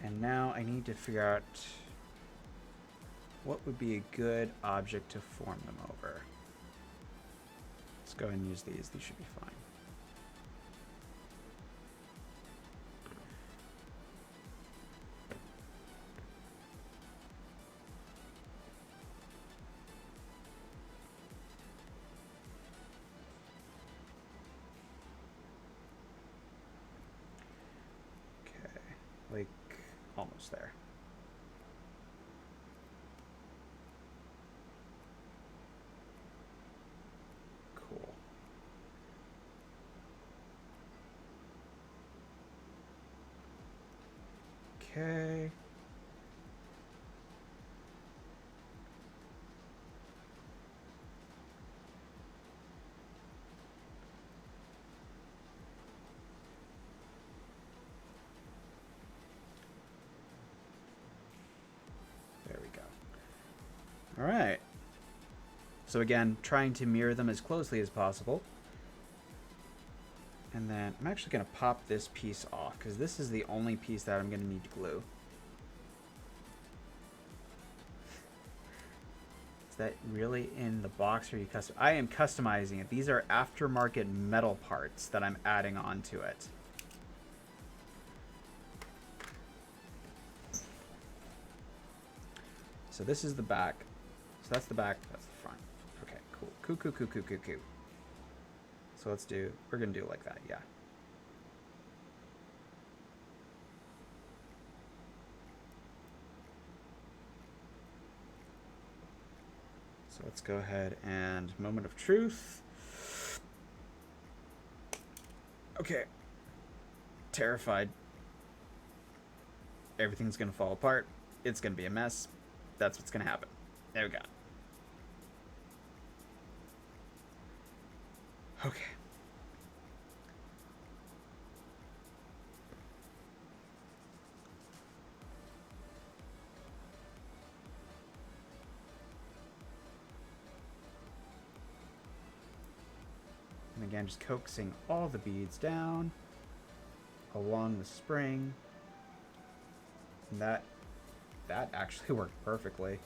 And now I need to figure out what would be a good object to form them over. Let's go ahead and use these. These should be fine. Like, almost there. Cool. Okay. All right. So again, trying to mirror them as closely as possible. And then I'm actually going to pop this piece off because this is the only piece that I'm going to need to glue. Is that really in the box or are you custom? I am customizing it. These are aftermarket metal parts that I'm adding onto it. So this is the back. So that's the back, that's the front. Okay, cool. Cool. So we're gonna do it like that, yeah. So let's go ahead and moment of truth. Okay. Terrified. Everything's gonna fall apart. It's gonna be a mess. That's what's gonna happen. There we go. Okay. And again, just coaxing all the beads down along the spring. And that actually worked perfectly.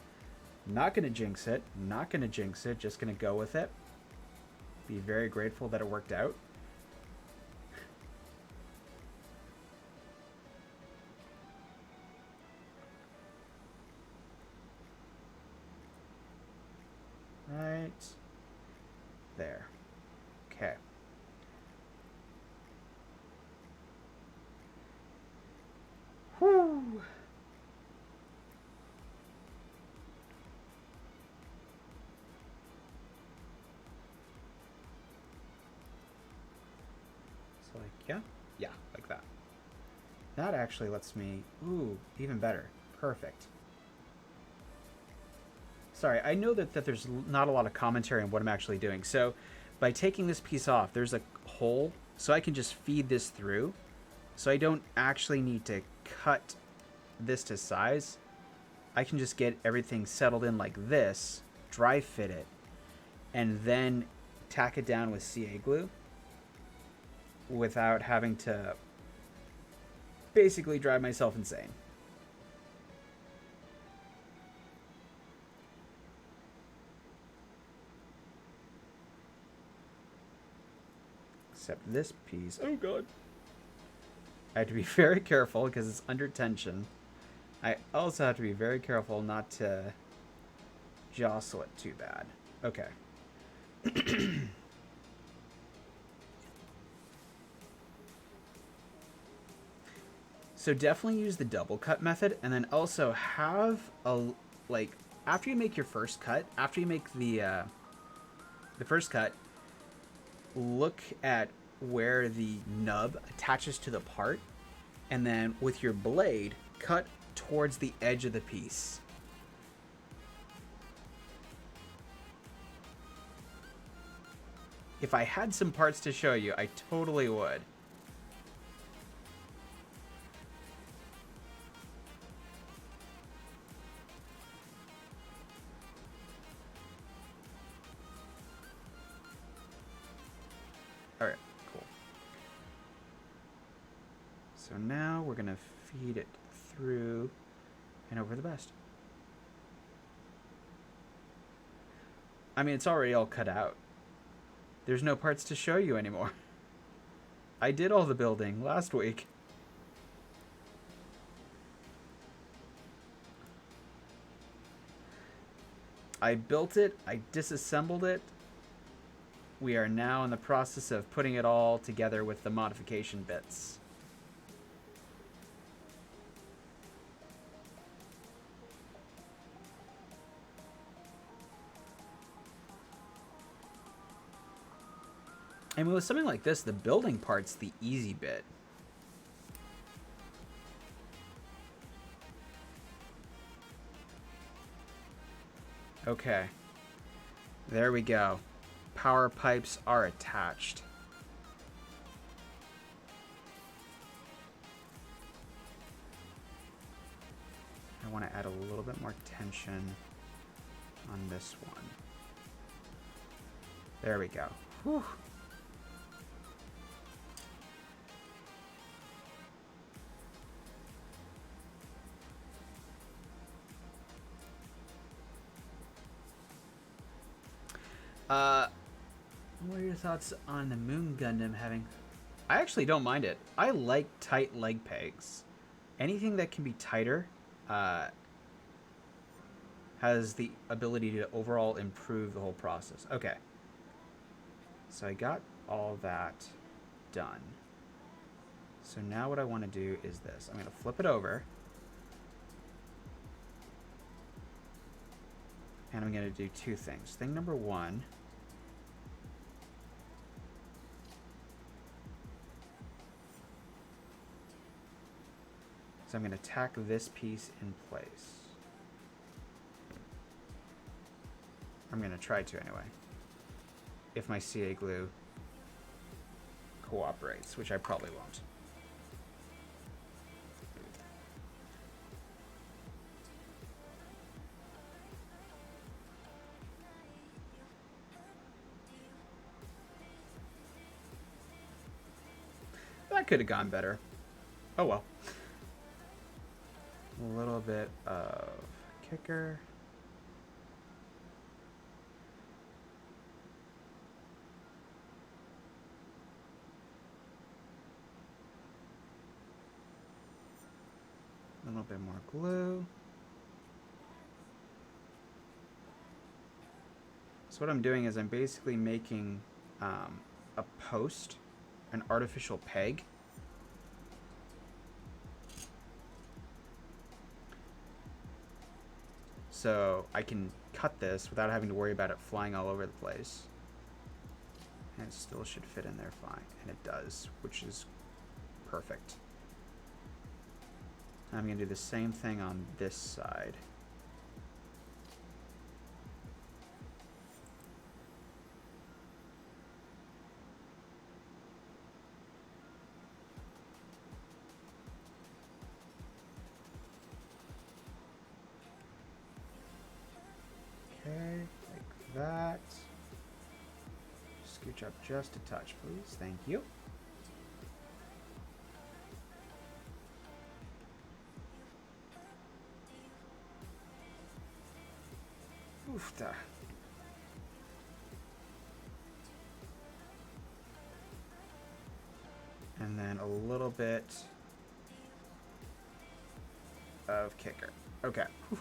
Not gonna jinx it. Not gonna jinx it. Just gonna go with it. Be very grateful that it worked out. Right there. Okay. Whew. So like, yeah, like that. That actually lets me, ooh, even better. Perfect. Sorry, I know that there's not a lot of commentary on what I'm actually doing. So by taking this piece off, there's a hole, so I can just feed this through. So I don't actually need to cut this to size. I can just get everything settled in like this, dry fit it, and then tack it down with CA glue without having to basically drive myself insane. Except this piece. Oh god. I have to be very careful because it's under tension. I also have to be very careful not to jostle it too bad. Okay. So definitely use the double cut method, and then also have a, like, after you make your first cut, after you make the first cut, look at where the nub attaches to the part, and then with your blade, cut towards the edge of the piece. If I had some parts to show you, I totally would. Alright, cool. So now we're going to feed it through and over the best. I mean, it's already all cut out. There's no parts to show you anymore. I did all the building last week. I built it, I disassembled it. We are now in the process of putting it all together with the modification bits. And with something like this, the building part's the easy bit. Okay. There we go. Power pipes are attached. I want to add a little bit more tension on this one. There we go. Whew. What are your thoughts on the Moon Gundam having... I actually don't mind it. I like tight leg pegs. Anything that can be tighter has the ability to overall improve the whole process. Okay. So I got all that done. So now what I want to do is this. I'm going to flip it over. And I'm going to do two things. Thing number one... So I'm going to tack this piece in place. I'm going to try to anyway. If my CA glue cooperates, which I probably won't. That could have gone better. Oh well. A little bit of kicker. A little bit more glue. So what I'm doing is I'm basically making a post, an artificial peg. So I can cut this without having to worry about it flying all over the place. And it still should fit in there fine. And it does, which is perfect. I'm going to do the same thing on this side. Okay, like that. Scooch up just a touch, please. Thank you. little bit of kicker. Okay. Whew.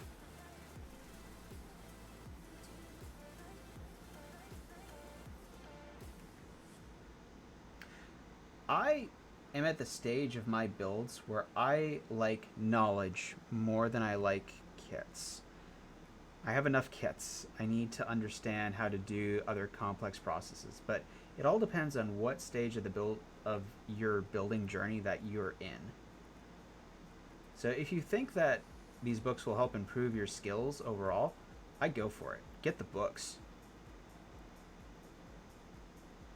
I am at the stage of my builds where I like knowledge more than I like kits. I have enough kits. I need to understand how to do other complex processes, but it all depends on what stage of the build of your building journey that you're in. So if you think that these books will help improve your skills overall, I'd go for it. Get the books.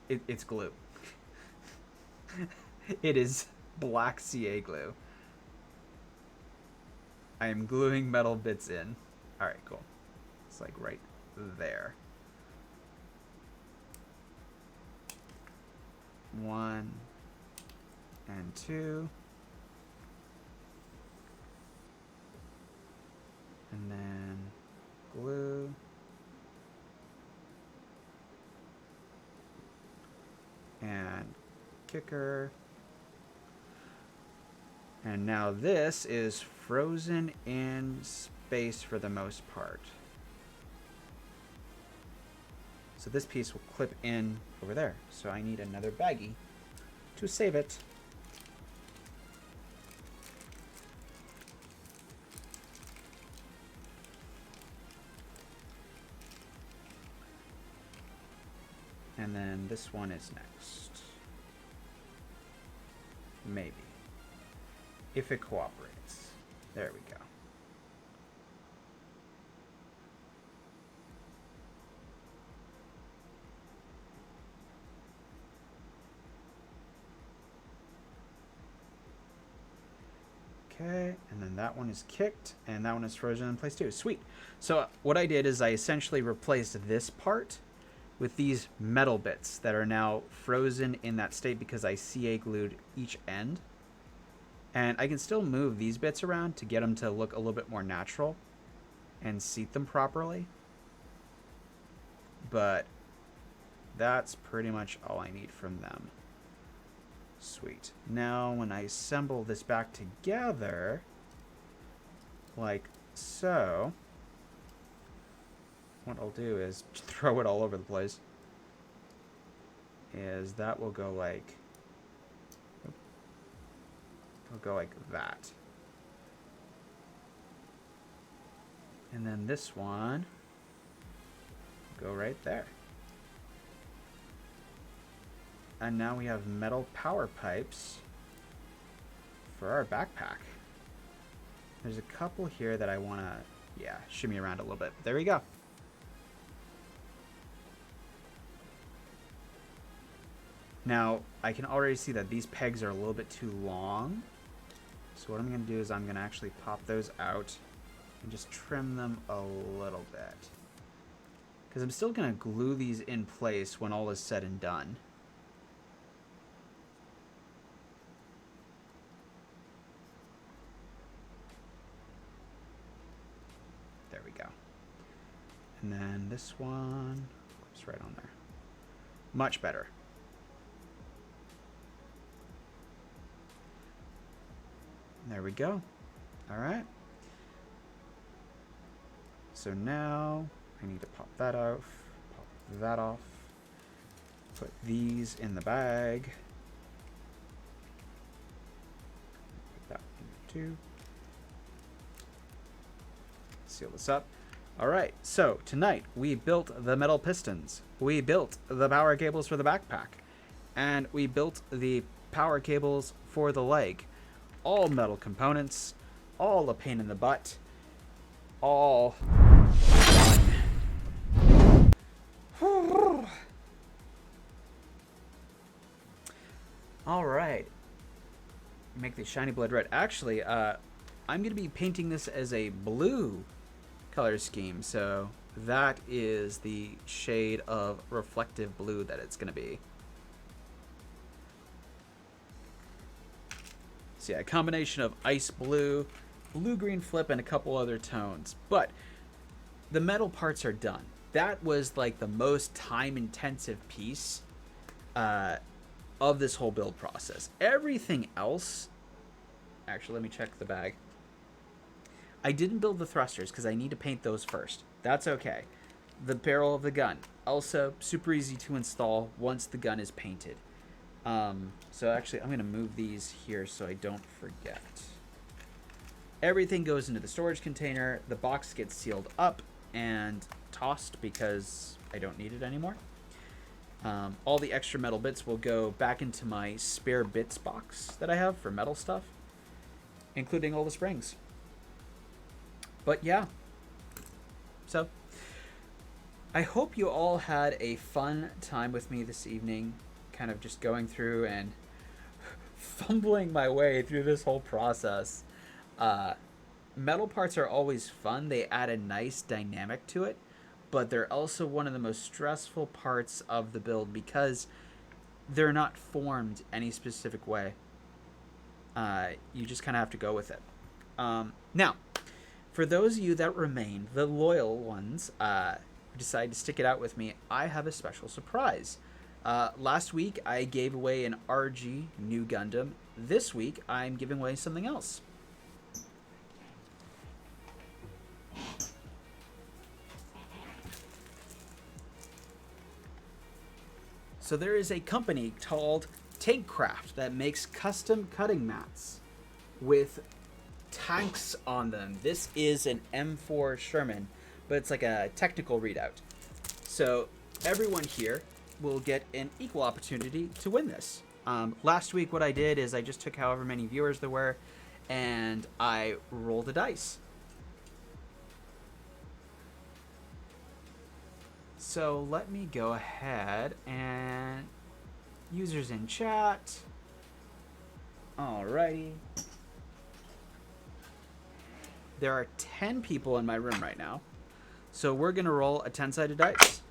It's glue. It is black CA glue. I am gluing metal bits in. Alright, cool. It's like right there. 1 and 2. And then glue. And kicker. And now this is frozen in space for the most part. So this piece will clip in over there. So I need another baggie to save it. And then this one is next. Maybe. If it cooperates. There we go. Okay, and then that one is kicked, and that one is frozen in place too. Sweet. So what I did is I essentially replaced this part with these metal bits that are now frozen in that state because I CA glued each end. And I can still move these bits around to get them to look a little bit more natural and seat them properly. But that's pretty much all I need from them. Sweet. Now when I assemble this back together, like so, what I'll do is throw it all over the place. Is that will go like, it'll go like that. And then this one will go right there. And now we have metal power pipes for our backpack. There's a couple here that I want to, shimmy around a little bit. There we go. Now, I can already see that these pegs are a little bit too long. So what I'm going to do is I'm going to actually pop those out and just trim them a little bit. Because I'm still going to glue these in place when all is said and done. There we go. And then this one, it's right on there. Much better. There we go. All right. So now I need to pop that off, pop that off, put these in the bag. Put that in too. Seal this up. All right. So tonight we built the metal pistons. We built the power cables for the backpack, and we built the power cables for the leg. All metal components, all a pain in the butt, all fun. All right. Make the shiny blood red. Actually, I'm going to be painting this as a blue color scheme, so that is the shade of reflective blue that it's going to be. So yeah, a combination of ice blue, blue-green flip, and a couple other tones. But the metal parts are done. That was like the most time-intensive piece of this whole build process. Everything else, actually, let me check the bag. I didn't build the thrusters because I need to paint those first. That's okay. The barrel of the gun, also super easy to install once the gun is painted. So actually, I'm going to move these here so I don't forget. Everything goes into the storage container. The box gets sealed up and tossed because I don't need it anymore. All the extra metal bits will go back into my spare bits box that I have for metal stuff, including all the springs. But yeah, so I hope you all had a fun time with me this evening, kind of just going through and fumbling my way through this whole process. Metal parts are always fun. They add a nice dynamic to it, but they're also one of the most stressful parts of the build because they're not formed any specific way. You just kind of have to go with it. Now, for those of you that remain, the loyal ones, who decide to stick it out with me, I have a special surprise. Last week, I gave away an RG new Gundam. This week, I'm giving away something else. So there is a company called Tankcraft that makes custom cutting mats with tanks on them. This is an M4 Sherman, but it's like a technical readout. So everyone here will get an equal opportunity to win this. Last week what I did is I just took however many viewers there were and I rolled a dice. So let me go ahead and users in chat. Alrighty. There are 10 people in my room right now. So we're going to roll a 10-sided dice.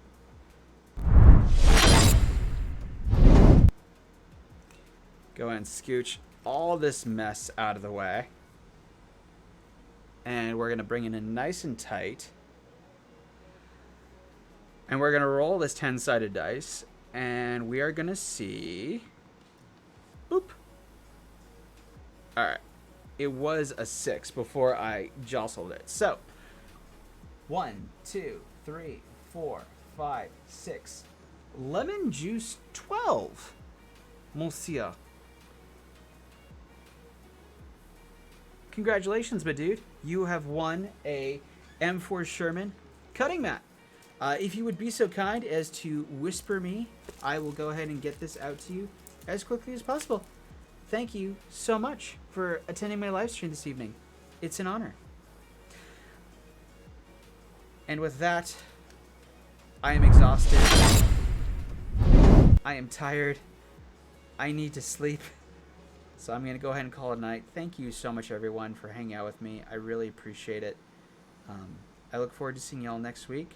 Go ahead and scooch all this mess out of the way. And we're going to bring it in nice and tight. And we're going to roll this 10-sided dice. And we are going to see... Boop. Alright. It was a 6 before I jostled it. So, 1, 2, 3, 4, 5, 6. Lemon juice 12. Monsieur. Congratulations, my dude. You have won a M4 Sherman cutting mat. If you would be so kind as to whisper me, I will go ahead and get this out to you as quickly as possible. Thank you so much for attending my live stream this evening. It's an honor. And with that, I am exhausted. I am tired. I need to sleep. So I'm going to go ahead and call it a night. Thank you so much, everyone, for hanging out with me. I really appreciate it. I look forward to seeing you all next week.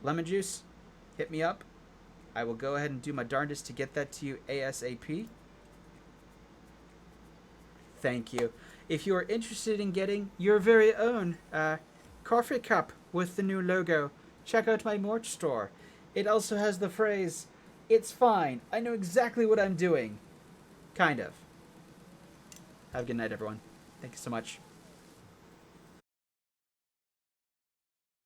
Lemon juice, hit me up. I will go ahead and do my darndest to get that to you ASAP. Thank you. If you are interested in getting your very own coffee cup with the new logo, check out my merch store. It also has the phrase, "It's fine. I know exactly what I'm doing." Kind of. Have a good night, everyone. Thank you so much.